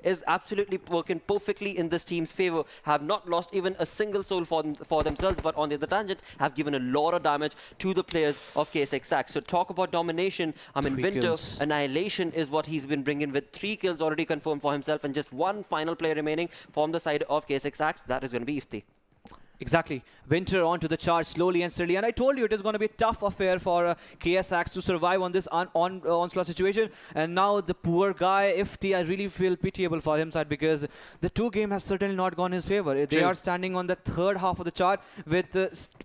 is absolutely working perfectly in this team's favor. Have not lost even a single soul for themselves, but on the other tangent, have given a lot of damage to the players of KSX. So talk about domination. Winter, annihilation is what he's been bringing, with 3 kills already confirmed for himself and just one final player remaining from the side of KSX. That is going to be Ifti. Exactly. Winter onto the charge slowly and steadily. And I told you it is going to be a tough affair for KSX to survive on this onslaught situation. And now the poor guy, Ifti, I really feel pitiable for him side, because the 2 game has certainly not gone his favor. They are standing on the 3rd half of the chart with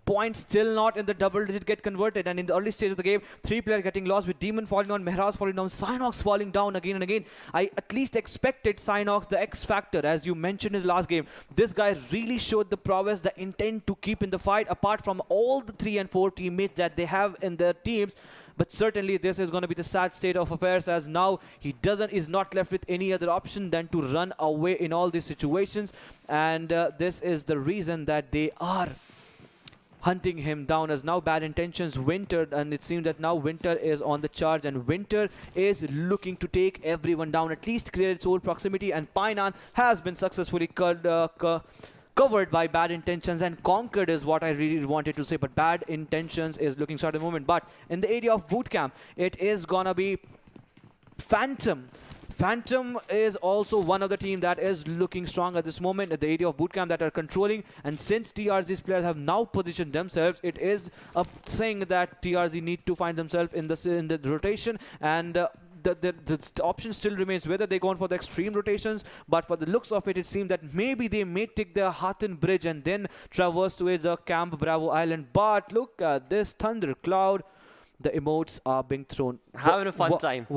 points still not in the double digit get converted. And in the early stage of the game, 3 players getting lost, with Demon falling down, Mehraj falling down, Sanhok's falling down again and again. I at least expected Sanhok's the X factor, as you mentioned in the last game. This guy really showed the prowess, the intent to keep in the fight, apart from all the 3 and 4 teammates that they have in their teams. But certainly this is going to be the sad state of affairs, as now he is not left with any other option than to run away in all these situations. And this is the reason that they are hunting him down, as now Bad Intentions Winter, and it seems that now Winter is on the charge, and Winter is looking to take everyone down, at least clear its own proximity. And Painan has been successfully covered by Bad Intentions and conquered, is what I really wanted to say. But Bad Intentions is looking short at the moment. But in the area of boot camp, it is gonna be Phantom. Phantom is also one of the team that is looking strong at this moment at the area of boot camp that are controlling. And since TRZ's players have now positioned themselves, it is a thing that TRZ need to find themselves in the rotation. And the option still remains whether they go on for the extreme rotations, but for the looks of it, it seems that maybe they may take the Hatton Bridge and then traverse towards Camp Bravo Island. But look at this Thundercloud. The emotes are being thrown. Having a fun time.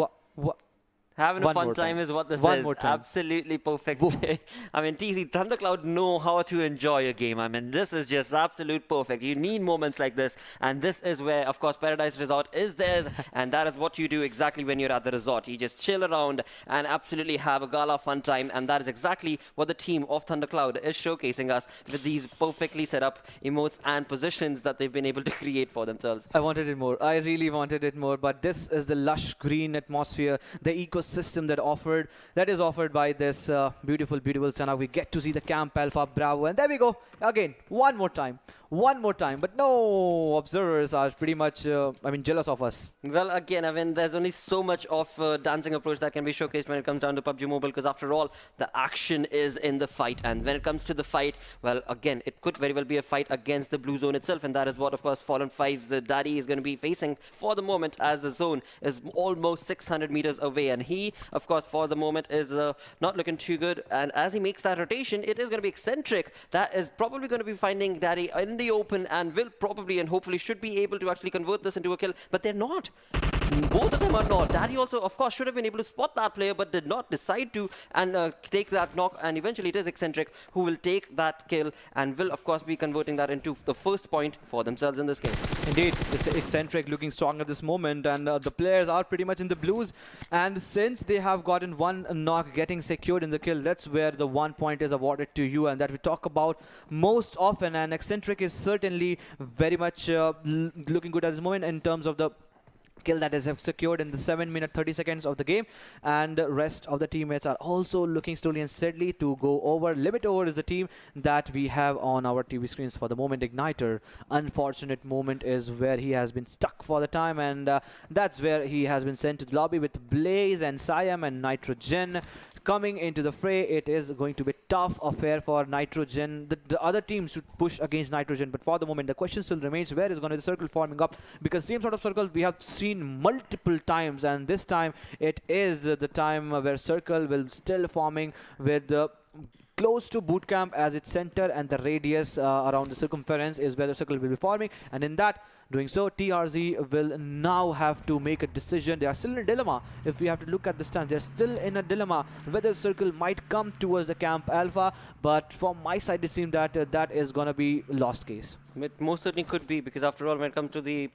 Having a fun time is what this is. Absolutely perfect. TC, Thundercloud know how to enjoy a game. This is just absolute perfect. You need moments like this. And this is where, of course, Paradise Resort is theirs. And that is what you do exactly when you're at the resort. You just chill around and absolutely have a gala fun time. And that is exactly what the team of Thundercloud is showcasing us with these perfectly set up emotes and positions that they've been able to create for themselves. I wanted it more. I really wanted it more. But this is the lush green atmosphere, the ecosystem that is offered by this beautiful Sanhok. We get to see the Camp Alpha Bravo, and there we go again, one more time. But no, observers are pretty much jealous of us. Well, again, there's only so much of dancing approach that can be showcased when it comes down to PUBG Mobile, because after all, the action is in the fight. And when it comes to the fight, well, again, it could very well be a fight against the blue zone itself, and that is what, of course, Fallen 5's daddy is going to be facing for the moment, as the zone is almost 600 meters away. And he, of course, for the moment is not looking too good. And as he makes that rotation, it is going to be Eccentric that is probably going to be finding daddy in the open, and will probably and hopefully should be able to actually convert this into a kill, but they're not. Both of them are not. Daddy also, of course, should have been able to spot that player, but did not decide to and take that knock. And eventually, it is Eccentric who will take that kill and will, of course, be converting that into the first point for themselves in this game. Indeed, this Eccentric looking strong at this moment, and the players are pretty much in the blues. And since they have gotten one knock getting secured in the kill, that's where the 1 point is awarded to you, and that we talk about most often. And Eccentric is certainly very much looking good at this moment in terms of the kill that is secured in the 7 minute 30 seconds of the game, and the rest of the teammates are also looking slowly and steadily to go over. Limit Over is the team that we have on our TV screens for the moment. Igniter, unfortunate moment is where he has been stuck for the time, and that's where he has been sent to the lobby with Blaze and Siam and Nitrogen coming into the fray. It is going to be a tough affair for Nitrogen. The other teams should push against Nitrogen, but for the moment the question still remains, where is going to be the circle forming up, because same sort of circle we have seen multiple times, and this time it is the time where circle will still forming with the close to bootcamp as its center, and the radius around the circumference is where the circle will be forming. And in that doing so, TRZ will now have to make a decision. They are still in a dilemma. If we have to look at the stance, they're still in a dilemma whether circle might come towards the camp alpha, but from my side it seems that that is gonna be lost case. It most certainly could be, because after all, when it comes to the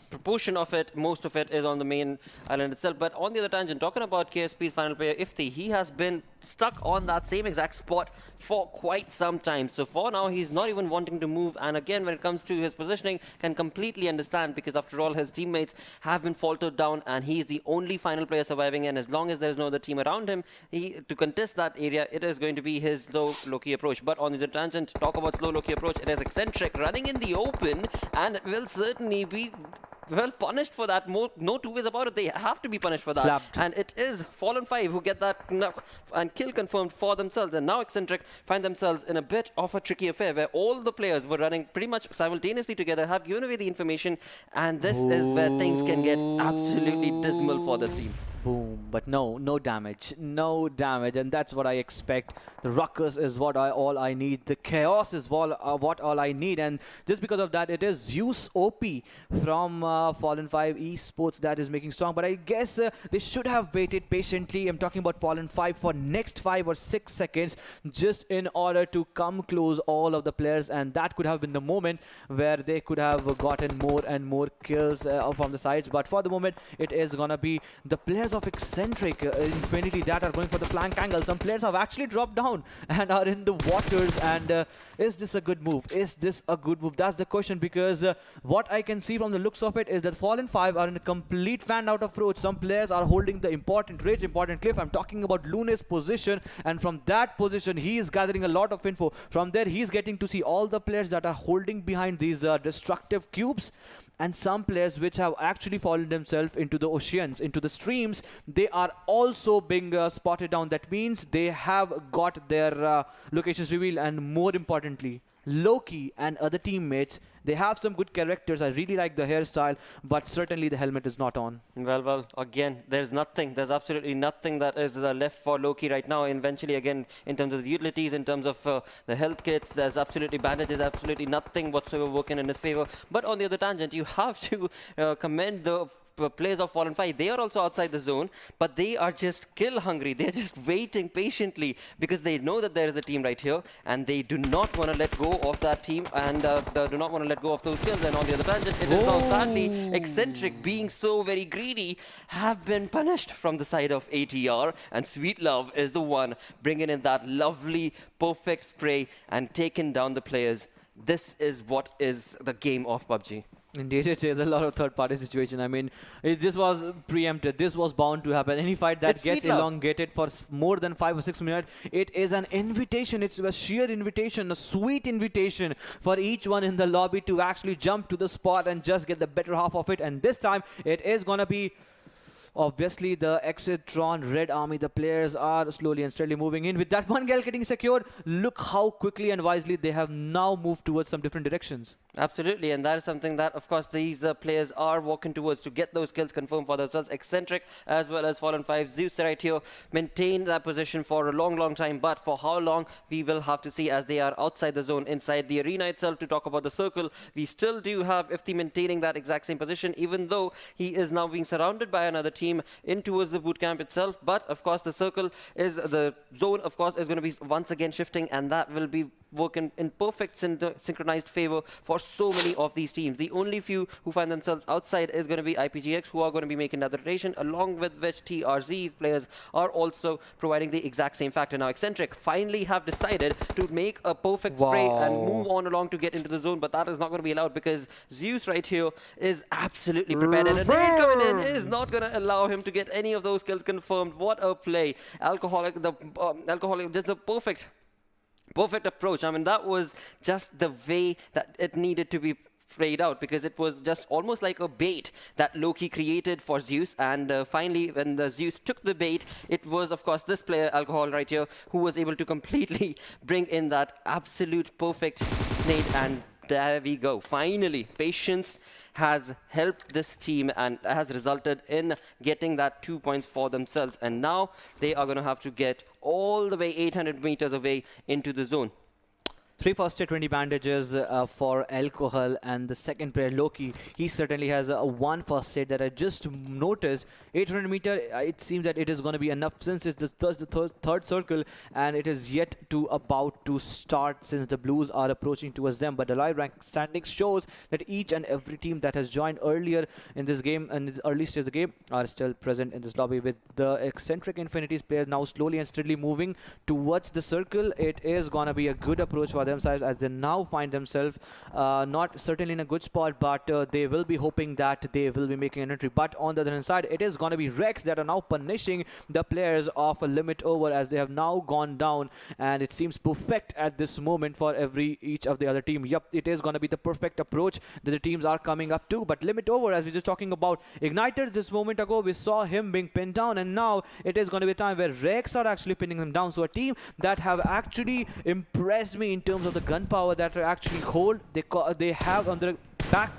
proportion of it, most of it is on the main island itself. But on the other tangent, talking about KSP's final player, Ifthi, he has been stuck on that same exact spot for quite some time. So for now, he's not even wanting to move. And again, when it comes to his positioning, can completely understand, because after all, his teammates have been faltered down and he's the only final player surviving. And as long as there's no other team around him, to contest that area, it is going to be his slow low-key approach. But on the other tangent, talk about slow low-key approach, it is Eccentric running in the open and will certainly be well punished for that. No two ways about it. They have to be punished for that. Slapped. And it is Fallen 5 who get that knock and kill confirmed for themselves. And now Eccentric find themselves in a bit of a tricky affair where all the players were running pretty much simultaneously together, have given away the information, and this is where things can get absolutely dismal for this team. Boom, but no damage, and that's what I expect. The ruckus is what all I need. The chaos is what all I need, and just because of that, it is Zeus OP from Fallen 5 Esports that is making strong. But I guess they should have waited patiently. I'm talking about Fallen 5 for next 5 or 6 seconds, just in order to come close all of the players, and that could have been the moment where they could have gotten more and more kills from the sides. But for the moment, it is gonna be the players of Eccentric Infinity that are going for the flank angle. Some players have actually dropped down and are in the waters, and is this a good move? Is this a good move? That's the question, because what I can see from the looks of it is that Fallen 5 are in a complete fan out approach. Some players are holding the important ridge, important cliff. I'm talking about Lune's position, and from that position he is gathering a lot of info. From there he's getting to see all the players that are holding behind these destructive cubes, and some players which have actually fallen themselves into the oceans, into the streams, they are also being spotted down. That means they have got their locations revealed, and more importantly, Loki and other teammates, they have some good characters. I really like the hairstyle, but certainly the helmet is not on. Well, again, there's absolutely nothing that is left for Loki right now. And eventually, again, in terms of the utilities, in terms of the health kits, there's absolutely bandages, absolutely nothing whatsoever working in his favor. But on the other tangent, you have to commend the players of Fallen 5. They are also outside the zone, but they are just kill hungry. They're just waiting patiently because they know that there is a team right here, and they do not want to let go of that team, and do not want to let go of those kills. And on the other tangent, it is now sadly Eccentric, being so very greedy, have been punished from the side of ATR, and Sweet Love is the one bringing in that lovely perfect spray and taking down the players. This is what is the game of PUBG. Indeed, it is a lot of third-party situation. I mean, this was preempted. This was bound to happen. Any fight that gets elongated for more than 5 or 6 minutes, it is an invitation. It's a sheer invitation, a sweet invitation for each one in the lobby to actually jump to the spot and just get the better half of it. And this time, it is going to be... Obviously, the Exitron Red Army, the players are slowly and steadily moving in. With that one gal getting secured, look how quickly and wisely they have now moved towards some different directions. Absolutely, and that is something that, of course, these players are working towards to get those kills confirmed for themselves. Eccentric as well as Fallen 5. Zeus right here maintain that position for a long time, but for how long we will have to see as they are outside the zone, inside the arena itself. To talk about the circle, we still do have Ifti maintaining that exact same position, even though he is now being surrounded by another team in towards the boot camp itself. But of course, the circle is the zone, of course, is going to be once again shifting, and that will be working in perfect synchronized favor for so many of these teams. The only few who find themselves outside is going to be IPGX, who are going to be making that rotation, along with which TRZ's players are also providing the exact same factor. Now, Eccentric finally have decided to make a perfect spray and move on along to get into the zone, but that is not going to be allowed because Zeus right here is absolutely prepared, and a nade coming in is not going to allow him to get any of those kills confirmed. What a play. Alcoholic, just the perfect approach. I mean, that was just the way that it needed to be played out, because it was just almost like a bait that Loki created for Zeus. And finally, when the Zeus took the bait, it was, of course, this player, Alcohol right here, who was able to completely bring in that absolute perfect nade. And there we go. Finally, patience has helped this team and has resulted in getting that 2 points for themselves. And now they are going to have to get all the way 800 meters away into the zone. 3 first aid, 20 bandages for Alcohol, and the second player Loki, he certainly has 1 first aid that I just noticed. 800 meter, it seems that it is going to be enough since it's the third circle and it is yet to about to start since the Blues are approaching towards them. But the live rank standings shows that each and every team that has joined earlier in this game and in the early stage of the game are still present in this lobby, with the Eccentric Infinities player now slowly and steadily moving towards the circle. It is going to be a good approach for themselves as they now find themselves not certainly in a good spot, but they will be hoping that they will be making an entry. But on the other hand side, it is going to be Rex that are now punishing the players of a limit over as they have now gone down, and it seems perfect at this moment for each of the other team. Yep, it is going to be the perfect approach that the teams are coming up to. But limit over, as we were just talking about Igniter this moment ago, we saw him being pinned down, and now it is going to be a time where Rex are actually pinning him down. So a team that have actually impressed me in terms of the gunpowder that they actually hold, they have on their back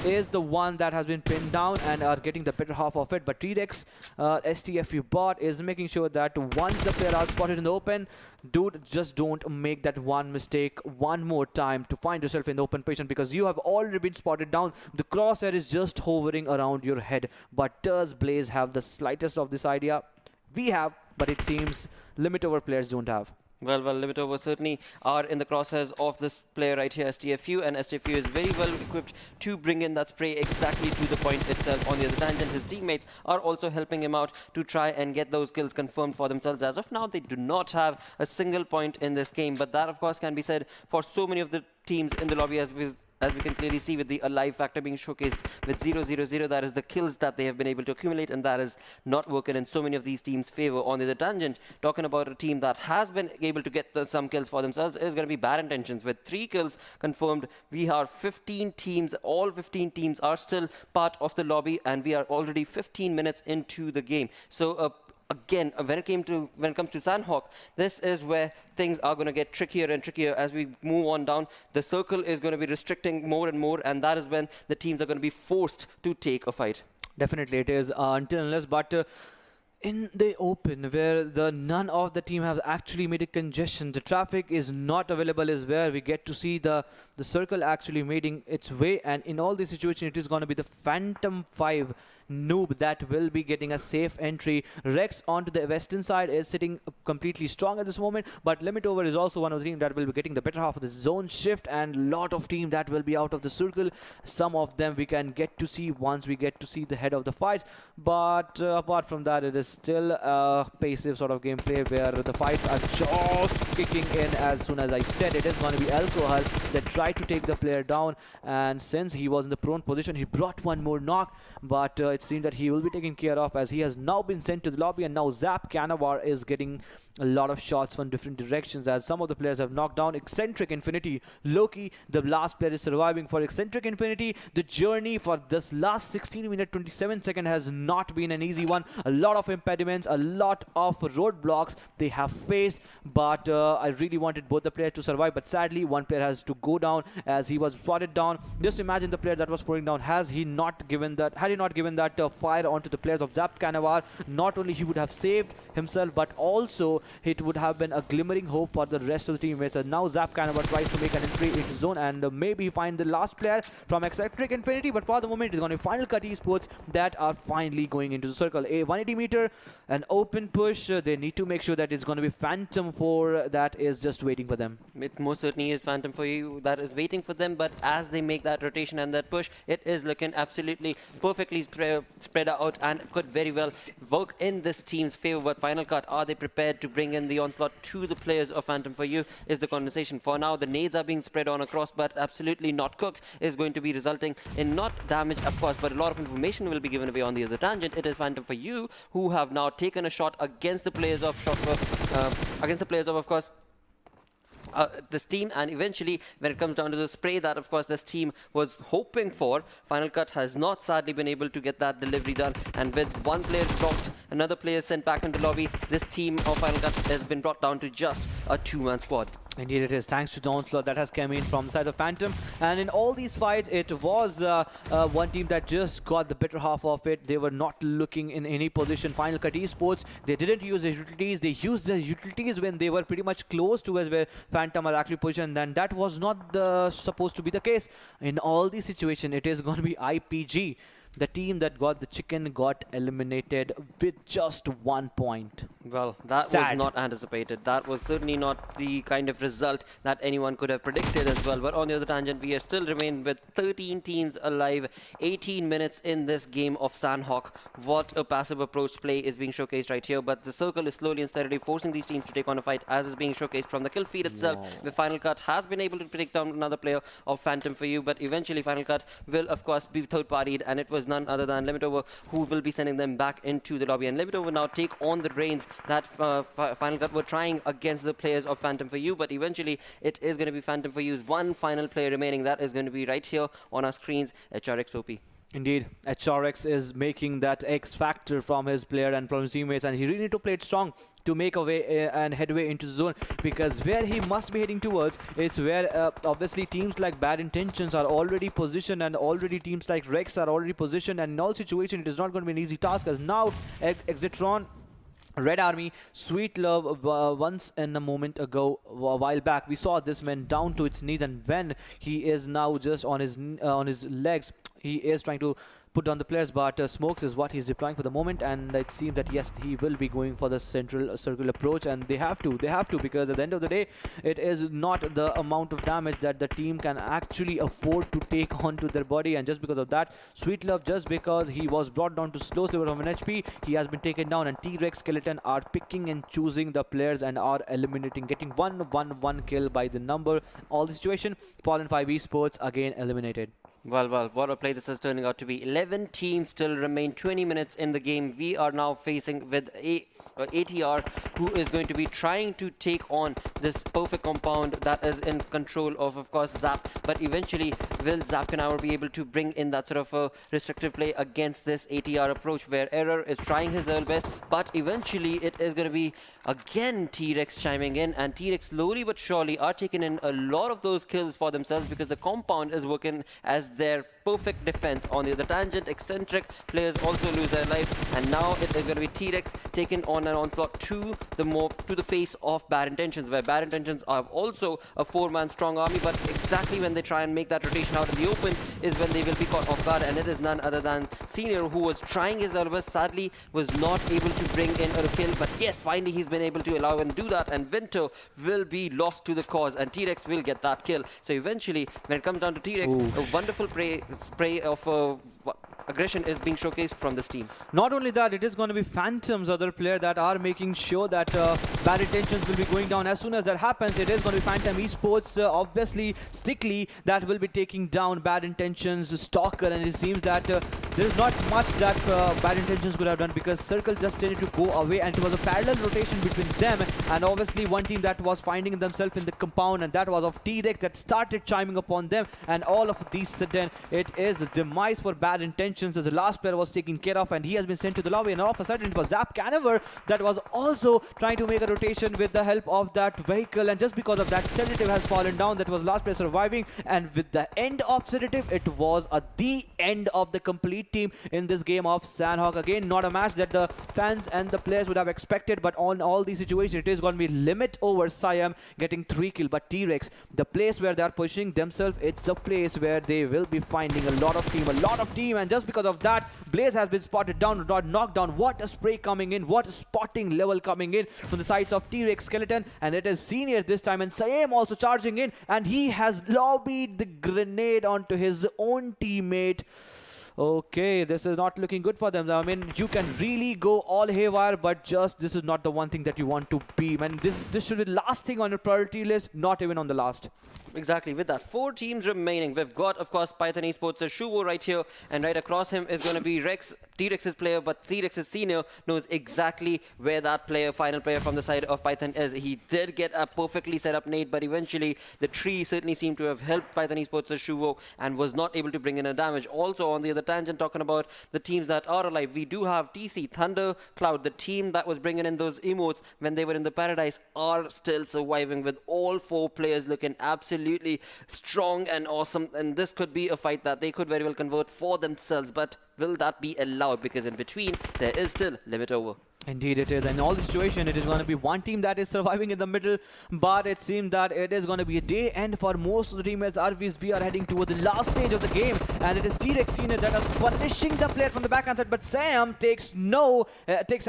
is the one that has been pinned down and are getting the better half of it. But T-Rex, STFU bot, is making sure that once the player are spotted in the open, dude, just don't make that one mistake one more time to find yourself in the open position, because you have already been spotted down. The crosshair is just hovering around your head. But does Blaze have the slightest of this idea? We have, but it seems limit over players don't have. Well, Limit Over certainly are in the crosshairs of this player right here, STFU, and STFU is very well equipped to bring in that spray exactly to the point itself. On the other tangent, his teammates are also helping him out to try and get those kills confirmed for themselves. As of now, they do not have a single point in this game, but that, of course, can be said for so many of the teams in the lobby, as we can clearly see with the alive factor being showcased with 0-0-0. That is the kills that they have been able to accumulate, and that is not working in so many of these teams' favor. On the other tangent, talking about a team that has been able to get some kills for themselves is going to be Bad Intentions. With 3 kills confirmed, we are 15 teams. All 15 teams are still part of the lobby, and we are already 15 minutes into the game. So again, when it comes to Sanhok, this is where things are going to get trickier and trickier as we move on down. The circle is going to be restricting more and more, and that is when the teams are going to be forced to take a fight. Definitely it is, until unless, but in the open, where none of the team have actually made a congestion, the traffic is not available, is where we get to see the circle actually making its way. And in all these situations, it is going to be the Phantom 5 noob that will be getting a safe entry. Rex onto the western side is sitting completely strong at this moment, but Limit Over is also one of the teams that will be getting the better half of the zone shift, and lot of team that will be out of the circle. Some of them we can get to see once we get to see the head of the fight, but apart from that, it is still a passive sort of gameplay where the fights are just kicking in. As soon as I said, it is going to be Alcohol that tried to take the player down, and since he was in the prone position, he brought one more knock, but it seems that he will be taken care of as he has now been sent to the lobby. And now Zap Canavar is getting a lot of shots from different directions as some of the players have knocked down Eccentric Infinity. Loki, the last player, is surviving. For Eccentric Infinity, the journey for this last 16 minutes 27 seconds has not been an easy one. A lot of impediments, a lot of roadblocks they have faced, but I really wanted both the players to survive, but sadly one player has to go down as he was spotted down. Just imagine the player that was pouring down, had he not given that fire onto the players of Zap Canavar, not only he would have saved himself, but also it would have been a glimmering hope for the rest of the teammates. And now Zap Canavar tries to make an entry into zone and maybe find the last player from Eccentric Infinity, but for the moment it's going to be Final Cut Esports that are finally going into the circle. A 180 meter, an open push. They need to make sure that it's going to be Phantom 4 that is just waiting for them. It most certainly is Phantom for you that is waiting for them, but as they make that rotation and that push, it is looking absolutely perfectly spread out and could very well work in this team's favor. But Final Cut, are they prepared to bring in the onslaught to the players of Phantom for you is the conversation. For now, the nades are being spread on across, but absolutely not cooked, is going to be resulting in not damage, of course, but a lot of information will be given away on the other tangent. It is Phantom for you who have now taken a shot against the players of of course, this team, and eventually when it comes down to the spray that of course this team was hoping for, Final Cut has not sadly been able to get that delivery done, and with one player dropped, another player sent back into lobby, this team of Final Cut has been brought down to just a two-man squad. Indeed it is, thanks to the onslaught that has come in from the side of Phantom. And in all these fights, it was one team that just got the better half of it. They were not looking in any position. Final Cut Esports, they didn't use the utilities. They used the utilities when they were pretty much close to where Phantom are actually positioned. And that was not supposed to be the case. In all these situations, it is going to be IPG. The team that got the chicken got eliminated with just 1 point. Well, that was not anticipated. That was certainly not the kind of result that anyone could have predicted as well. But on the other tangent, we are still remain with 13 teams alive, 18 minutes in this game of Sanhok. What a passive approach play is being showcased right here. But the circle is slowly and steadily forcing these teams to take on a fight, as is being showcased from the kill feed itself. The Final Cut has been able to take down another player of Phantom for you, but eventually Final Cut will of course be third-partied, and it was none other than Limitover who will be sending them back into the lobby. And Limitover now take on the reins that Final Cut were trying against the players of Phantom for you, but eventually it is going to be Phantom for you's one final player remaining. That is going to be right here on our screens, HRXOP. Indeed, HRX is making that X factor from his player and from his teammates, and he really need to play it strong to make a way and headway into the zone, because where he must be heading towards, it's where obviously teams like Bad Intentions are already positioned, and already teams like Rex are already positioned, and in all situations it is not going to be an easy task, as now Exitron, Red Army, Sweet Love, once in a moment ago, a while back, we saw this man down to its knees, and when he is now just on his legs, he is trying to put down the players, but Smokes is what he's deploying for the moment, and it seems that yes, he will be going for the central circle approach, and they have to, because at the end of the day, it is not the amount of damage that the team can actually afford to take onto their body, and just because of that, Sweet Love, just because he was brought down to slow sliver of an HP, he has been taken down, and T-Rex Skeleton are picking and choosing the players and are eliminating, getting 1 kill by the number. All the situation, Fallen 5 Esports again eliminated. Well, what a play this is turning out to be. 11 teams still remain, 20 minutes in the game. We are now facing with ATR, who is going to be trying to take on this perfect compound that is in control of course, Zap. But eventually, will Zap Canavar be able to bring in that sort of a restrictive play against this ATR approach, where Error is trying his level best, but eventually it is going to be, again, T-Rex chiming in, and T-Rex slowly but surely are taking in a lot of those kills for themselves, because the compound is working as their perfect defense. On the other tangent, Eccentric players also lose their life, and now it is going to be T-Rex taking on an onslaught to the face of Bad Intentions, where Bad Intentions are also a 4-man strong army, but exactly when they try and make that rotation out in the open is when they will be caught off guard, and it is none other than Senior, who was trying his level best, sadly was not able to bring in a kill, but yes, finally he's been able to allow him to do that, and Winter will be lost to the cause, and T-Rex will get that kill. So eventually, when it comes down to T-Rex, a wonderful spray of aggression is being showcased from this team. Not only that, it is going to be Phantom's other player that are making sure that Bad Intentions will be going down. As soon as that happens, it is going to be Phantom Esports, obviously Stickly, that will be taking down Bad Intentions, Stalker, and it seems that there is not much that Bad Intentions could have done, because Circle just tended to go away, and it was a parallel rotation between them, and obviously one team that was finding themselves in the compound, and that was of T-Rex, that started chiming upon them, and all of these sudden it is the demise for Bad Intentions, as the last player was taken care of, and he has been sent to the lobby, and all of a sudden it was Zap Canaver that was also trying to make a rotation with the help of that vehicle, and just because of that, Sedative has fallen down. That was last player surviving, and with the end of Sedative, it was the end of the complete team in this game of Sanhok. Again, not a match that the fans and the players would have expected, but on all these situations, it is going to be limit over Siam getting 3 kills. But T-Rex, the place where they are pushing themselves, it's a place where they will be finding a lot of team, and just because of that, Blaze has been spotted down, not knocked down. What a spray coming in, what a spotting level coming in from the sides of T-Rex Skeleton, and it is Senior this time, and Siam also charging in, and he has lobbied the grenade onto his own teammate. Okay, this is not looking good for them. I mean, you can really go all haywire, but just this is not the one thing that you want to be. Man, this should be the last thing on your priority list, not even on the last. Exactly, with that 4 teams remaining, we've got, of course, Python Esports' Shuvo right here, and right across him is going to be Rex, T-Rex's player, but T-Rex's Senior knows exactly where that player, final player from the side of Python is. He did get a perfectly set up nade, but eventually the tree certainly seemed to have helped Python Esports' Shuvo and was not able to bring in a damage. Also, on the other tangent, talking about the teams that are alive, we do have TC, Thunder Cloud, the team that was bringing in those emotes when they were in the Paradise, are still surviving with all 4 players looking absolutely strong and awesome, and this could be a fight that they could very well convert for themselves, but will that be allowed? Because in between there is still limit over. Indeed it is, and in all the situation it is going to be one team that is surviving in the middle, but it seems that it is going to be a day end for most of the team, as RVs we are heading toward the last stage of the game, and it is T-Rex Senior that is punishing the player from the backhand side, but Sam takes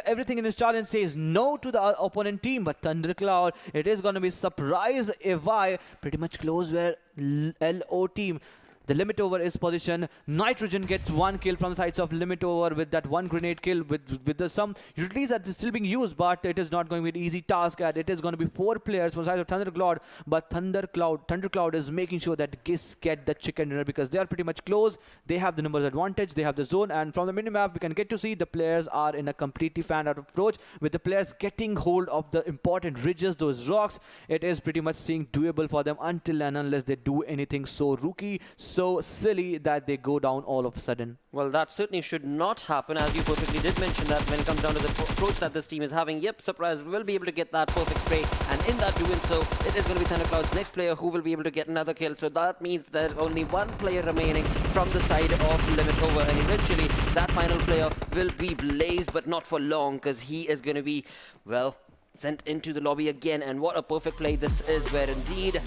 everything in his charge and says no to the opponent team. But Thundercloud, it is going to be surprise Evi, pretty much close where LO team. The limit over is position. Nitrogen gets 1 kill from the sides of limit over with that 1 grenade kill with some utilities that is still being used, but it is not going to be an easy task, and it is going to be 4 players from the sides of Thundercloud, but Thundercloud is making sure that Giss get the chicken dinner, because they are pretty much close. They have the numbers advantage, they have the zone, and from the minimap we can get to see the players are in a completely fanned out approach, with the players getting hold of the important ridges, those rocks. It is pretty much seeing doable for them until and unless they do anything so rookie, so silly that they go down all of a sudden. Well, that certainly should not happen, as you perfectly did mention that when it comes down to the approach that this team is having. Yep, surprise, we will be able to get that perfect spray, and in that doing so, it is going to be Thundercloud's next player who will be able to get another kill. So that means there's only 1 player remaining from the side of limit over, and eventually that final player will be Blaze, but not for long, because he is going to be, well, sent into the lobby again. And what a perfect play this is, where indeed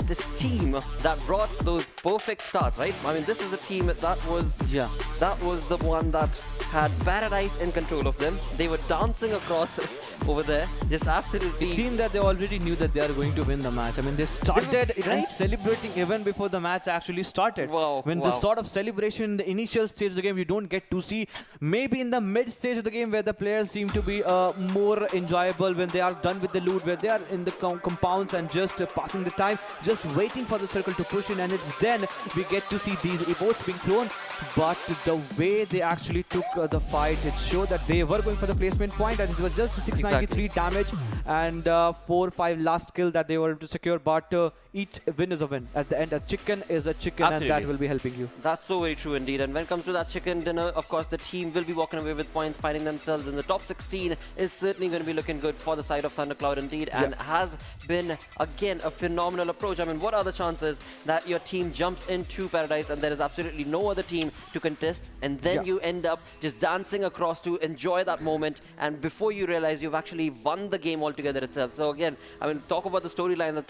this team that brought those perfect starts, right? I mean, this is a team that was the one that had Paradise in control of them. They were dancing across over there, just absolutely. It seemed that they already knew that they are going to win the match. I mean, they started right? celebrating even before the match actually started. Wow, when this sort of celebration in the initial stage of the game, you don't get to see. Maybe in the mid stage of the game, where the players seem to be more enjoyable, when they are done with the loot, where they are in the compounds and just passing the time, just waiting for the circle to push in, and it's then we get to see these emotes being thrown. But the way they actually took the fight, it showed that they were going for the placement point, and it was just 693 damage and 4-5 last kill that they were able to secure. But each win is a win. At the end, a chicken is a chicken, Absolutely. and that will be helping you. That's so very true indeed. And when it comes to that chicken dinner, of course, the team will be walking away with points, finding themselves in the top 16 is certainly going to be looking good for the side of Thundercloud indeed, and has been, again, a phenomenal approach. I mean, what are the chances that your team jumps into Paradise and there is absolutely no other team to contest, and then you end up just dancing across to enjoy that moment, and before you realize you've actually won the game altogether itself. So again, I mean, talk about the storyline that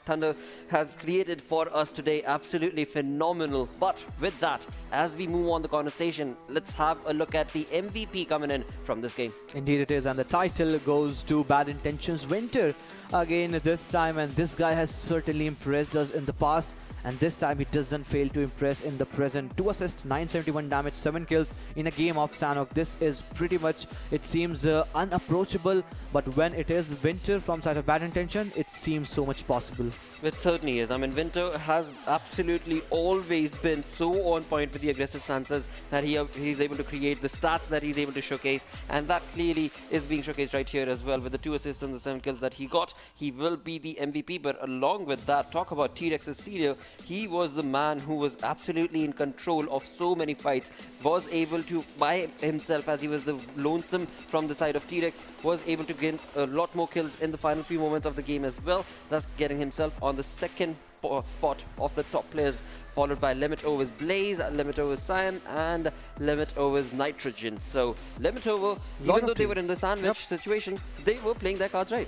Thunder has created for us today. Absolutely phenomenal. But with that, as we move on the conversation, let's have a look at the MVP coming in from this game. Indeed it is, and the title goes to Bad Intentions Winter again this time, and this guy has certainly impressed us in the past. and this time he doesn't fail to impress in the present. 2 assists, 971 damage, 7 kills in a game of Sanhok. This is pretty much, it seems unapproachable, but when it is VANGCHUR from side of bad intention, it seems so much possible. It certainly is. I mean, VANGCHUR has absolutely always been so on point with the aggressive stances that he's able to create the stats that he's able to showcase, and that clearly is being showcased right here as well with the 2 assists and the 7 kills that he got. He will be the MVP, but along with that, talk about T-Rex's senior. He was the man who was absolutely in control of so many fights, was able to, by himself, as he was the lonesome from the side of T-Rex, was able to gain a lot more kills in the final few moments of the game as well, thus getting himself on the second spot of the top players, followed by Limit Over's Blaze, Limit Over's Cyan, and Limit Over's Nitrogen. So Limit Over, even though they were in the sandwich situation, they were playing their cards right.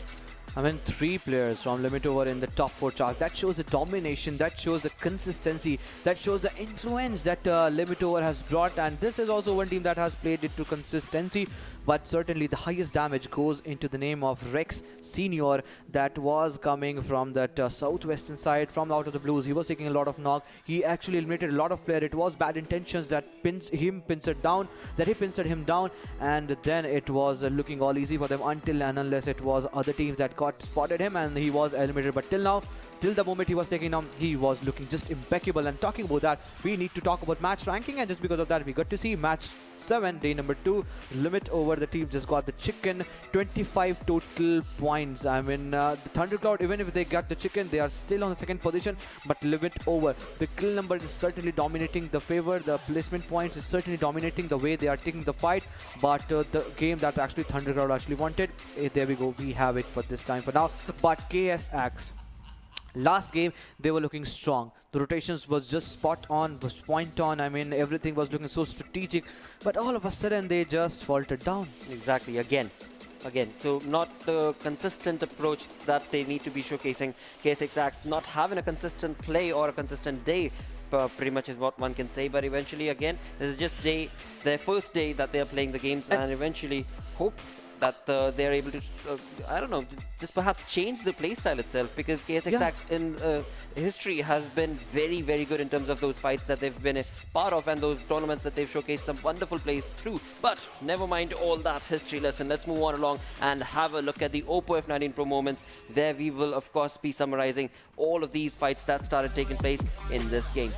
I mean, 3 players from Limit Over in the top 4 chart. That shows the domination, that shows the consistency, that shows the influence that Limit Over has brought. And this is also one team that has played it to consistency. But certainly the highest damage goes into the name of Rex Senior, that was coming from that southwestern side, from out of the blues. He was taking a lot of knock. He actually eliminated a lot of players. It was bad intentions that pincered him down, and then it was looking all easy for them until and unless it was other teams that got spotted him and he was eliminated. But till now, till the moment he was taking down, he was looking just impeccable. And talking about that, we need to talk about match ranking, and just because of that, we got to see match 7, day number 2. Limit Over, the team just got the chicken, 25 total points. I mean, the Thundercloud, even if they got the chicken, they are still on the second position. But Limit Over, the kill number is certainly dominating the favor, the placement points is certainly dominating the way they are taking the fight. But the game that actually Thundercloud actually wanted, there we go, we have it for this time for now. But KSX, last game, they were looking strong. The rotations was just spot on, was point on. I mean, everything was looking so strategic. But all of a sudden, they just faltered down. Exactly, again. So not the consistent approach that they need to be showcasing. KSX not having a consistent play or a consistent day, pretty much is what one can say. But eventually, again, this is just their first day that they are playing the games, and eventually hope that they are able to, I don't know, just perhaps change the playstyle itself, because KSX in history has been very, very good in terms of those fights that they've been a part of and those tournaments that they've showcased some wonderful plays through. But never mind all that history lesson. Let's move on along and have a look at the Oppo F19 Pro moments, where we will, of course, be summarizing all of these fights that started taking place in this game.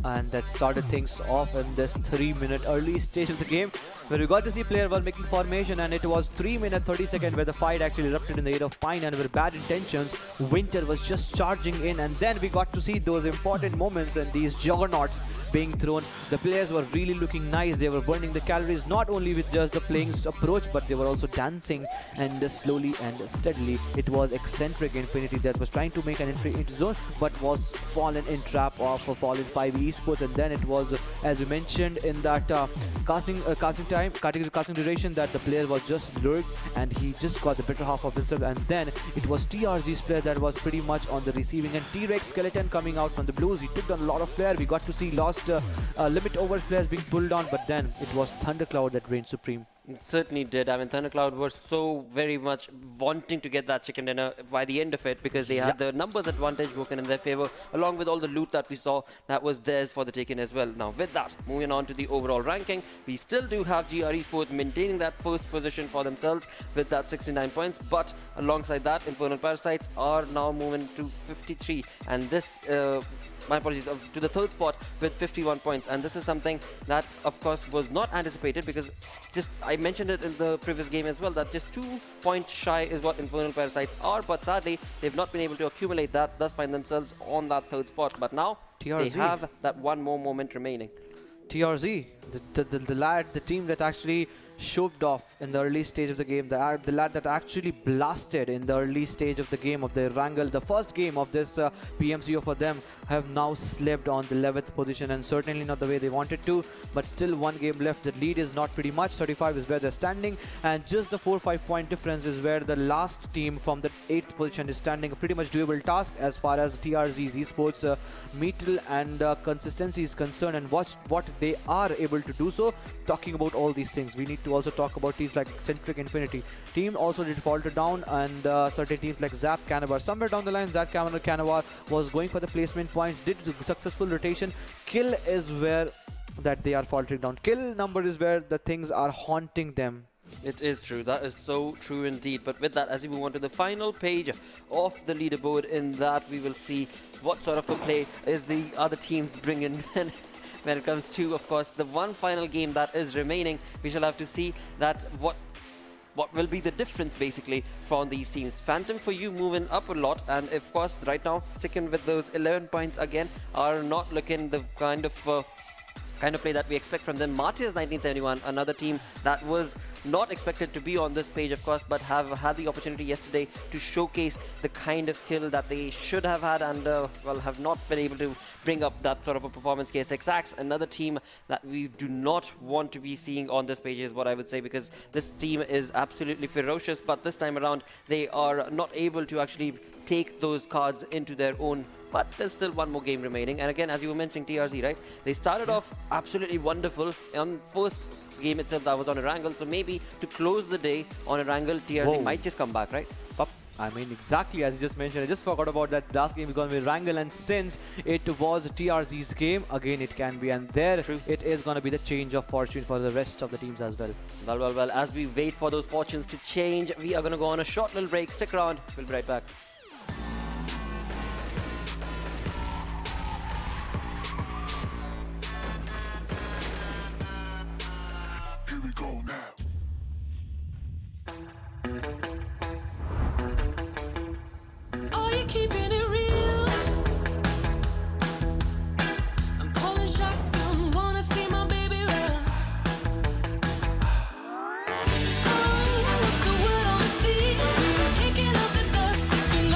And that started things off in this 3-minute early stage of the game, where we got to see player 1 making formation, and it was 3 minutes 30 seconds where the fight actually erupted in the area of Pine, and with bad intentions, VANGCHUR was just charging in, and then we got to see those important moments and these juggernauts being thrown. The players were really looking nice. They were burning the calories, not only with just the playing approach, but they were also dancing, and slowly and steadily. It was eccentric Infinity that was trying to make an entry into zone, but was fallen in trap of a Fallen 5 Esports. And then it was, as we mentioned in that casting duration, that the player was just lured and he just got the better half of himself. And then it was TRZ's player that was pretty much on the receiving end. T-Rex Skeleton coming out from the blues. He took down a lot of players. We got to see lost Limit Over players being pulled down, but then it was Thundercloud that reigned supreme. It certainly did. I mean, Thundercloud was so very much wanting to get that chicken dinner by the end of it, because they had the numbers advantage working in their favor, along with all the loot that we saw that was theirs for the taking as well. Now, with that, moving on to the overall ranking, we still do have GR Esports maintaining that first position for themselves with that 69 points, but alongside that, Infernal Parasites are now moving to 53, and this my apologies, to the 3rd spot with 51 points. And this is something that, of course, was not anticipated, because I mentioned it in the previous game as well, that just 2 points shy is what Infernal Parasites are. But sadly, they've not been able to accumulate that, thus find themselves on that 3rd spot. But now, they have that one more moment remaining. TRZ, the team that actually shoved off in the early stage of the game, the lad that actually blasted in the early stage of the game of the Erangel, the first game of this PMCO for them, have now slipped on the 11th position, and certainly not the way they wanted to, but still 1 game left. The lead is not pretty much, 35 is where they're standing, and just the 4-5 point difference is where the last team from the 8th position is standing. A pretty much doable task as far as TRZ's Esports mettle and consistency is concerned, and watch what they are able to do. So talking about all these things, we need to to also talk about teams like Eccentric Infinity. Team also did falter down, and certain teams like Zap Canavar. Somewhere down the line, Zap Canavar was going for the placement points, did successful rotation. Kill is where that they are faltering down. Kill number is where the things are haunting them. It is true. That is so true indeed. But with that, as we move on to the final page of the leaderboard, in that we will see what sort of a play is the other teams bringing when it comes to, of course, the one final game that is remaining. We shall have to see that what will be the difference basically from these teams. Phantom for you moving up a lot, and of course right now sticking with those 11 points again are not looking the kind of play that we expect from them. MARTYRS 1971, another team that was not expected to be on this page, of course, but have had the opportunity yesterday to showcase the kind of skill that they should have had, and well, have not been able to bring up that sort of a performance. KSX, another team that we do not want to be seeing on this page is what I would say, because this team is absolutely ferocious, but this time around they are not able to actually take those cards into their own. But there's still one more game remaining, and again, as you were mentioning, TRZ, right? They started off absolutely wonderful on first game itself. That was on Erangel, so maybe to close the day on Erangel, TRZ might just come back, right? I mean, exactly as you just mentioned, I just forgot about that last game going with Erangel, and since it was TRZ's game, again it can be, and there it is going to be the change of fortune for the rest of the teams as well. Well, as we wait for those fortunes to change, we are going to go on a short little break. Stick around, we'll be right back. Here we go now. Are you keeping it real? I'm calling shotgun, wanna see my baby run. Oh, what's the word on the sea? Kicking up the dust, if you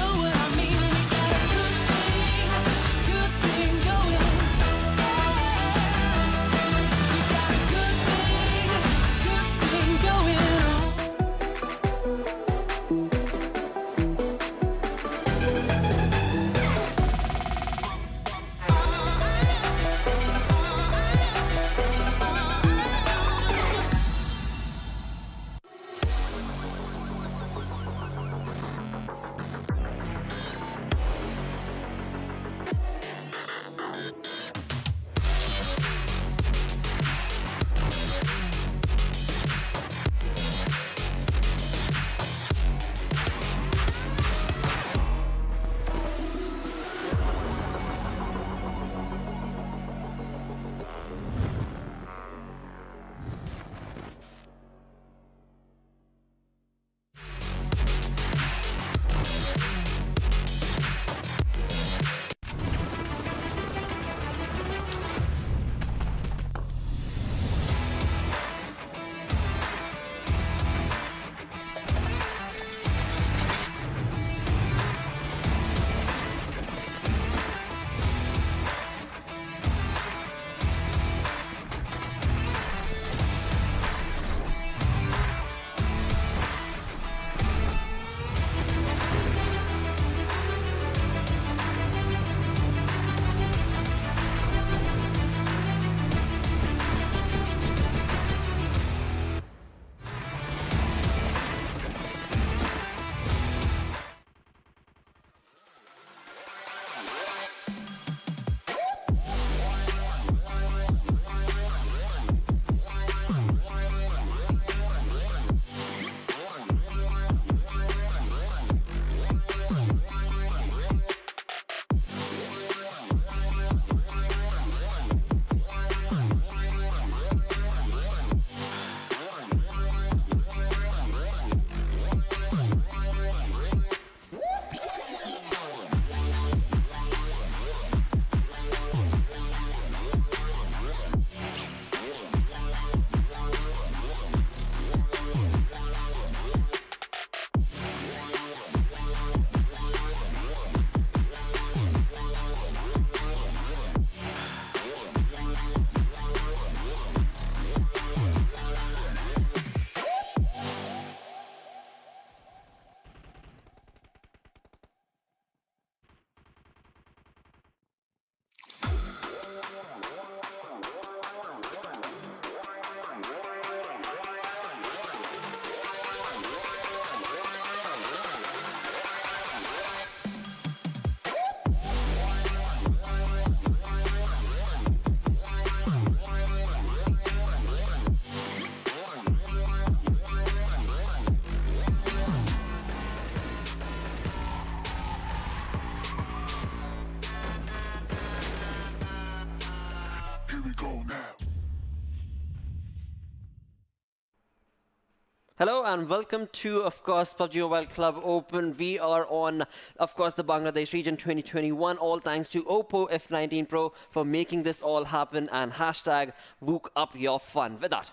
Hello and welcome to, of course, PUBG Mobile Club Open. We are on, of course, the Bangladesh region 2021. All thanks to Oppo F19 Pro for making this all happen, and hashtag Wook Up Your Fun. With that,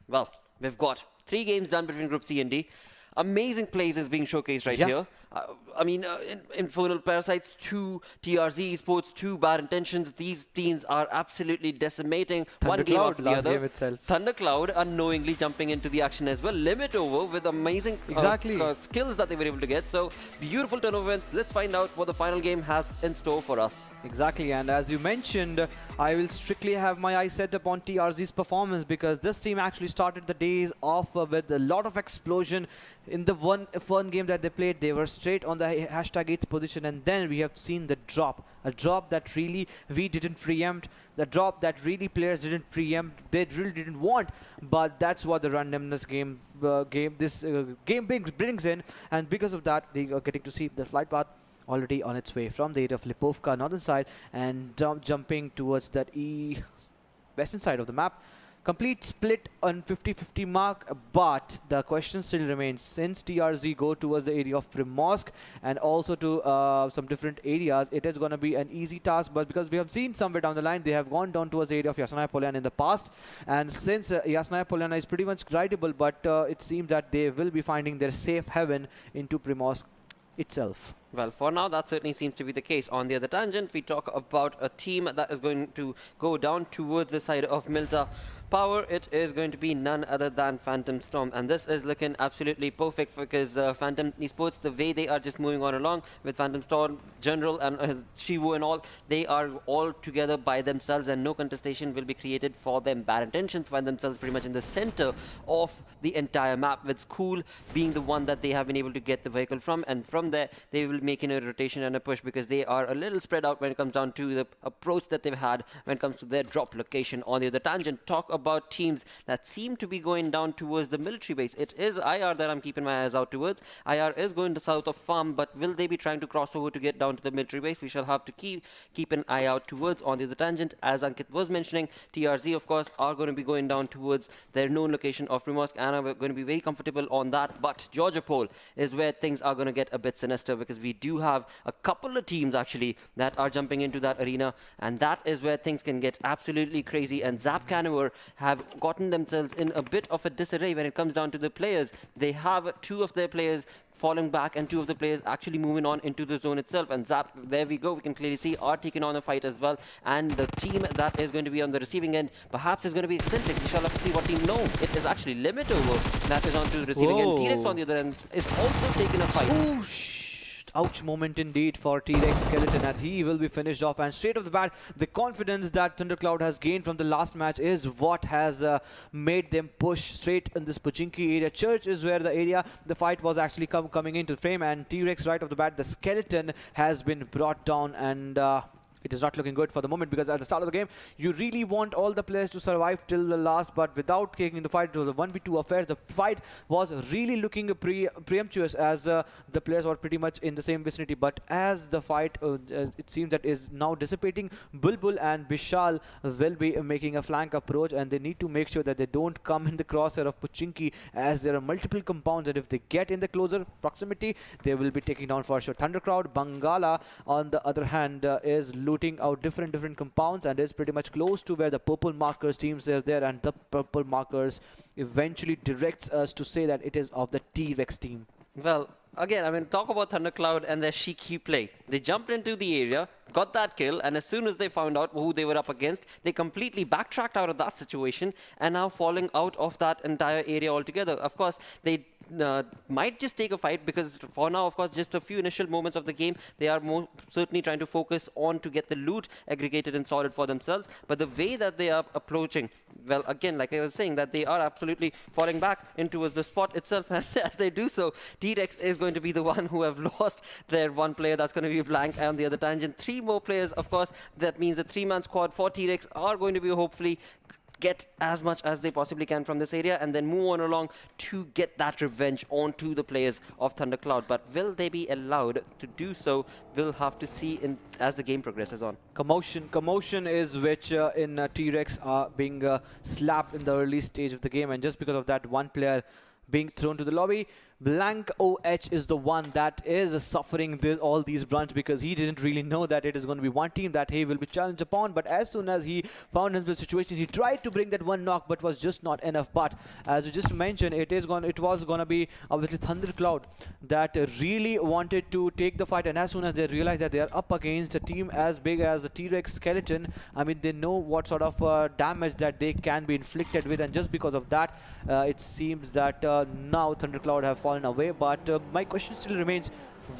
well, we've got 3 games done between Group C and D. Amazing plays is being showcased right here. Infernal Parasites 2, TRZ Esports 2, Bad Intentions. These teams are absolutely decimating one game after the other. Thundercloud unknowingly jumping into the action as well. Limit Over with amazing skills that they were able to get. So beautiful turnover wins. Let's find out what the final game has in store for us. Exactly, and as you mentioned, I will strictly have my eyes set upon TRZ's performance, because this team actually started the days off with a lot of explosion. In the one fun game that they played, they were straight on the hashtag 8th position, and then we have seen the drop. A drop that really we didn't preempt, the drop that really players didn't preempt, they really didn't want, but that's what the randomness game brings in, and because of that, they are getting to see the flight path already on its way from the area of Lipovka northern side and jumping towards that western side of the map. Complete split on 50-50 mark, but the question still remains, since TRZ go towards the area of Primorsk and also to some different areas, it is going to be an easy task, but because we have seen somewhere down the line they have gone down towards the area of Yasnaya Polyana in the past, and since Yasnaya Polyana is pretty much rideable, but it seems that they will be finding their safe haven into Primorsk itself. Well, for now, that certainly seems to be the case. On the other tangent, we talk about a team that is going to go down towards the side of Milta Power. It is going to be none other than Phantom Storm, and this is looking absolutely perfect because Phantom Esports, the way they are just moving on along with Phantom Storm, General and Shivu and all, they are all together by themselves and no contestation will be created for them. Bad Intentions find themselves pretty much in the center of the entire map, with School being the one that they have been able to get the vehicle from, and from there they will make in a rotation and a push because they are a little spread out when it comes down to the approach that they've had when it comes to their drop location. On the other tangent, talk about teams that seem to be going down towards the military base. It is IR that I'm keeping my eyes out towards. IR is going to south of farm, but will they be trying to cross over to get down to the military base? We shall have to keep an eye out towards. On the other tangent, as Ankit was mentioning, TRZ of course are going to be going down towards their known location of Primorsk and are going to be very comfortable on that, but Georgia Pole is where things are going to get a bit sinister because we do have a couple of teams actually that are jumping into that arena, and that is where things can get absolutely crazy. And Zap Canaver have gotten themselves in a bit of a disarray when it comes down to the players. They have 2 of their players falling back and 2 of the players actually moving on into the zone itself, and Zap, there we go, we can clearly see, are taking on a fight as well, and the team that is going to be on the receiving end perhaps is going to be eccentric. We shall have to see what team. No, it is actually Limit Over that is on to the receiving end. T-Rex on the other end is also taking a fight. Oosh. Ouch moment indeed for T-Rex Skeleton, as he will be finished off, and straight off the bat the confidence that Thundercloud has gained from the last match is what has made them push straight in this Pochinki area. Church is where the area the fight was actually coming into frame, and T-Rex right off the bat, the Skeleton has been brought down, and it is not looking good for the moment, because at the start of the game you really want all the players to survive till the last, but without taking the fight, it was a 1v2 affair. The fight was really looking preemptuous as the players were pretty much in the same vicinity, but as the fight it seems that is now dissipating, Bulbul and Bishal will be making a flank approach, and they need to make sure that they don't come in the crosshair of Pochinki, as there are multiple compounds, and if they get in the closer proximity they will be taking down for sure. Thundercloud Bangala on the other hand is looting out different compounds and is pretty much close to where the purple markers teams are there, and the purple markers eventually directs us to say that it is of the T-Rex team. Well, again, I mean, talk about Thundercloud and their cheeky play. They jumped into the area, got that kill, and as soon as they found out who they were up against, they completely backtracked out of that situation and now falling out of that entire area altogether. Of course, they might just take a fight because for now, of course, just a few initial moments of the game, they are more certainly trying to focus on to get the loot aggregated and sorted for themselves. But the way that they are approaching, well, again, like I was saying, that they are absolutely falling back into the spot itself, and as they do so, T-Rex is going to be the one who have lost their one player. That's going to be blank. On the other tangent, 3 more players, of course, that means a 3-man squad for T-Rex are going to be hopefully get as much as they possibly can from this area and then move on along to get that revenge onto the players of Thundercloud. But will they be allowed to do so? We'll have to see as the game progresses on. Commotion is which in T-Rex are being slapped in the early stage of the game, and just because of that, one player being thrown to the lobby. Blank OH is the one that is suffering all these blunts because he didn't really know that it is going to be one team that he will be challenged upon. But as soon as he found himself in the situation, he tried to bring that one knock, but was just not enough. But as you just mentioned, it was going to be obviously Thundercloud that really wanted to take the fight. And as soon as they realized that they are up against a team as big as the T-Rex Skeleton, I mean, they know what sort of damage that they can be inflicted with. And just because of that, it seems that now Thundercloud have fallen away. But my question still remains,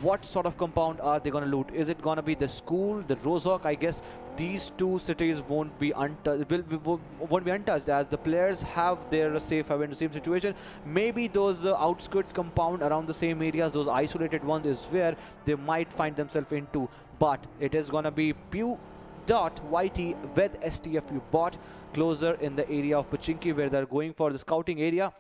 what sort of compound are they going to loot? Is it going to be the school, the Rozhok? I guess these two cities won't be untouched as the players have their safe haven, the same situation. Maybe those outskirts compound around the same areas, those isolated ones is where they might find themselves into. But it is going to be PU.YT with STFU bot closer in the area of Pachinki where they're going for the scouting area.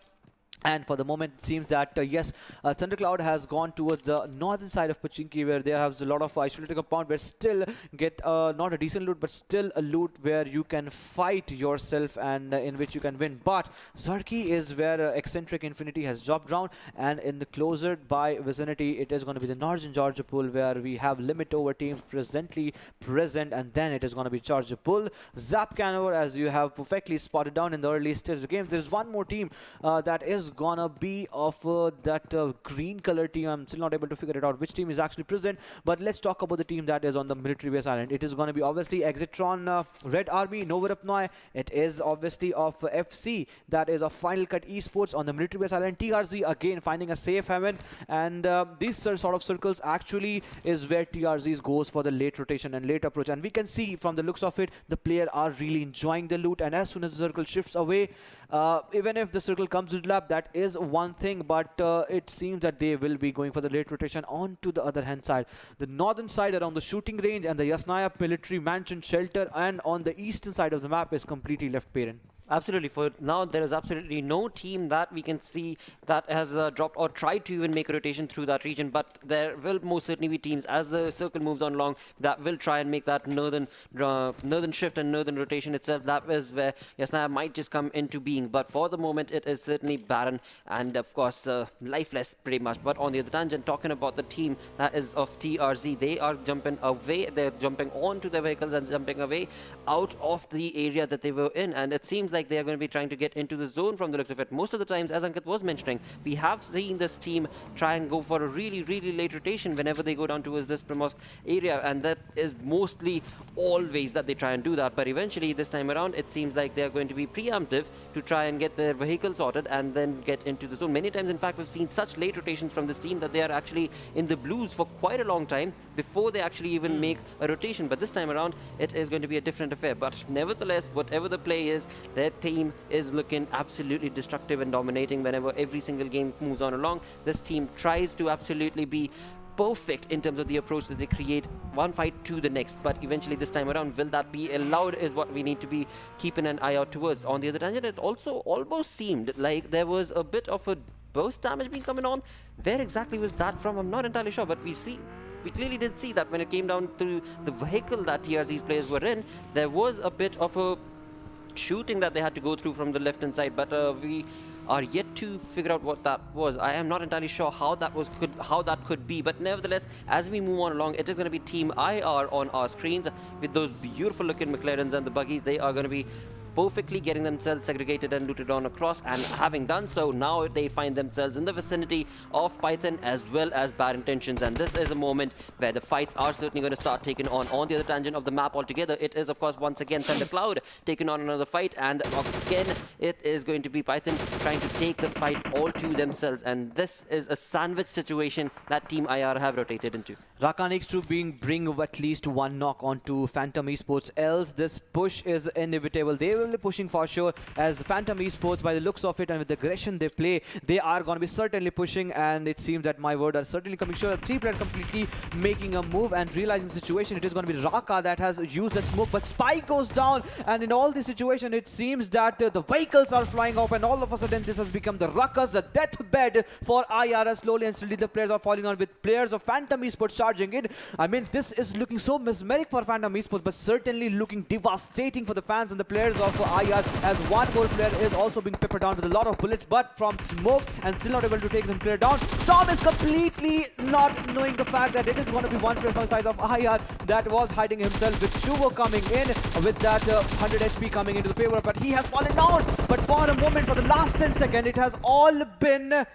And for the moment, it seems that, yes, Thundercloud has gone towards the northern side of Pachinki where they have a lot of isolated compound, but still get not a decent loot, but still a loot where you can fight yourself and in which you can win. But Zarki is where Eccentric Infinity has dropped down, and in the closer by vicinity, it is going to be the Northern Georgia Pool where we have limit over teams presently present, and then it is going to be Georgia Pool. Zap Canover, as you have perfectly spotted down in the early stage of the game. There's one more team that is gonna be of that green color team. I'm still not able to figure it out which team is actually present, but let's talk about the team that is on the military base island. It is going to be obviously Exitron Red Army, Novorapnoy. It is obviously of FC, that is a Final Cut Esports on the military base island. TRZ again finding a safe haven, and these sort of circles actually is where TRZ goes for the late rotation and late approach. And we can see from the looks of it, the player are really enjoying the loot, and as soon as the circle shifts away, even if the circle comes to the lab, that is one thing, but it seems that they will be going for the late rotation onto the other hand side. The northern side around the shooting range and the Yasnaya military mansion shelter, and on the eastern side of the map is completely left barren. Absolutely. For now, there is absolutely no team that we can see that has dropped or tried to even make a rotation through that region. But there will most certainly be teams as the circle moves on along that will try and make that northern shift and northern rotation itself. That is where Yasnaya might just come into being. But for the moment, it is certainly barren and, of course, lifeless pretty much. But on the other tangent, talking about the team that is of TRZ, they are jumping away. They're jumping onto their vehicles and jumping away out of the area that they were in. And it seems like they are going to be trying to get into the zone from the looks of it. Most of the times, as Ankit was mentioning, we have seen this team try and go for a really, really late rotation whenever they go down towards this Primorsk area, and that is mostly always that they try and do that. But eventually, this time around, it seems like they are going to be preemptive to try and get their vehicle sorted and then get into the zone. Many times, in fact, we've seen such late rotations from this team that they are actually in the blues for quite a long time before they actually even make a rotation. But this time around, it is going to be a different affair. But nevertheless, whatever the play is, their team is looking absolutely destructive and dominating whenever every single game moves on along. This team tries to absolutely be perfect in terms of the approach that they create one fight to the next, but eventually this time around, will that be allowed is what we need to be keeping an eye out towards. On the other tangent, it also almost seemed like there was a bit of a burst damage being coming on. Where exactly was that from? I'm not entirely sure, but we clearly did see that when it came down to the vehicle that TRZ's players were in, there was a bit of a shooting that they had to go through from the left hand side, but we are yet to figure out what that was. I am not entirely sure how that could be, but nevertheless, as we move on along, it is going to be Team IR on our screens with those beautiful looking McLarens and the buggies. They are going to be perfectly getting themselves segregated and looted on across, and having done so, now they find themselves in the vicinity of Python as well as Bad Intentions, and this is a moment where the fights are certainly going to start taking on the other tangent of the map altogether. It is, of course, once again Thundercloud taking on another fight, and again it is going to be Python trying to take the fight all to themselves, and this is a sandwich situation that Team IR have rotated into. Raka needs to bring at least one knock onto Phantom Esports, else this push is inevitable. They will be pushing for sure, as Phantom Esports, by the looks of it and with the aggression they play, they are going to be certainly pushing, and it seems that my word are certainly coming sure. 3 players completely making a move and realizing the situation. It is going to be Raka that has used that smoke, but Spike goes down, and in all this situation, it seems that the vehicles are flying up, and all of a sudden this has become the ruckus, the deathbed for IR. Slowly and slowly the players are falling on, with players of Phantom Esports charging in. I mean, this is looking so mesmeric for Phantom Esports, but certainly looking devastating for the fans and the players of for IR, as one more player is also being peppered down with a lot of bullets, but from smoke and still not able to take them player down. Storm is completely not knowing the fact that it is going to be one player from the side of IR that was hiding himself, with Shuvo coming in with that 100 HP coming into the favor, but he has fallen down. But for a moment, for the last 10 seconds, it has all been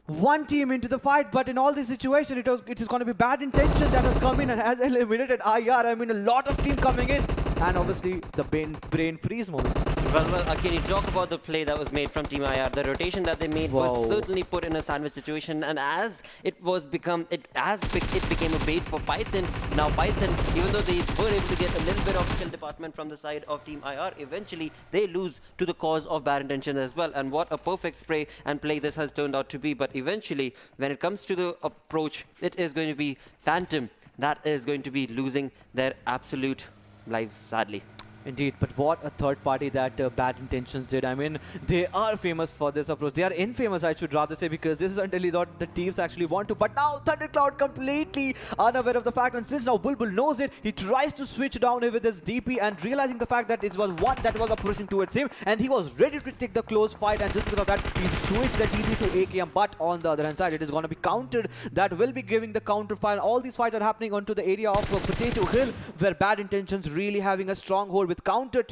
one team into the fight, but in all these situations, it is going to be bad intention that has come in and has eliminated IR. I mean, a lot of team coming in, and obviously the brain freeze moment. Well, again, you talk about the play that was made from Team IR. The rotation that they made was certainly put in a sandwich situation, and as it became a bait for Python. Now Python, even though they were able to get a little bit of skill department from the side of Team IR, eventually they lose to the cause of bad intention as well. And what a perfect spray and play this has turned out to be. But eventually, when it comes to the approach, it is going to be Phantom that is going to be losing their absolute lives, sadly. Indeed, but what a third party that Bad Intentions did. I mean, they are famous for this approach. They are infamous, I should rather say, because this is until not the teams actually want to. But now Thundercloud completely unaware of the fact, and since now Bulbul knows it, he tries to switch down with his DP, and realizing the fact that it was one that was approaching towards him, and he was ready to take the close fight, and just because of that, he switched the DP to AKM. But on the other hand side, it is going to be countered. That will be giving the counter fire. All these fights are happening onto the area of Potato Hill, where Bad Intentions really having a stronghold with counter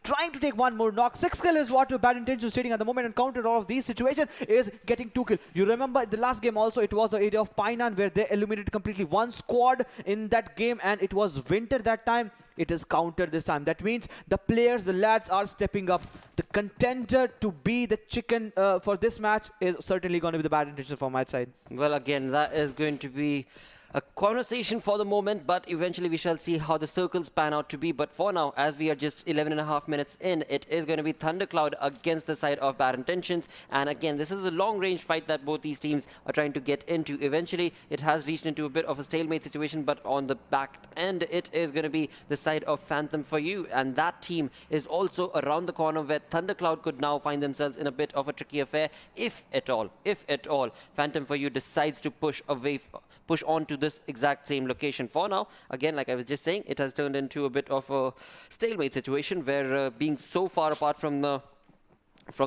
trying to take one more knock. 6 kill is what Bad Intentions stating at the moment, and counter all of these situations is getting 2 kill. You remember the last game also, it was the area of Painan where they eliminated completely one squad in that game, and it was Winter that time. It is counter this time. That means the players, the lads are stepping up. The contender to be the chicken for this match is certainly going to be the Bad Intentions from my side. Well, again, that is going to be a conversation for the moment, but eventually we shall see how the circles pan out to be. But for now, as we are just 11.5 minutes in, it is going to be Thundercloud against the side of Bad Intentions. And again, this is a long-range fight that both these teams are trying to get into. Eventually, it has reached into a bit of a stalemate situation, but on the back end, it is going to be the side of Phantom for you. And that team is also around the corner, where Thundercloud could now find themselves in a bit of a tricky affair, if at all. Phantom for you decides to push on to this exact same location. For now, again, like I was just saying, it has turned into a bit of a stalemate situation, where being so far apart from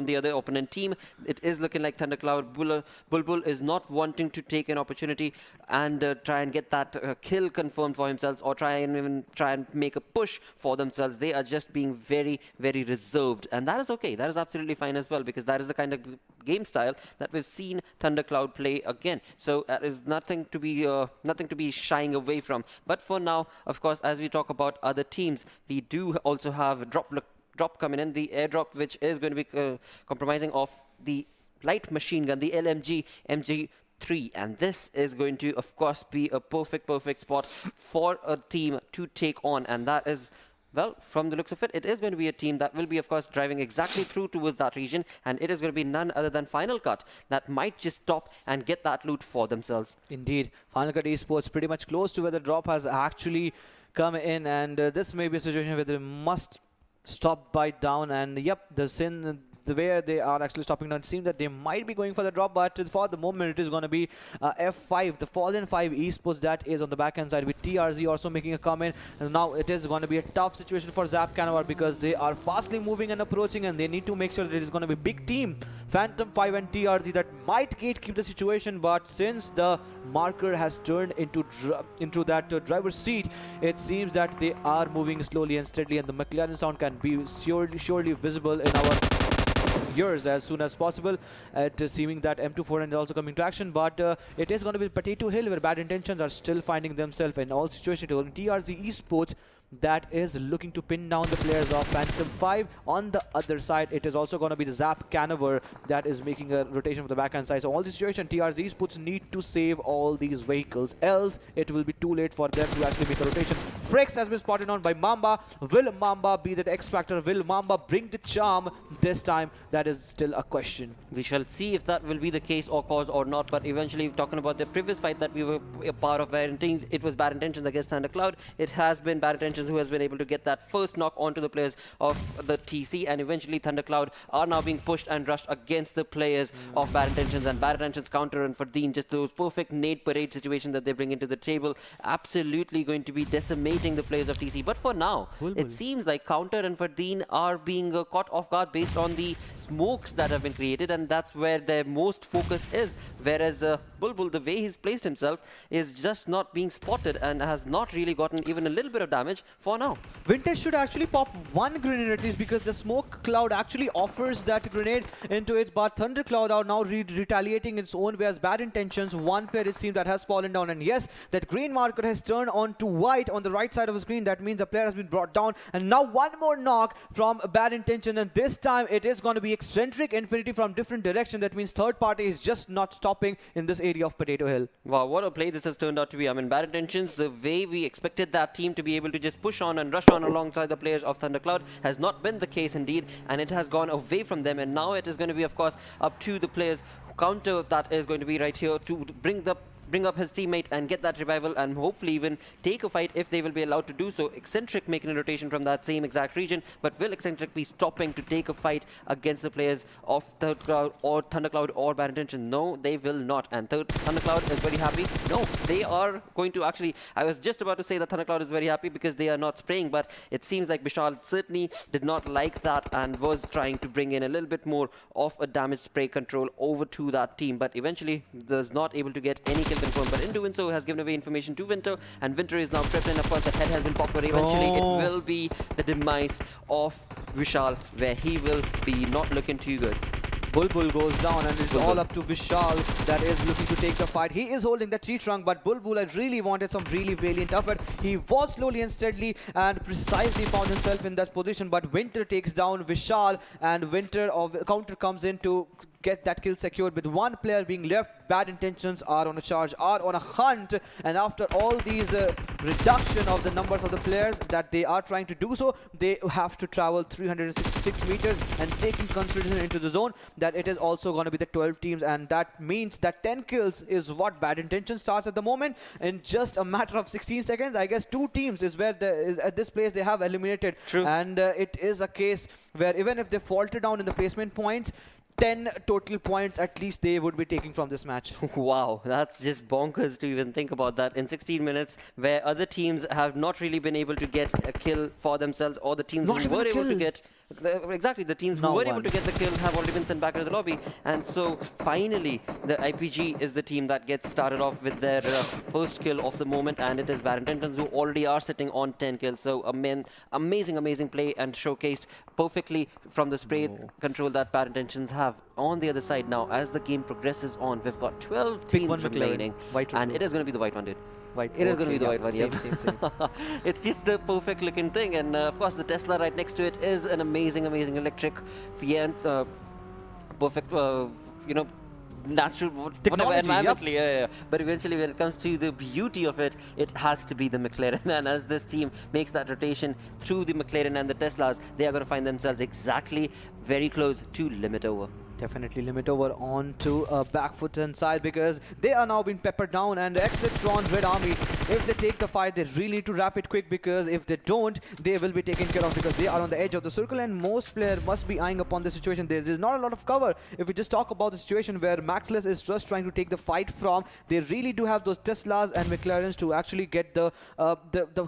the other opponent team, it is looking like Thundercloud. Bulbul is not wanting to take an opportunity and try and get that kill confirmed for himself, or try and make a push for themselves. They are just being very, very reserved, and that is okay. That is absolutely fine as well, because that is the kind of game style that we've seen Thundercloud play again. So that is nothing to be shying away from. But for now, of course, as we talk about other teams, we do also have drop coming in, the airdrop, which is going to be compromising of the light machine gun, the LMG MG3, and this is going to, of course, be a perfect spot for a team to take on. And that is, well, from the looks of it, it is going to be a team that will be, of course, driving exactly through towards that region, and it is going to be none other than Final Cut that might just stop and get that loot for themselves. Indeed, Final Cut Esports pretty much close to where the drop has actually come in, and this may be a situation where they must stop bite down. And yep, the way they are actually stopping down, it seems that they might be going for the drop, but for the moment it is going to be F5, the Fallen 5 Esports, that is on the backhand side, with TRZ also making a comment. And now it is going to be a tough situation for Zap Canavar, because they are fastly moving and approaching, and they need to make sure that it is going to be big team Phantom 5 and TRZ that might gatekeep the situation. But since the marker has turned into that driver's seat, it seems that they are moving slowly and steadily, and the McLaren sound can be surely visible in our ears as soon as possible, seeming that M24 is also coming to action. But it is going to be Potato Hill, where Bad Intentions are still finding themselves in all situations. TRZ Esports that is looking to pin down the players of Phantom 5. On the other side, it is also going to be the Zap Canavar that is making a rotation from the backhand side. So all this situation, TRZ Esports need to save all these vehicles, else it will be too late for them to actually make a rotation. Frex has been spotted on by Mamba. Will Mamba be that X Factor? Will Mamba bring the charm this time? That is still a question. We shall see if that will be the case or cause or not. But eventually, talking about the previous fight that we were a part of, where it was Bad Intentions against Thundercloud, it has been Bad Intentions who has been able to get that first knock onto the players of the TC, and eventually Thundercloud are now being pushed and rushed against the players of Bad Intentions. And Bad Intentions counter and Fardeen, just those perfect nade parade situations that they bring into the table, absolutely going to be decimating meeting the players of TC. But for now, it seems like Counter and Fardeen are being caught off guard based on the smokes that have been created, and that's where their most focus is. Whereas Bulbul, the way he's placed himself, is just not being spotted and has not really gotten even a little bit of damage for now. Vintage should actually pop one grenade at least, because the smoke cloud actually offers that grenade into it, but Thundercloud are now retaliating its own way as bad intentions. One player, it seems, that has fallen down, and yes, that green marker has turned on to white on the right side of the screen. That means a player has been brought down, and now one more knock from bad intention, and this time it is going to be eccentric infinity from different direction. That means third party is just not stopping in this area of Potato Hill. Wow, what a play this has turned out to be. I mean, bad intentions, the way we expected that team to be able to just push on and rush on alongside the players of Thundercloud has not been the case indeed, and it has gone away from them, and now it is going to be, of course, up to the players Counter that is going to be right here to bring up his teammate and get that revival, and hopefully even take a fight if they will be allowed to do so. Eccentric making a rotation from that same exact region, but will Eccentric be stopping to take a fight against the players of Thundercloud or Bad Intention? No, they will not. And Thundercloud is very happy. No, they are going to actually... I was just about to say that Thundercloud is very happy because they are not spraying, but it seems like Vishal certainly did not like that and was trying to bring in a little bit more of a damage spray control over to that team, but eventually was not able to get any kill confirmed. But Winter has given away information to Winter, and Winter is now prepped in. Of course, that head has been popped, but eventually it will be the demise of Vishal, where he will be not looking too good. Bulbul goes down, and it's all up to Vishal that is looking to take the fight. He is holding the tree trunk, but Bulbul had really wanted some really valiant effort. He was slowly and steadily and precisely found himself in that position, but Winter takes down Vishal, and Winter of Counter comes in to get that kill secured. With one player being left, Bad Intentions are on a charge, are on a hunt, and after all these reduction of the numbers of the players that they are trying to do so, they have to travel 366 meters, and taking consideration into the zone that it is also going to be the 12 teams, and that means that 10 kills is what Bad Intention starts at the moment. In just a matter of 16 seconds, I guess 2 teams is where at this place they have eliminated. True. And it is a case where even if they falter down in the placement points, 10 total points at least they would be taking from this match. Wow, that's just bonkers to even think about that in 16 minutes, where other teams have not really been able to get a kill for themselves, or the teams Not who even were a able to kill. get... Exactly, the teams who No were one. able to get the kill have already been sent back into the lobby, and so finally the IPG is the team that gets started off with their first kill of the moment, and it is Bad Intentions who already are sitting on 10 kills. So amazing play, and showcased perfectly from the spray control that Bad Intentions have. On the other side now, as the game progresses on, we've got 12 Pick one teams McLaren. remaining, White or and blue? it is going to be the white one, dude. White. It is going to be the Okay, white one, same, yep. same. It's just the perfect looking thing, and of course the Tesla right next to it is an amazing electric Fiat, perfect, you know, natural, whatever, Technology, yep. environmentally, yeah. But eventually when it comes to the beauty of it, it has to be the McLaren, and as this team makes that rotation through the McLaren and the Teslas, they are going to find themselves exactly very close to limit over. Definitely limit over onto a back foot inside, because they are now being peppered down, and Exitron Red Army, if they take the fight, they really need to wrap it quick, because if they don't, they will be taken care of, because they are on the edge of the circle, and most players must be eyeing upon the situation. There is not a lot of cover. If we just talk about the situation where Maxless is just trying to take the fight from, they really do have those Teslas and McLarens to actually get the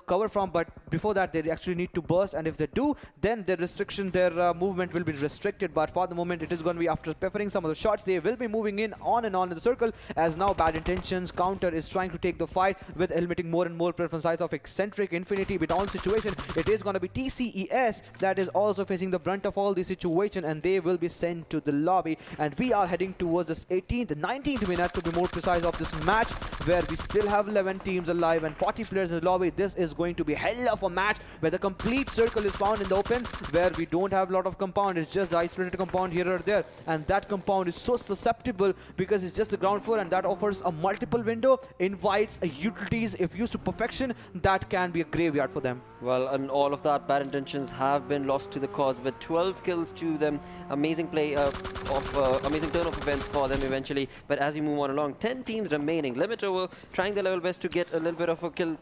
cover from, but before that they actually need to burst, and if they do, then their movement will be restricted. But for the moment, it is going to be after peppering some of the shots, they will be moving in on and on in the circle, as now Bad Intentions Counter is trying to take the fight with eliminating more and more players from sides of Eccentric Infinity. With all situation, it is going to be TCES that is also facing the brunt of all the situation, and they will be sent to the lobby, and we are heading towards this 19th minute to be more precise of this match, where we still have 11 teams alive and 40 players in the lobby. This is going to be hell of a match, where the complete circle is found in the open, where we don't have a lot of compound. It's just the isolated compound here or there, and that compound is so susceptible because it's just the ground floor, and that offers a multiple window, invites utilities if used to perfection. That can be a graveyard for them. Well, and all of that, Bad Intentions have been lost to the cause with 12 kills to them. Amazing play amazing turn of events for them eventually. But as we move on along, 10 teams remaining. Limit over, trying their level best to get a little bit of a kill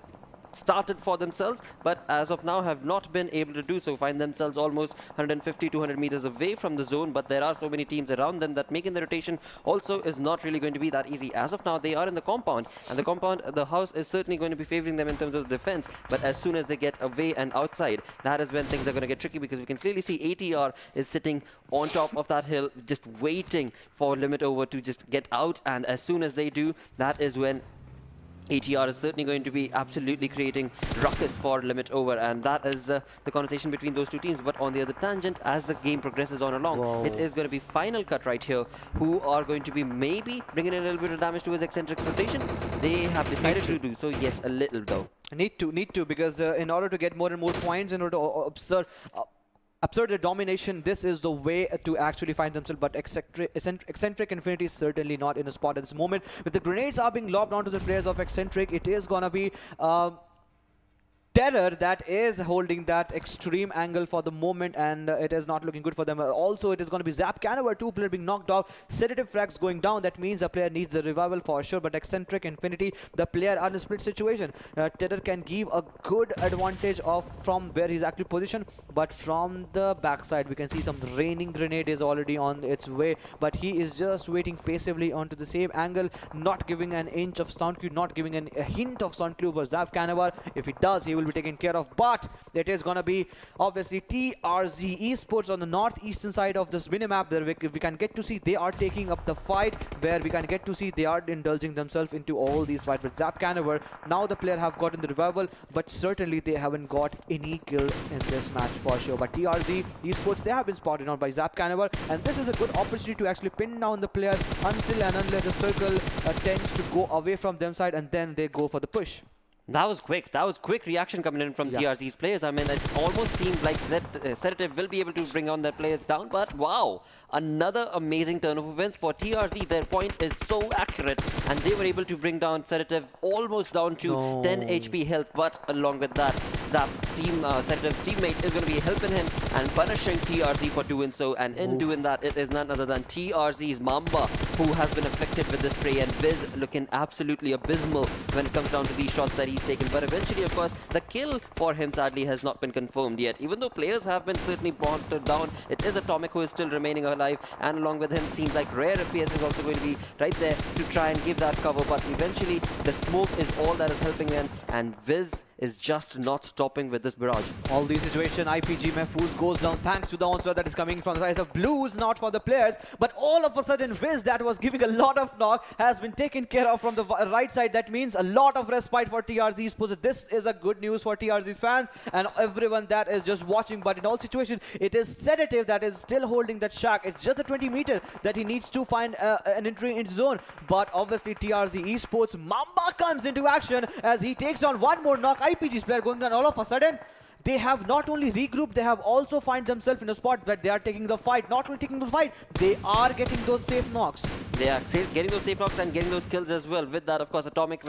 started for themselves, but as of now have not been able to do so. Find themselves almost 150, 200 meters away from the zone, but there are so many teams around them that making the rotation also is not really going to be that easy. As of now, they are in the compound, and the house is certainly going to be favoring them in terms of defense, but as soon as they get away and outside, that is when things are going to get tricky, because we can clearly see ATR is sitting on top of that hill, just waiting for Limit Over to just get out, and as soon as they do, that is when ATR is certainly going to be absolutely creating ruckus for Limit Over, and that is the conversation between those two teams. But on the other tangent, as the game progresses on along, it is going to be Final Cut right here, who are going to be maybe bringing in a little bit of damage to his Eccentric's rotation. They have decided to do so, yes, a little though. Need to, because in order to get more and more points, in order to absurd their domination, this is the way to actually find themselves. But Eccentric Infinity is certainly not in a spot at this moment. With the grenades are being lobbed onto the players of Eccentric, it is gonna be Terror that is holding that extreme angle for the moment, and it is not looking good for them. Also, it is going to be Zap Canaver, two players being knocked off, sedative frags going down. That means a player needs the revival for sure, but Eccentric Infinity, the player are in a split situation. Terror can give a good advantage from where he's actually positioned, but from the backside we can see some raining grenade is already on its way, but he is just waiting passively onto the same angle, not giving an inch of sound cue, not giving a hint of sound clue for Zap Canaver. If he does, he will be taken care of, but it is gonna be obviously TRZ Esports on the northeastern side of this minimap. There we can get to see they are taking up the fight, where we can get to see they are indulging themselves into all these fights. But Zap Canaver, now the player have gotten the revival, but certainly they haven't got any kill in this match for sure. But TRZ Esports, they have been spotted on by Zap Canaver, and this is a good opportunity to actually pin down the player until and unless the circle tends to go away from them side, and then they go for the push. That was quick. That was quick reaction coming in from TRZ's players. I mean, it almost seemed like Sedative will be able to bring on their players down, but wow, another amazing turn of events for TRZ. Their point is so accurate, and they were able to bring down Sedative almost down to 10 HP health. But along with that, Sedative's teammate is going to be helping him and punishing TRZ for doing so. And in doing that, it is none other than TRZ's Mamba who has been affected with this spray, and Viz looking absolutely abysmal when it comes down to these shots that he's taken. But eventually, of course, the kill for him sadly has not been confirmed yet. Even though players have been certainly brought down, it is Atomic who is still remaining alive, and along with him seems like Rare FPS is also going to be right there to try and give that cover. But eventually, the smoke is all that is helping them, and Viz is just not stopping with this barrage. All these situation, IPG Mehfooz goes down thanks to the onslaught that is coming from the side of Blues, not for the players, but all of a sudden Viz, that was giving a lot of knock, has been taken care of from the right side. That means a lot of respite for TRZ Esports. This is a good news for TRZ fans and everyone that is just watching. But in all situations, it is Sedative that is still holding that shack. It's just the 20 meter that he needs to find an entry into zone. But obviously TRZ Esports, Mamba comes into action as he takes on one more knock. IPG's player going on. All of a sudden, they have not only regrouped, they have also find themselves in a spot that they are taking the fight. Not only taking the fight, they are getting those safe knocks. They are getting those safe knocks and getting those kills as well. With that, of course, Atomic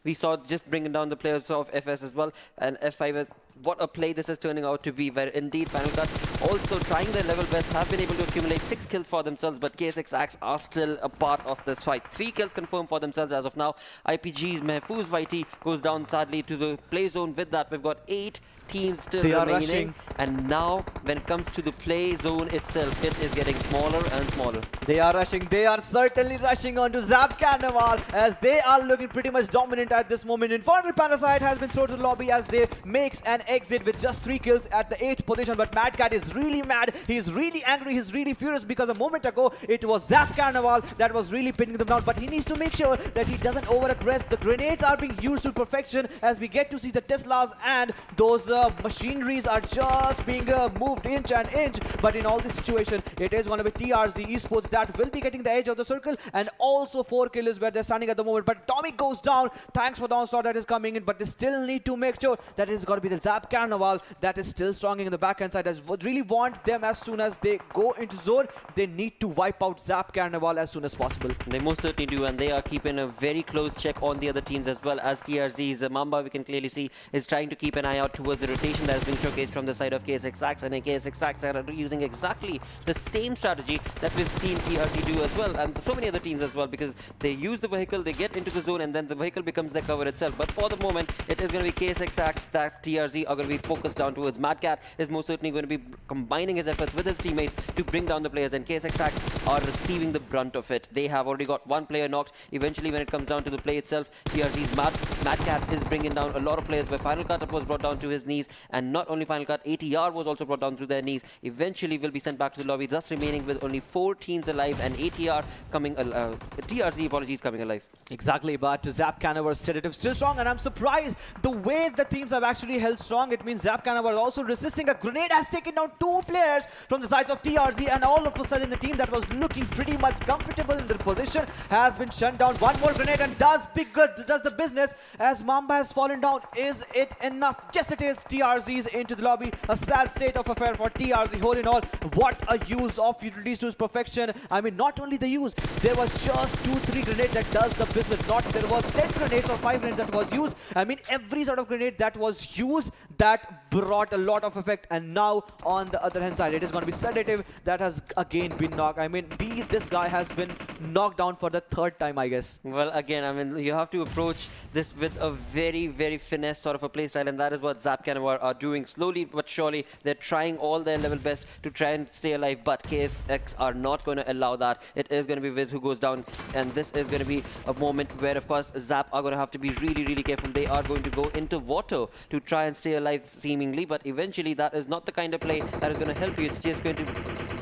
we saw just bringing down the players of FS as well, and F5 what a play this is turning out to be, where indeed Final Cut also trying their level best, have been able to accumulate 6 kills for themselves, but KSX Axe are still a part of this fight. 3 kills confirmed for themselves as of now. IPG's Mehfooz YT goes down sadly to the play zone. With that, we've got 8 teams still remaining, and now when it comes to the play zone itself, it is getting smaller and smaller. They are rushing, they are certainly rushing onto Zap Carnival as they are looking pretty much dominant at this moment. Infernal Parasite has been thrown to the lobby as they makes an exit with just 3 kills at the 8th position, but Mad Cat is really mad, he's really angry, he's really furious because a moment ago it was Zap Carnival that was really pinning them down, but he needs to make sure that he doesn't over-aggress. The grenades are being used to perfection as we get to see the Teslas and those machineries are just being moved inch and inch. But in all this situation, it is going to be TRZ Esports that will be getting the edge of the circle, and also 4 kills where they're standing at the moment. But Tommy goes down thanks for the onslaught that is coming in, but they still need to make sure that it is going to be the Zap Zap Carnival that is still strong in the backhand side. As would really want them as soon as they go into zone. They need to wipe out Zap Carnival as soon as possible. They most certainly do, and they are keeping a very close check on the other teams as well. As TRZ's Mamba, we can clearly see, is trying to keep an eye out towards the rotation that has been showcased from the side of KSX, and KSX are using exactly the same strategy that we've seen TRZ do as well, and so many other teams as well, because they use the vehicle, they get into the zone, and then the vehicle becomes their cover itself. But for the moment, it is going to be KSX that TRZ are going to be focused down towards. Madcat is most certainly going to be combining his efforts with his teammates to bring down the players, and KSX are receiving the brunt of it. They have already got one player knocked. Eventually, when it comes down to the play itself, TRZ's Madcat is bringing down a lot of players, where Final Cut was brought down to his knees, and not only Final Cut, ATR was also brought down to their knees. Eventually will be sent back to the lobby, thus remaining with only 4 teams alive, and ATR coming, TRZ, apologies, coming alive. Exactly, but Zap Carnival sedative still strong, and I'm surprised the way the teams have actually held strong. It means Zap Carnival also resisting. A grenade has taken down 2 players from the sides of TRZ, and all of a sudden the team that was looking pretty much comfortable in their position has been shut down. One more grenade and does the business as Mamba has fallen down. Is it enough? Yes, it is. TRZ's into the lobby. A sad state of affair for TRZ. All in all, what a use of utilities to its perfection. I mean, not only the use, there was just 2-3 grenades that does the business. Not there was 10 grenades or 5 grenades that was used. I mean, every sort of grenade that was used that brought a lot of effect. And now on the other hand side, it is going to be sedative that has again been knocked. I mean, this guy has been knocked down for the 3rd time, I guess. Well, again, I mean, you have to approach this with a very, very finesse sort of a playstyle, and that is what Zap Carnival are doing. Slowly but surely, they're trying all their level best to try and stay alive, but KSX are not going to allow that. It is going to be Viz who goes down, and this is going to be a moment where, of course, Zap are going to have to be really, really careful. They are going to go into water to try and stay alive, seemingly, but eventually that is not the kind of play that is going to help you. It's just going to...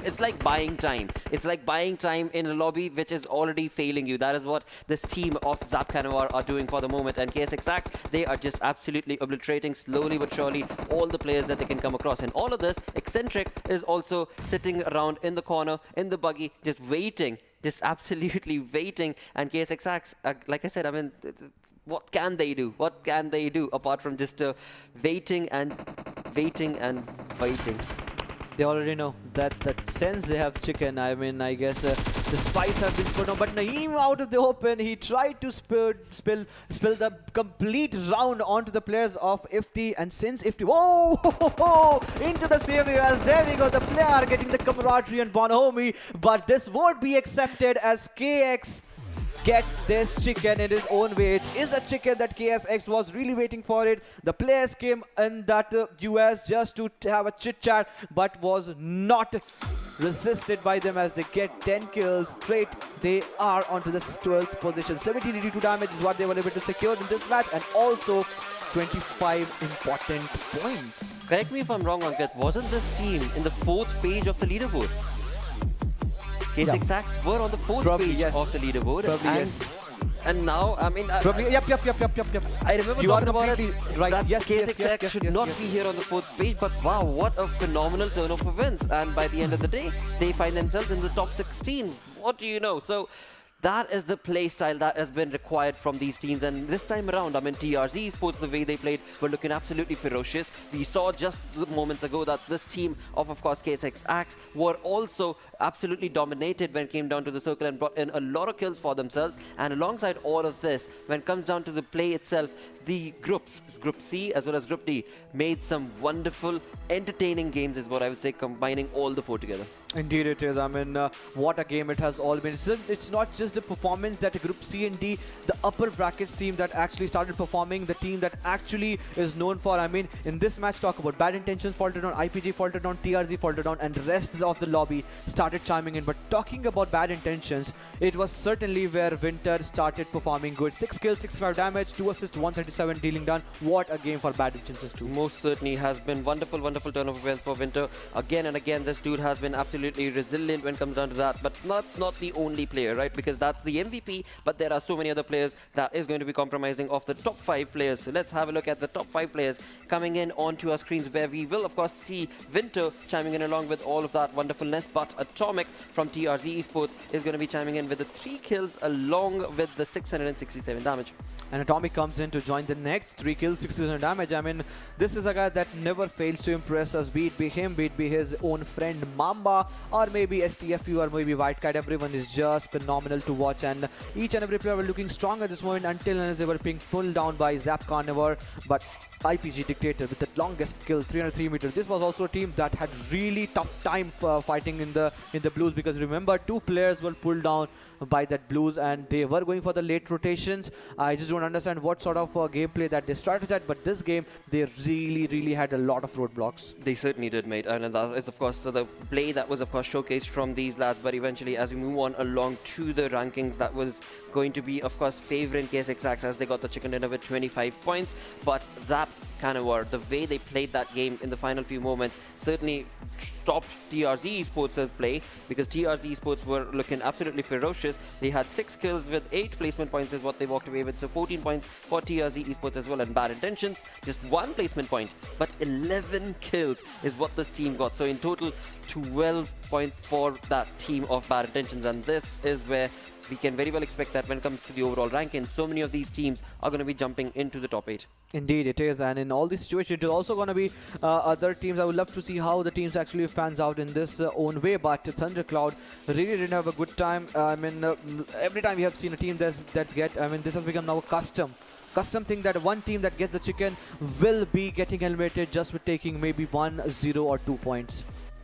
It's like buying time. It's like buying time in a lobby which is already failing you. That is what this team of Zap Carnival are doing for the moment. And KSX, they are just absolutely obliterating slowly but surely all the players that they can come across. And all of this, Eccentric is also sitting around in the corner, in the buggy, just waiting. Just absolutely waiting. And KSX, like I said, I mean... What can they do? What can they do apart from just waiting and waiting and waiting? They already know that since they have chicken, I mean, I guess the spice has been put on. But Naeem out of the open, he tried to spill the complete round onto the players of Ifti. And since Ifti, whoa, into the savior, as there we go, the player getting the camaraderie and bonhomie. But this won't be accepted as KX get this chicken in his own way. It is a chicken that KSX was really waiting for it. The players came in that US just to have a chit chat, but was not resisted by them as they get 10 kills straight. They are onto the 12th position. 1782 damage is what they were able to secure in this match, and also 25 important points. Correct me if I'm wrong, Ankit. Wasn't this team in the 4th page of the leaderboard? K6 Sacks were on the 4th page of the leaderboard. And now, I mean... Yep. I remember you talking about it, right. that Yes, K6X should not be here on the 4th page, but wow, what a phenomenal turn of events. And by the end of the day, they find themselves in the top 16. What do you know? So... that is the play style that has been required from these teams, and this time around, I mean, TRZ Esports, the way they played, were looking absolutely ferocious. We saw just moments ago that this team of course, KSX Axe were also absolutely dominated when it came down to the circle and brought in a lot of kills for themselves. And alongside all of this, when it comes down to the play itself, the groups, Group C as well as Group D, made some wonderful, entertaining games is what I would say, combining all the 4 together. Indeed it is. I mean, what a game it has all been. It's not just the performance that Group C and D, the upper brackets team that actually started performing, the team that actually is known for. I mean, in this match, talk about Bad Intentions faltered on, IPG faltered on, TRZ faltered on, and rest of the lobby started chiming in. But talking about Bad Intentions, it was certainly where Winter started performing good. 6 kills, 65 damage, 2 assists, 137 dealing done. What a game for Bad Intentions too. Most certainly has been wonderful turn of events for Winter. Again and again, this dude has been absolutely resilient when it comes down to that. But that's not the only player, right? Because that's the MVP, but there are so many other players that is going to be compromising of the top 5 players. So let's have a look at the top 5 players coming in onto our screens, where we will, of course, see Winter chiming in along with all of that wonderfulness. But Atomic from TRZ Esports is going to be chiming in with the 3 kills along with the 667 damage. And Atomic comes in to join the next 3 kills, 6,000 damage. I mean, this is a guy that never fails to impress us. Be it be him, be it be his own friend Mamba, or maybe STFU, or maybe White Kite. Everyone is just phenomenal to watch, and each and every player were looking strong at this moment until they were being pulled down by Zap Carnivore. But IPG Dictator with the longest kill, 303 meters. This was also a team that had really tough time fighting in the Blues, because remember, 2 players were pulled down by that Blues and they were going for the late rotations. I just don't understand what sort of gameplay that they started at, but this game they really had a lot of roadblocks. They certainly did, mate, and that is of course the play that was of course showcased from these lads. But eventually, as we move on along to the rankings, that was going to be of course favoring KSX as they got the chicken dinner with 25 points. But Zap Carnivore, the way they played that game in the final few moments, certainly stopped TRZ Esports' play, because TRZ Esports were looking absolutely ferocious. They had 6 kills with 8 placement points is what they walked away with, so 14 points for TRZ Esports as well. And Bad Intentions, just 1 placement point, but 11 kills is what this team got. So in total, 12 points for that team of Bad Intentions, and this is where we can very well expect that when it comes to the overall ranking, so many of these teams are going to be jumping into the top 8. Indeed it is, and in all these situations it is also going to be other teams. I would love to see how the teams actually fans out in this own way, but Thundercloud really didn't have a good time. I mean, every time we have seen a team that's get, I mean, this has become now a custom thing that one team that gets the chicken will be getting eliminated just with taking maybe 1, 0 or 2 points.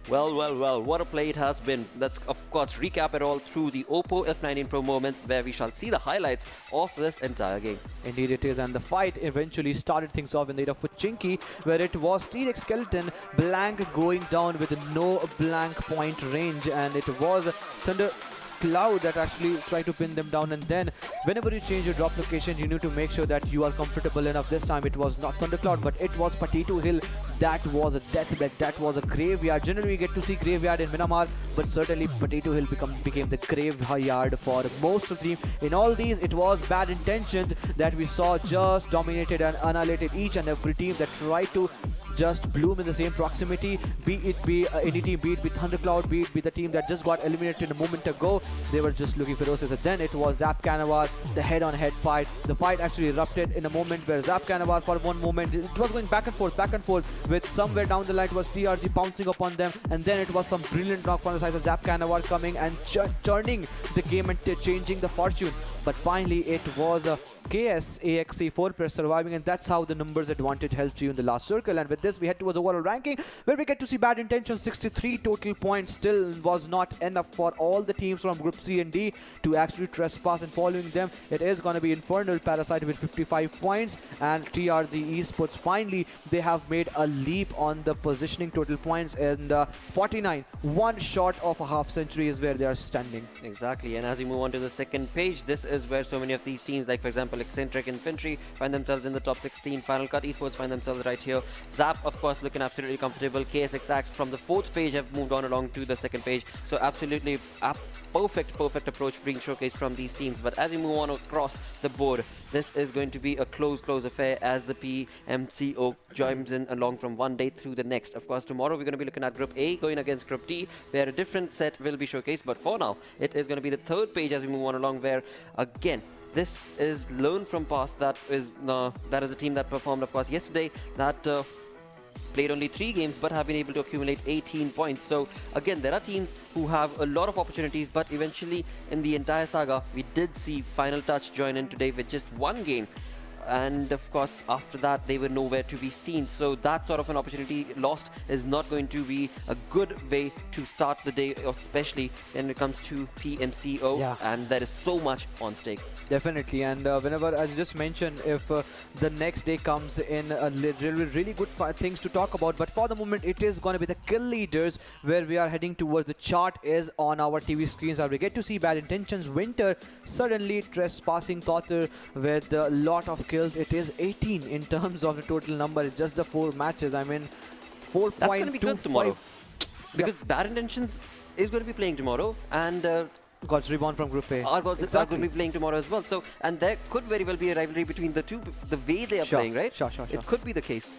Well, what a play it has been. Let's of course recap it all through the Oppo F19 Pro moments, where we shall see the highlights of this entire game. Indeed it is, and the fight eventually started things off in the of Pachinki, where it was T-Rex Skeleton blank going down with no blank point range, and it was Thunder Cloud that actually tried to pin them down. And then whenever you change your drop location, you need to make sure that you are comfortable enough. This time it was not Thundercloud, but it was Potato Hill. That was a deathbed, that was a graveyard. Generally we get to see graveyard in Miramar, but certainly Potato Hill became the graveyard for most of the team. In all these, it was Bad Intentions that we saw just dominated and annihilated each and every team that tried to just bloom in the same proximity, be it be any team, be it be Thundercloud, be it be the team that just got eliminated a moment ago. They were just looking ferocious. And then it was Zap Carnivore, the head-on-head fight. The fight actually erupted in a moment where Zap Carnivore, for one moment, it was going back and forth, with somewhere down the line it was TRZ pouncing upon them, and then it was some brilliant knock from the side of Zap Carnivore coming and turning the game and changing the fortune. But finally it was KSAXC 4 players surviving, and that's how the numbers advantage helps you in the last circle. And with this we head towards the overall ranking, where we get to see Bad Intentions 63 total points. Still was not enough for all the teams from Group C and D to actually trespass, and following them it is going to be Infernal Parasite with 55 points, and TRZ Esports finally they have made a leap on the positioning total points, and 49, 1 short of a half century is where they are standing. Exactly, and as we move on to the second page, this is where so many of these teams, like for example Eccentric Infantry, find themselves in the top 16. Final Cut Esports find themselves right here. Zap of course looking absolutely comfortable. KSX Axe from the 4th page have moved on along to the 2nd page, so absolutely perfect approach being showcased from these teams. But as we move on across the board, this is going to be a close affair as the PMCO joins in along from one day through the next. Of course, tomorrow we're going to be looking at Group A going against Group D, where a different set will be showcased. But for now, it is going to be the 3rd page as we move on along, where again, this is learn from past. That is a team that performed, of course, yesterday, that played only 3 games but have been able to accumulate 18 points. So again, there are teams who have a lot of opportunities, but eventually in the entire saga we did see Final Touch join in today with just 1 game, and of course after that they were nowhere to be seen. So that sort of an opportunity lost is not going to be a good way to start the day, especially when it comes to PMCO, and there is so much on stake. Definitely, and whenever, as you just mentioned, if the next day comes in, really good things to talk about. But for the moment, it is going to be the kill leaders, where we are heading towards. The chart is on our TV screens, and we get to see Bad Intentions Winter suddenly trespassing Kothur with a lot of kills. It is 18 in terms of the total number. It's just the 4 matches. I mean, 4.25. That's going to be good tomorrow, because Bad Intentions is going to be playing tomorrow, and Gods Reborn from Group A. Are going to be playing tomorrow as well. So, and there could very well be a rivalry between the two, the way they are playing, right? Sure. It could be the case.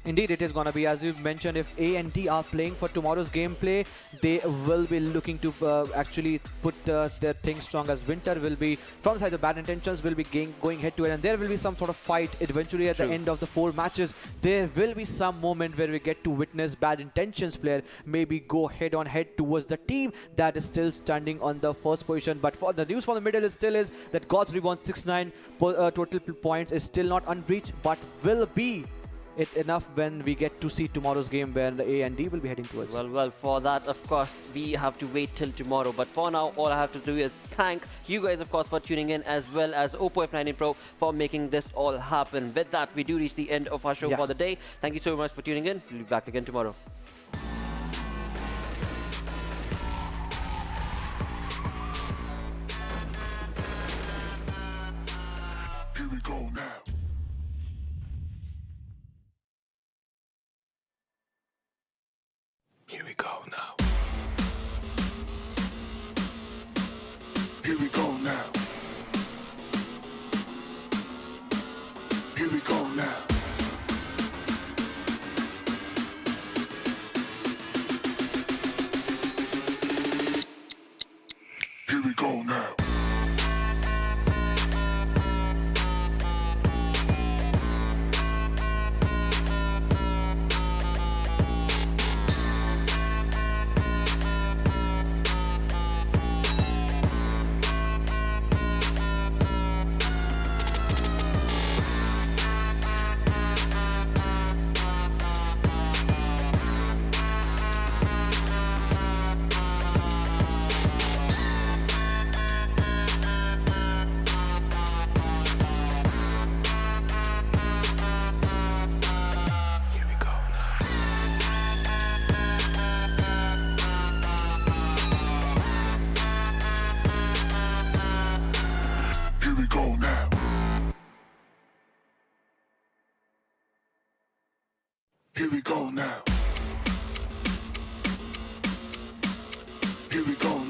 Indeed, it is going to be, as you mentioned, if A and D are playing for tomorrow's gameplay, they will be looking to actually put their things strong, as Winter will be, from the side of bad intentions, will be going head to head, and there will be some sort of fight eventually at the end of the 4 matches. There will be some moment where we get to witness bad intentions player maybe go head on head towards the team that is still standing on the first position. But for the news from the middle is that God's Reborn 6-9 total points is still not unbreached, but will be it enough when we get to see tomorrow's game where the A and D will be heading towards. Well, for that, of course, we have to wait till tomorrow. But for now, all I have to do is thank you guys, of course, for tuning in, as well as Oppo F19 Pro for making this all happen. With that, we do reach the end of our show for the day. Thank you so much for tuning in. We'll be back again tomorrow. Here we go now. Here we go now. Here we go now. Here we go now. Here we go now. Here we go now. Here we go now. Here we go now.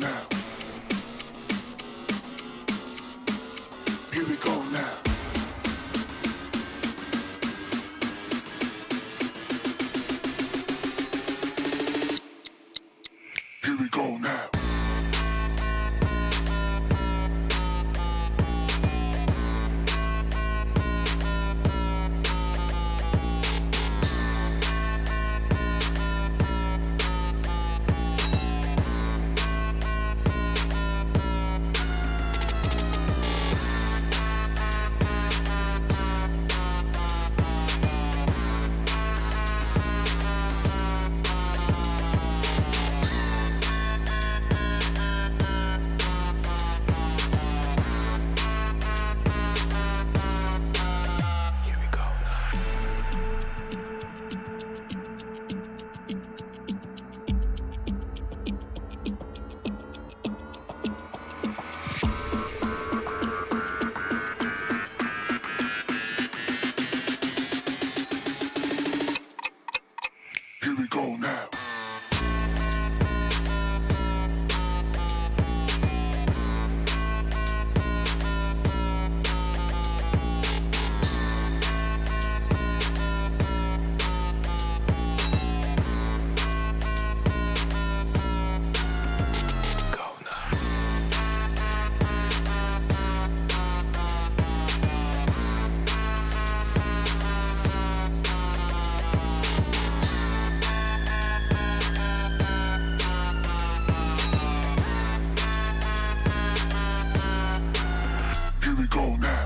Here we go now. Here we go now. Here we go now.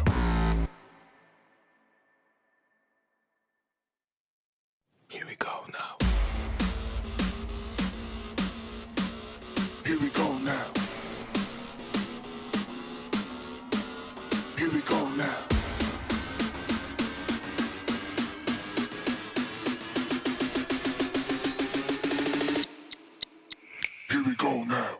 Here we go now. Here we go now. Here we go now. Here we go now.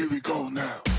Here we go now.